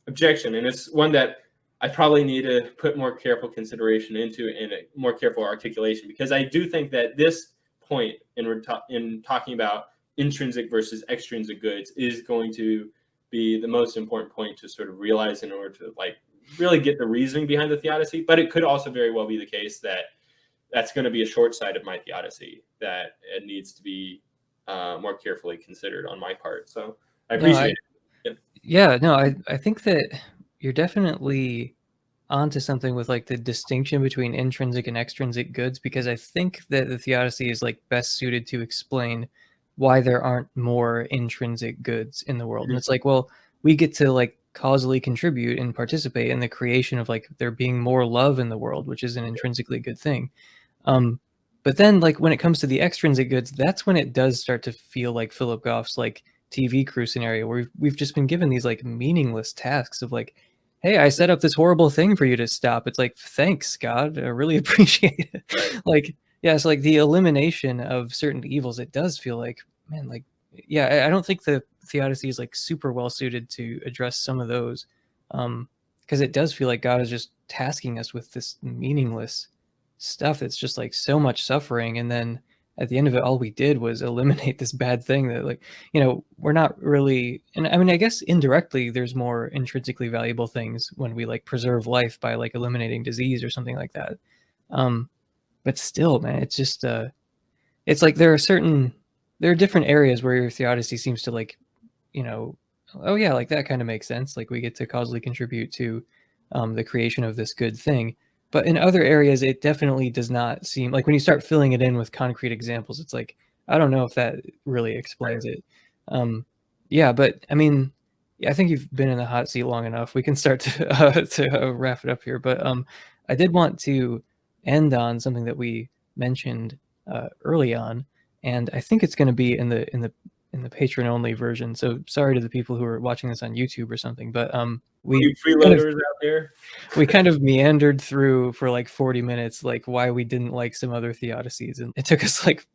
objection, and it's one that I probably need to put more careful consideration into and a more careful articulation, because I do think that this point in talking about intrinsic versus extrinsic goods is going to be the most important point to sort of realize in order to like really get the reasoning behind the theodicy. But it could also very well be the case that that's going to be a short side of my theodicy, that it needs to be more carefully considered on my part. So I No, appreciate it. yeah, no, I think that you're definitely onto something with like the distinction between intrinsic and extrinsic goods, because I think that the theodicy is like best suited to explain why there aren't more intrinsic goods in the world. And it's like, well, we get to like causally contribute and participate in the creation of like there being more love in the world, which is an intrinsically good thing. Um, but then like when it comes to the extrinsic goods, that's when it does start to feel like Philip Goff's like TV crew scenario, where we've just been given these like meaningless tasks of like, hey, I set up this horrible thing for you to stop. It's like, thanks, God, I really appreciate it. Right. Like, yeah, so like the elimination of certain evils, it does feel like, man, like, yeah, I don't think the theodicy is like super well suited to address some of those. because it does feel like God is just tasking us with this meaningless stuff that's just like so much suffering, and then at the end of it, all we did was eliminate this bad thing that, like, we're not really. And I mean, I guess indirectly there's more intrinsically valuable things when we like preserve life by like eliminating disease or something like that. But still, man, it's just it's like there are different areas where your theodicy seems to like, oh yeah, like that kind of makes sense, like we get to causally contribute to the creation of this good thing. But in other areas it definitely does not seem like, when you start filling it in with concrete examples, it's like, I don't know if that really explains it. Yeah, but I mean, yeah, I think you've been in the hot seat long enough. We can start to wrap it up here, but I did want to end on something that we mentioned early on, and I think it's going to be in the patron only version. So sorry to the people who are watching this on YouTube or something, but you freeloaders out there, we kind of meandered through for like 40 minutes, like why we didn't like some other theodicies, and it took us like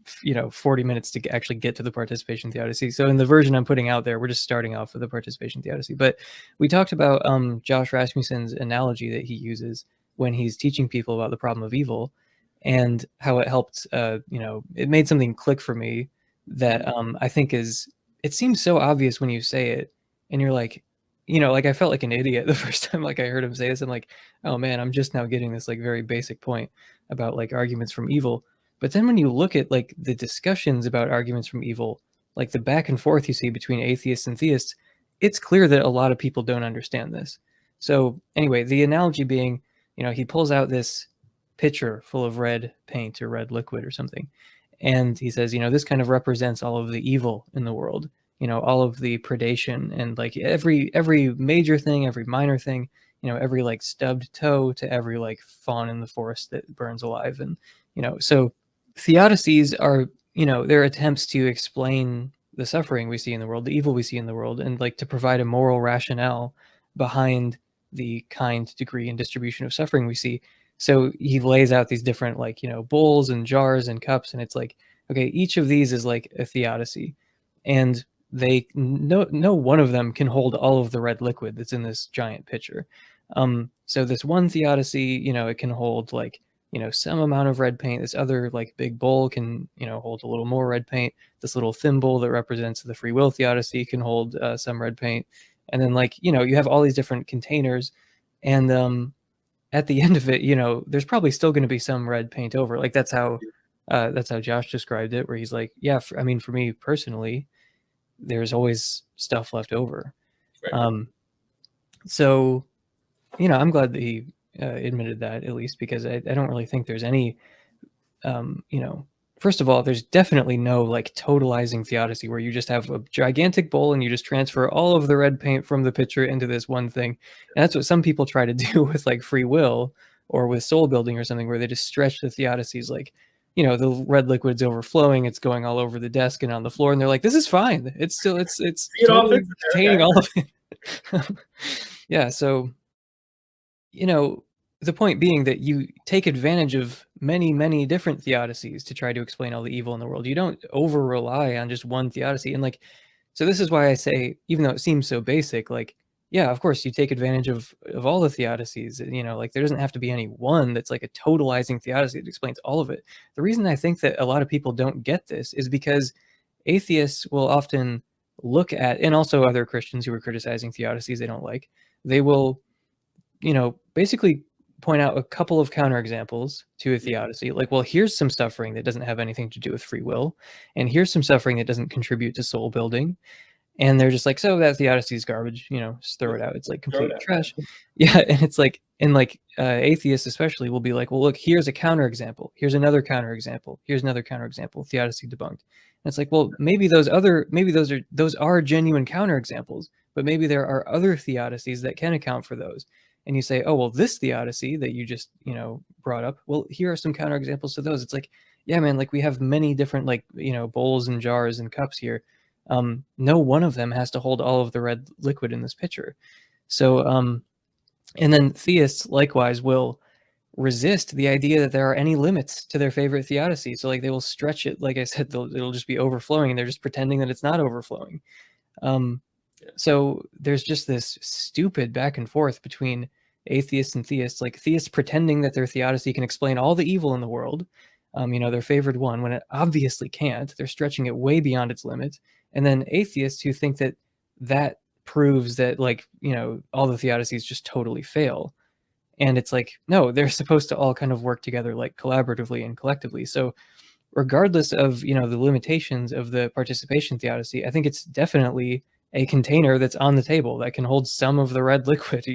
40 minutes to actually get to the participation theodicy. So in the version I'm putting out there, we're just starting off with the participation theodicy. But we talked about Josh Rasmussen's analogy that he uses when he's teaching people about the problem of evil, and how it helped. It made something click for me that I think it seems so obvious when you say it, and you're like, like I felt like an idiot the first time like I heard him say this. I'm like, oh man, I'm just now getting this like very basic point about like arguments from evil. But then when you look at like the discussions about arguments from evil, like the back and forth you see between atheists and theists, it's clear that a lot of people don't understand this. So anyway, the analogy being, he pulls out this pitcher full of red paint or red liquid or something, and he says, this kind of represents all of the evil in the world, all of the predation, and like every major thing, every minor thing, every like stubbed toe to every like fawn in the forest that burns alive. And so theodicies are, they're attempts to explain the suffering we see in the world, the evil we see in the world, and like to provide a moral rationale behind the kind, degree, and distribution of suffering we see. So he lays out these different like, bowls and jars and cups, and it's like, okay, each of these is like a theodicy, and no one of them can hold all of the red liquid that's in this giant pitcher. So this one theodicy, it can hold like, some amount of red paint. This other like big bowl can, hold a little more red paint. This little thimble that represents the free will theodicy can hold some red paint. And then like, you have all these different containers, and at the end of it, there's probably still going to be some red paint over. Like that's how Josh described it, where he's like, yeah, I mean, for me personally, there's always stuff left over. right? So, I'm glad that he admitted that, at least, because I don't really think there's any, first of all, there's definitely no like totalizing theodicy where you just have a gigantic bowl and you just transfer all of the red paint from the pitcher into this one thing. And that's what some people try to do with like free will or with soul building or something, where they just stretch the theodicies, like, the red liquid's overflowing, it's going all over the desk and on the floor, and they're like, this is fine, it's still it's totally containing all of it. Yeah, so the point being that you take advantage of many different theodicies to try to explain all the evil in the world. You don't over rely on just one theodicy. And like, so this is why I say, even though it seems so basic, like, yeah, of course you take advantage of all the theodicies, like there doesn't have to be any one that's like a totalizing theodicy that explains all of it. The reason I think that a lot of people don't get this is because atheists will often look at, and also other Christians who are criticizing theodicies they don't like, they will, basically point out a couple of counterexamples to a theodicy. Like, well, here's some suffering that doesn't have anything to do with free will, and here's some suffering that doesn't contribute to soul building. And they're just like, so that theodicy is garbage, just throw it out. It's like complete trash. Yeah, and it's like, and like atheists especially will be like, well, look, here's a counterexample. Here's another counterexample. Here's another counterexample. Theodicy debunked. And it's like, well, maybe those are genuine counterexamples, but maybe there are other theodicies that can account for those. And you say, oh, well, this theodicy that you just, brought up, well, here are some counterexamples to those. It's like, yeah, man, like we have many different like, bowls and jars and cups here. No one of them has to hold all of the red liquid in this pitcher. So, and then theists likewise will resist the idea that there are any limits to their favorite theodicy. So like they will stretch it. Like I said, it'll just be overflowing, and they're just pretending that it's not overflowing. So there's just this stupid back and forth between atheists and theists, like theists pretending that their theodicy can explain all the evil in the world, their favored one, when it obviously can't. They're stretching it way beyond its limits. And then atheists who think that proves that, like, all the theodicies just totally fail. And it's like, no, they're supposed to all kind of work together, like collaboratively and collectively. So regardless of, the limitations of the participation theodicy, I think it's definitely a container that's on the table that can hold some of the red liquid.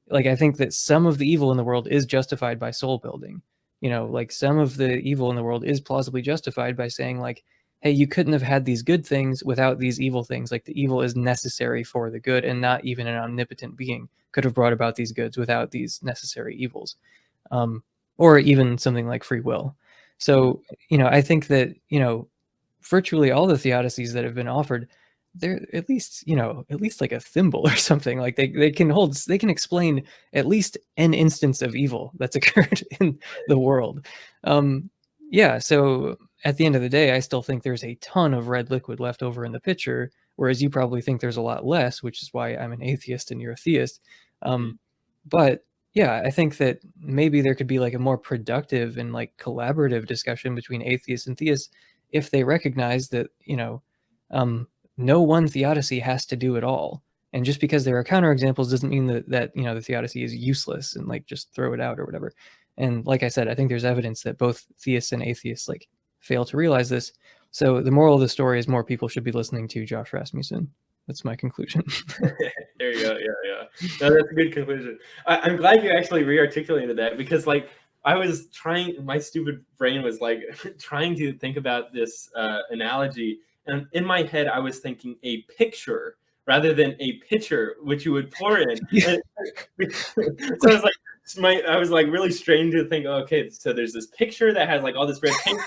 Like I think that some of the evil in the world is justified by soul building. Like some of the evil in the world is plausibly justified by saying, like, hey, you couldn't have had these good things without these evil things. Like the evil is necessary for the good, and not even an omnipotent being could have brought about these goods without these necessary evils, or even something like free will. So, I think that, virtually all the theodicies that have been offered, they're at least like a thimble or something. Like they can explain at least an instance of evil that's occurred in the world. Yeah, so at the end of the day, I still think there's a ton of red liquid left over in the pitcher, whereas you probably think there's a lot less, which is why I'm an atheist and you're a theist. But yeah, I think that maybe there could be like a more productive and like collaborative discussion between atheists and theists if they recognize that, no one theodicy has to do it all. And just because there are counterexamples doesn't mean that the theodicy is useless and like just throw it out or whatever. And like I said, I think there's evidence that both theists and atheists like fail to realize this. So the moral of the story is more people should be listening to Josh Rasmussen. That's my conclusion. There you go. Yeah. No, that's a good conclusion. I'm glad you actually re-articulated that, because like I was my stupid brain was like trying to think about this analogy. And in my head, I was thinking a picture rather than a pitcher, which you would pour in. So I was like really strained to think, okay, so there's this picture that has like all this red paint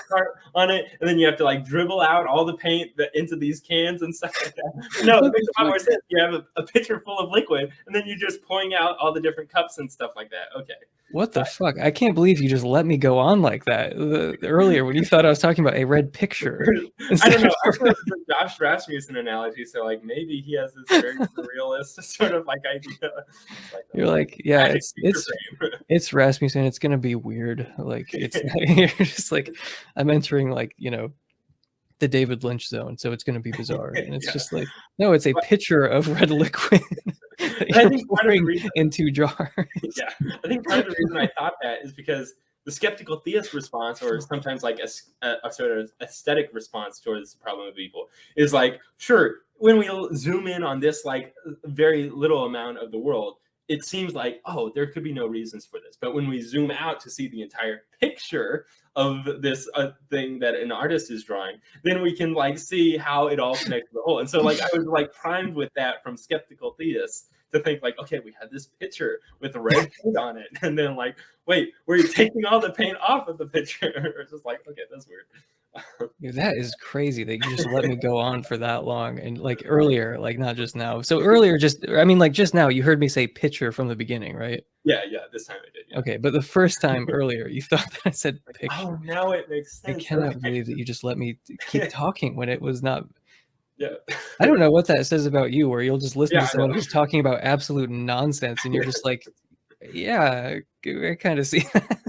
on it, and then you have to like dribble out all the paint into these cans and stuff like that. No, it makes a lot more sense. You have a pitcher full of liquid, and then you're just pouring out all the different cups and stuff like that. Okay. What the fuck? I can't believe you just let me go on like that earlier when you thought I was talking about a red picture. I don't know. I thought it was a Josh Rasmussen analogy, so like maybe he has this very surrealist sort of like idea. You're like, yeah, it's Rasmussen. It's gonna be weird. Like you're just like, I'm entering like the David Lynch zone, so it's gonna be bizarre. And it's just like, no, it's a pitcher of red liquid. I think pouring into jars. Yeah, I think part of the reason I thought that is because the skeptical theist response, or sometimes like a sort of aesthetic response towards the problem of evil, is like, sure, when we zoom in on this like very little amount of the world, it seems like, oh, there could be no reasons for this. But when we zoom out to see the entire picture of this thing that an artist is drawing, then we can like see how it all connects to the whole. And so like I was like primed with that from skeptical theists to think like, okay, we had this picture with red paint on it, and then like, wait, we're taking all the paint off of the picture. It's just like, okay, that's weird. Dude, that is crazy that you just let me go on for that long, and like earlier, like not just now. So earlier, just now, you heard me say picture from the beginning, right? Yeah, this time I did. Yeah. Okay, but the first time earlier, you thought that I said picture. Oh, now it makes sense. I cannot believe that you just let me keep talking when it was not. Yeah. I don't know what that says about you, where you'll just listen to someone who's talking about absolute nonsense, and you're just like, yeah, I kind of see that.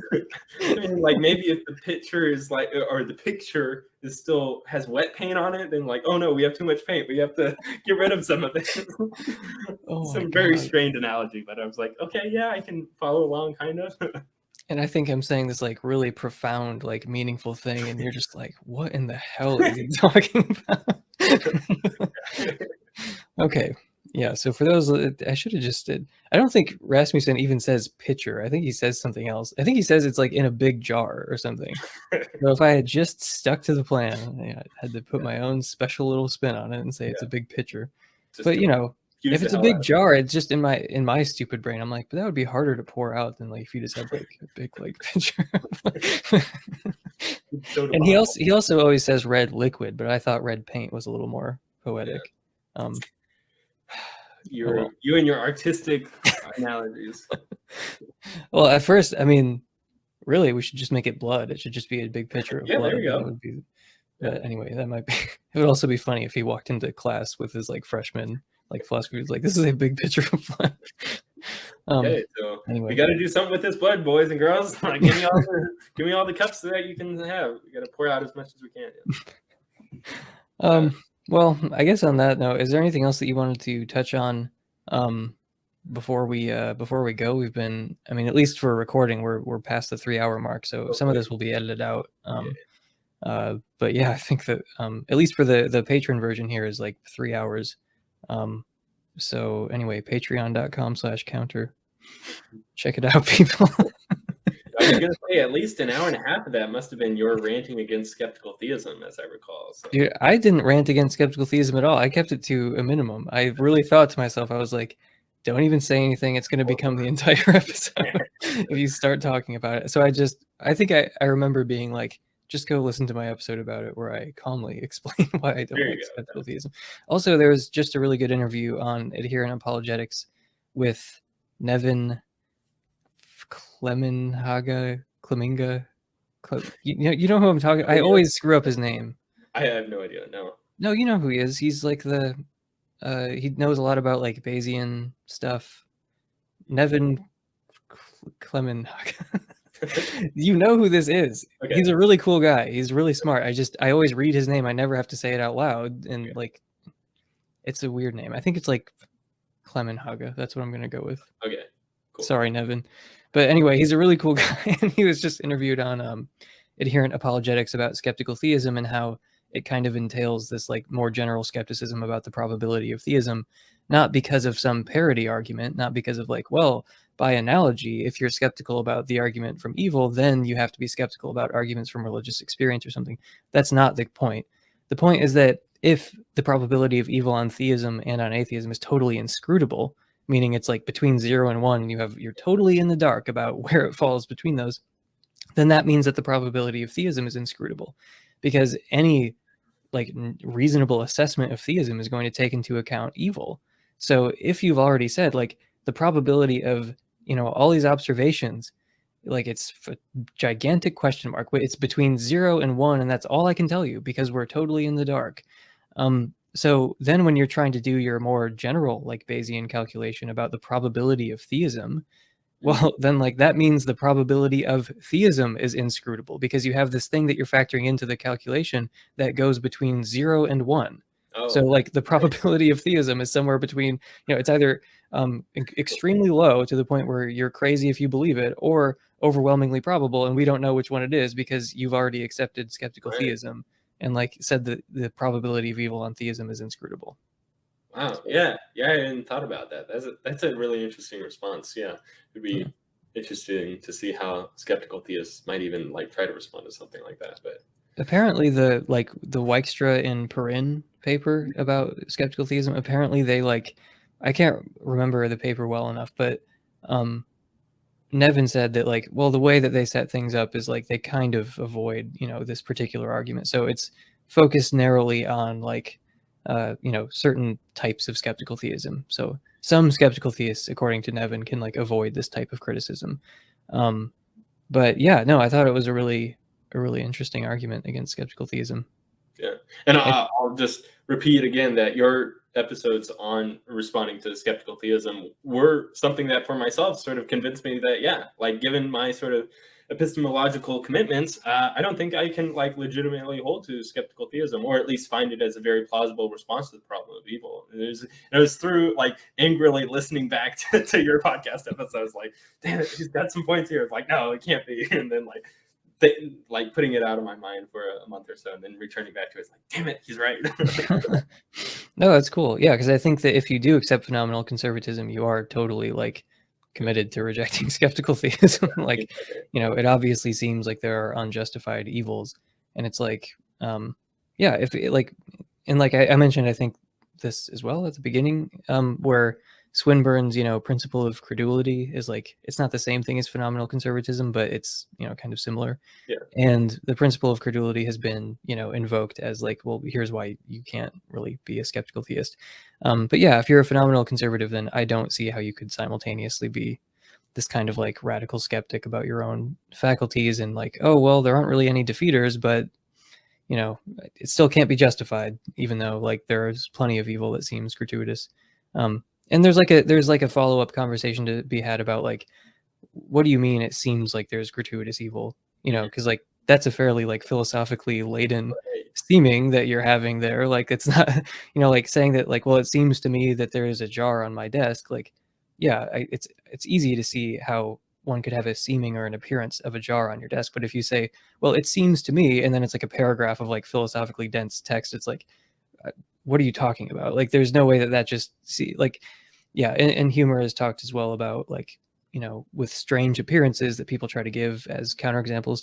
I mean, like maybe if the picture is like, or the picture is still has wet paint on it, then like, oh no, we have too much paint. We have to get rid of some of it. Some very strained analogy, but I was like, okay, yeah, I can follow along kind of. And I think I'm saying this like really profound, like meaningful thing, and you're just like, what in the hell is he talking about? Okay. Yeah, so for those, I should have just did. I don't think Rasmussen even says pitcher. I think he says something else. I think he says it's like in a big jar or something. So if I had just stuck to the plan, I had to put my own special little spin on it and say it's a big pitcher. Just but if it's a big jar, it's just in my stupid brain. I'm like, but that would be harder to pour out than like if you just had like a big like pitcher. And he also always says red liquid, but I thought red paint was a little more poetic. Yeah. You and your artistic analogies. Well, at first, I mean, really, we should just make it blood. It should just be a big picture of blood. There you go. That would be, but anyway, that might be. It would also be funny if he walked into class with his like freshman like philosophy. He was like, "This is a big picture of blood." Okay, so we Anyway. got to do something with this blood, boys and girls. Give me all the cups that you can have. We got to pour out as much as we can. Well, I guess on that note, is there anything else that you wanted to touch on before we go? We've been, I mean, at least for recording, we're past the 3-hour mark, so some of this will be edited out. But yeah, I think that at least for the patron version here is like 3 hours. So anyway, patreon.com/counter. Check it out, people. I was going to say at least an hour and a half of that must have been your ranting against skeptical theism, as I recall. So. Dude, I didn't rant against skeptical theism at all. I kept it to a minimum. I really thought to myself, I was like, don't even say anything. It's going to become the entire episode if you start talking about it. So I think I remember being like, just go listen to my episode about it where I calmly explain why I don't like skeptical theism. Also, there was just a really good interview on adherent apologetics with Nevin Cleminga. You know who I'm talking. I always screw up his name. I have no idea. No, you know who he is. He's like he knows a lot about like Bayesian stuff. Nevin Cleminga. You know who this is. Okay. He's a really cool guy. He's really smart. I always read his name. I never have to say it out loud. And like, it's a weird name. I think it's like Clemenhaga. That's what I'm going to go with. Okay. Cool. Sorry, Nevin. But anyway, he's a really cool guy. And he was just interviewed on adherent apologetics about skeptical theism and how it kind of entails this like more general skepticism about the probability of theism, not because of some parity argument, not because of like, well, by analogy, if you're skeptical about the argument from evil, then you have to be skeptical about arguments from religious experience or something. That's not the point. The point is that if the probability of evil on theism and on atheism is totally inscrutable, meaning it's like between 0 and 1, and you're totally in the dark about where it falls between those, then that means that the probability of theism is inscrutable, because any like reasonable assessment of theism is going to take into account evil. So if you've already said like the probability of, all these observations, like it's a gigantic question mark, it's between 0 and 1, and that's all I can tell you because we're totally in the dark. So then when you're trying to do your more general like Bayesian calculation about the probability of theism, well, then like that means the probability of theism is inscrutable because you have this thing that you're factoring into the calculation that goes between 0 and 1. Oh, so like the probability of theism is somewhere between, it's either extremely low to the point where you're crazy if you believe it, or overwhelmingly probable, and we don't know which one it is because you've already accepted skeptical theism and like said that the probability of evil on theism is inscrutable. Wow. Yeah. I hadn't thought about that. That's a really interesting response. Yeah. It'd be interesting to see how skeptical theists might even like try to respond to something like that. But apparently the Dijkstra and Perrin paper about skeptical theism, apparently they I can't remember the paper well enough, but Nevin said that the way that they set things up is they kind of avoid, this particular argument. So it's focused narrowly on certain types of skeptical theism. So some skeptical theists, according to Nevin, can avoid this type of criticism. But yeah, no, I thought it was a really interesting argument against skeptical theism. Yeah. And I'll just repeat again that your episodes on responding to skeptical theism were something that for myself sort of convinced me that, given my sort of epistemological commitments, I don't think I can legitimately hold to skeptical theism, or at least find it as a very plausible response to the problem of evil. It was through angrily listening back to your podcast episodes, damn it, he's got some points here. It's no, it can't be. And then putting it out of my mind for a month or so and then returning back to it, it's damn it, he's right. No, that's cool. Yeah, because I think that if you do accept phenomenal conservatism, you are totally committed to rejecting skeptical theism. It obviously seems like there are unjustified evils, and it's if I mentioned, I think this as well at the beginning, where Swinburne's principle of credulity is it's not the same thing as phenomenal conservatism, but it's kind of similar. Yeah. And the principle of credulity has been invoked as well, here's why you can't really be a skeptical theist. But yeah, if you're a phenomenal conservative, then I don't see how you could simultaneously be this kind of radical skeptic about your own faculties and oh well, there aren't really any defeaters, but it still can't be justified, even though there's plenty of evil that seems gratuitous. And there's like a follow-up conversation to be had about like, what do you mean it seems like there's gratuitous evil? You know, because like that's a fairly like philosophically laden Right. seeming that you're having there. Like it's not, you know, like saying that like, well, it seems to me that there is a jar on my desk. Like, yeah, it's easy to see how one could have a seeming or an appearance of a jar on your desk. But if you say, well, it seems to me, and then it's like a paragraph of like philosophically dense text, it's like, what are you talking about? Like, there's no way that that just see like, yeah, and humor has talked as well about like, you know, with strange appearances that people try to give as counterexamples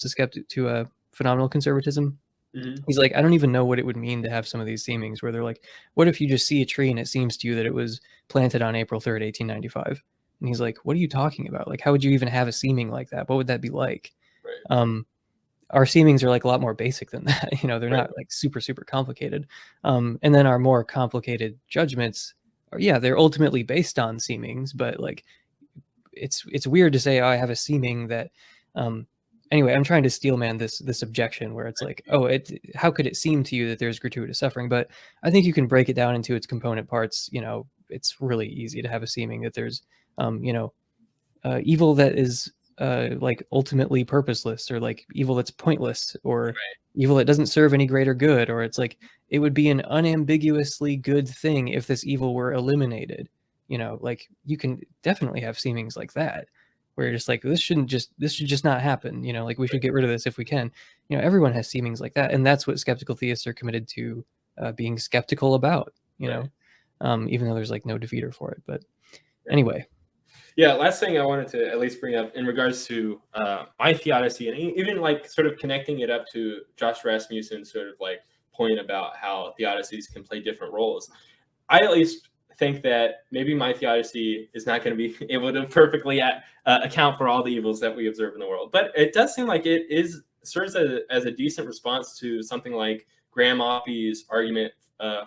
to phenomenal conservatism. Hmm. He's like, I don't even know what it would mean to have some of these seemings where they're like, what if you just see a tree and it seems to you that it was planted on April 3rd, 1895? And he's like, what are you talking about? Like, how would you even have a seeming like that? What would that be like? Right. Um, our seemings are like a lot more basic than that. You know, they're Right. not like super, super complicated. And then our more complicated judgments are, yeah, they're ultimately based on seemings, but like it's weird to say, oh, I have a seeming that anyway, I'm trying to steelman this objection where it's like, oh, it how could it seem to you that there's gratuitous suffering? But I think you can break it down into its component parts. You know, it's really easy to have a seeming that there's you know, evil that is like ultimately purposeless, or like evil that's pointless, or evil that doesn't serve any greater good, or it's like it would be an unambiguously good thing if this evil were eliminated. You know, like you can definitely have seemings like that where you're just like, this should just not happen. You know, like we should get rid of this if we can. You know, everyone has seemings like that, and that's what skeptical theists are committed to being skeptical about. You Right. know, even though there's like no defeater for it. But Right. anyway, Yeah, last thing I wanted to at least bring up in regards to my theodicy, and even like sort of connecting it up to Josh Rasmussen's sort of like point about how theodicies can play different roles. I at least think that maybe my theodicy is not going to be able to perfectly account for all the evils that we observe in the world, but it does seem like it is serves as a decent response to something like Graham Oppy's argument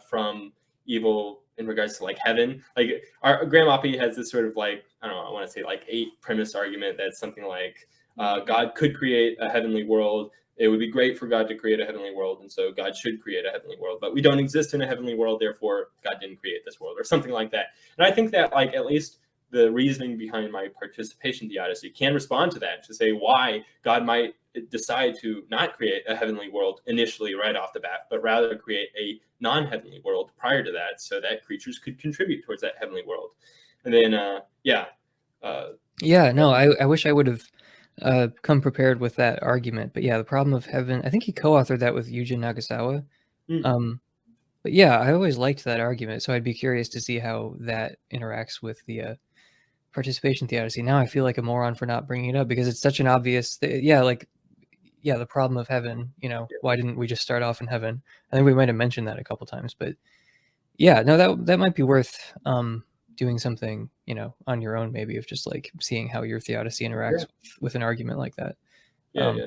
from evil in regards to like heaven. Like Graham Oppy has this sort of like, I don't know, I want to say like 8 premise argument that's something like God could create a heavenly world. It would be great for God to create a heavenly world, and so God should create a heavenly world. But we don't exist in a heavenly world, therefore God didn't create this world, or something like that. And I think that like at least the reasoning behind my participation theodicy can respond to that, to say why God might decide to not create a heavenly world initially right off the bat, but rather create a non-heavenly world prior to that, so that creatures could contribute towards that heavenly world. And then yeah, no, I wish I would have come prepared with that argument. But yeah, the problem of heaven, I think he co-authored that with Yujin Nagasawa. Um, but yeah, I always liked that argument, so I'd be curious to see how that interacts with the participation theodicy. Now I feel like a moron for not bringing it up because it's such an obvious yeah, like, yeah, the problem of heaven, you know, why didn't we just start off in heaven? I think we might have mentioned that a couple times, but yeah, no, that might be worth doing something, you know, on your own, maybe, of just like seeing how your theodicy interacts with an argument like that. yeah, Um, yeah.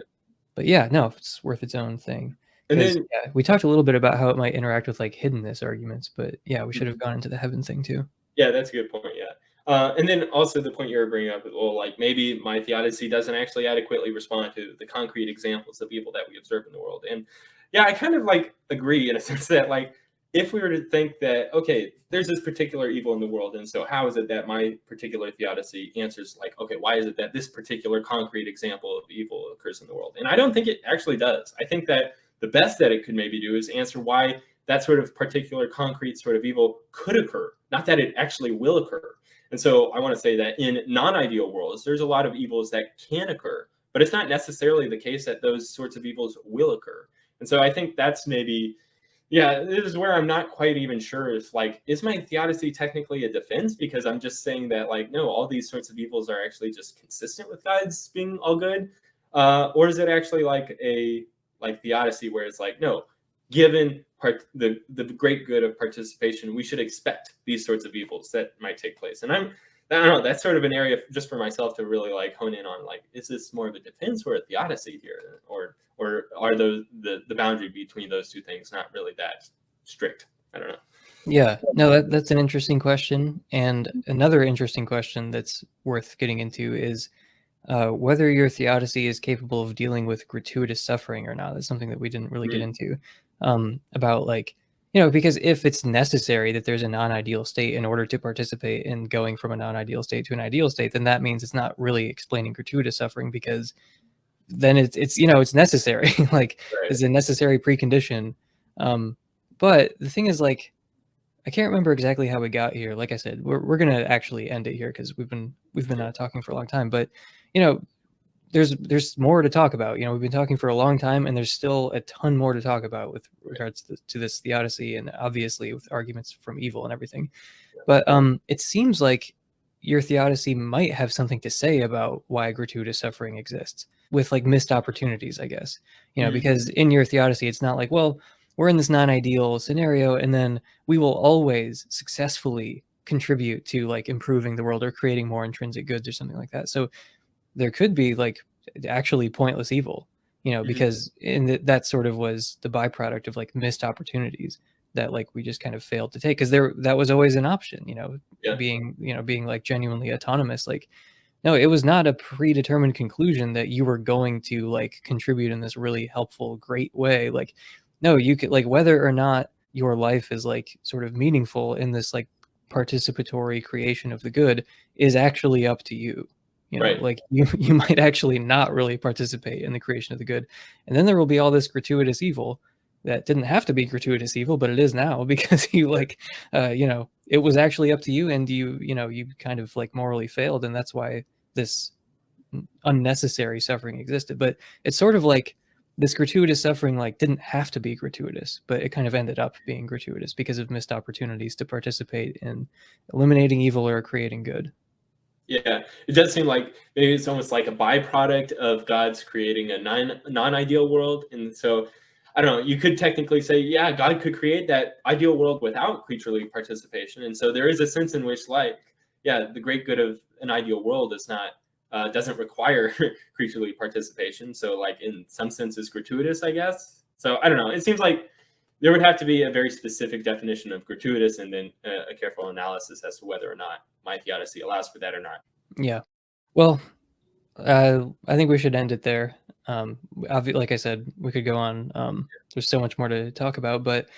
but yeah, no, it's worth its own thing. And Because then yeah, we talked a little bit about how it might interact with like hiddenness arguments, but yeah, we should have gone into the heaven thing too. yeah, that's a good point. Yeah. And then also the point you were bringing up, well, like maybe my theodicy doesn't actually adequately respond to the concrete examples of evil that we observe in the world. And yeah, I kind of like agree in a sense that like if we were to think that, okay, there's this particular evil in the world, and so how is it that my particular theodicy answers like, okay, why is it that this particular concrete example of evil occurs in the world? And I don't think it actually does. I think that the best that it could maybe do is answer why that sort of particular concrete sort of evil could occur, not that it actually will occur. And so I want to say that in non-ideal worlds, there's a lot of evils that can occur, but it's not necessarily the case that those sorts of evils will occur. And so I think that's maybe, yeah, this is where I'm not quite even sure if like, is my theodicy technically a defense? Because I'm just saying that like, no, all these sorts of evils are actually just consistent with God's being all good. Or is it actually like a like theodicy where it's like, no, given the great good of participation, we should expect these sorts of evils that might take place. And I don't know, that's sort of an area just for myself to really like hone in on, like, is this more of a defense or a theodicy here? Or are those the boundary between those two things not really that strict? I don't know. Yeah, no, that's an interesting question. And another interesting question that's worth getting into is whether your theodicy is capable of dealing with gratuitous suffering or not. That's something that we didn't really get into. About like, because if it's necessary that there's a non-ideal state in order to participate in going from a non-ideal state to an ideal state, then that means it's not really explaining gratuitous suffering, because then it's it's necessary. Like, Right. it's a necessary precondition. But the thing is, like, I can't remember exactly how we got here. Like I said, we're gonna actually end it here because we've been talking for a long time. But there's more to talk about. We've been talking for a long time, and there's still a ton more to talk about with regards to this theodicy, and obviously with arguments from evil and everything. But it seems like your theodicy might have something to say about why gratuitous suffering exists, with like missed opportunities, I guess. Because in your theodicy, it's not like, well, we're in this non-ideal scenario, and then we will always successfully contribute to like improving the world or creating more intrinsic goods or something like that. So there could be like actually pointless evil, because that sort of was the byproduct of like missed opportunities that like we just kind of failed to take, because that was always an option, being like genuinely autonomous. Like, no, it was not a predetermined conclusion that you were going to like contribute in this really helpful, great way. Like, no, you could, like, whether or not your life is like sort of meaningful in this like participatory creation of the good is actually up to you. Right. Like you might actually not really participate in the creation of the good, and then there will be all this gratuitous evil that didn't have to be gratuitous evil, but it is now, because you like it was actually up to you, and you kind of like morally failed, and that's why this unnecessary suffering existed. But it's sort of like this gratuitous suffering like didn't have to be gratuitous, but it kind of ended up being gratuitous because of missed opportunities to participate in eliminating evil or creating good. Yeah, it does seem like maybe it's almost like a byproduct of God's creating a non-ideal world. And so, I don't know, you could technically say, yeah, God could create that ideal world without creaturely participation. And so there is a sense in which, like, yeah, the great good of an ideal world is not, doesn't require creaturely participation. So, like, in some sense, it's gratuitous, I guess. So, I don't know. It seems like there would have to be a very specific definition of gratuitous, and then a careful analysis as to whether or not my theodicy allows for that or not. Yeah. Well, I think we should end it there. Like I said, we could go on. There's so much more to talk about, but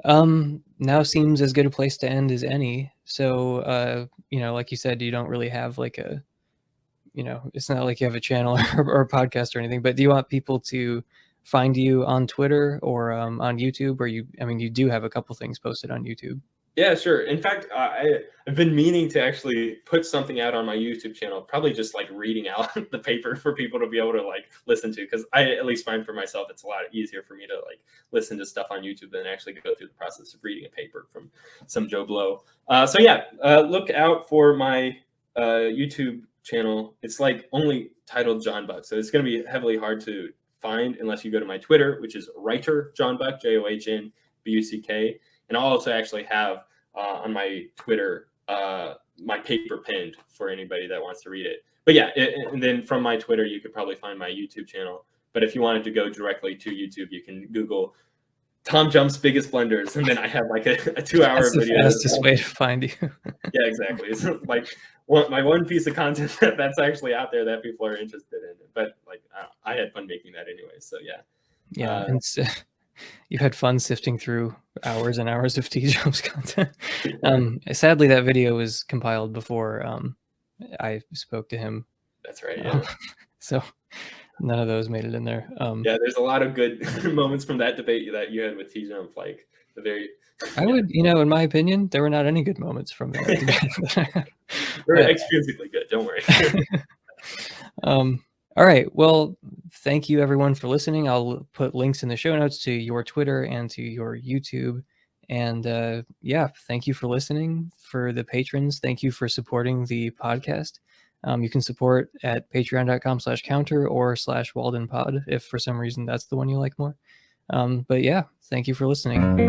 now seems as good a place to end as any. So, like you said, you don't really have like it's not like you have a channel or a podcast or anything, but do you want people to find you on Twitter or on YouTube? Or you do have a couple things posted on YouTube. Yeah, sure. In fact, I've been meaning to actually put something out on my YouTube channel, probably just like reading out the paper for people to be able to like listen to, because I at least find for myself it's a lot easier for me to like listen to stuff on YouTube than actually go through the process of reading a paper from some Joe Blow. So yeah, look out for my YouTube channel. It's like only titled John Buck, so it's going to be heavily hard to find unless you go to my Twitter, which is writer John Buck, JohnBuck. And I'll also actually have on my Twitter my paper pinned for anybody that wants to read it. But yeah, and then from my Twitter, you could probably find my YouTube channel. But if you wanted to go directly to YouTube, you can Google Tom Jump's Biggest Blunders, and then I have like a 2-hour video. That's the fastest way to find you. Yeah, exactly. It's like my one piece of content that's actually out there that people are interested in. But like I had fun making that anyway. So yeah. Yeah, and you've had fun sifting through hours and hours of T-Jump's content. Sadly, that video was compiled before I spoke to him. That's right. Yeah. So none of those made it in there. Yeah, there's a lot of good moments from that debate that you had with T-Jump. Like the very. I would, in my opinion, there were not any good moments from that debate. They're extrinsically good. Don't worry. All right. Well, thank you everyone for listening. I'll put links in the show notes to your Twitter and to your YouTube. And yeah, thank you for listening. For the patrons, thank you for supporting the podcast. You can support at patreon.com/counter or /WaldenPod if for some reason that's the one you like more. But yeah, thank you for listening.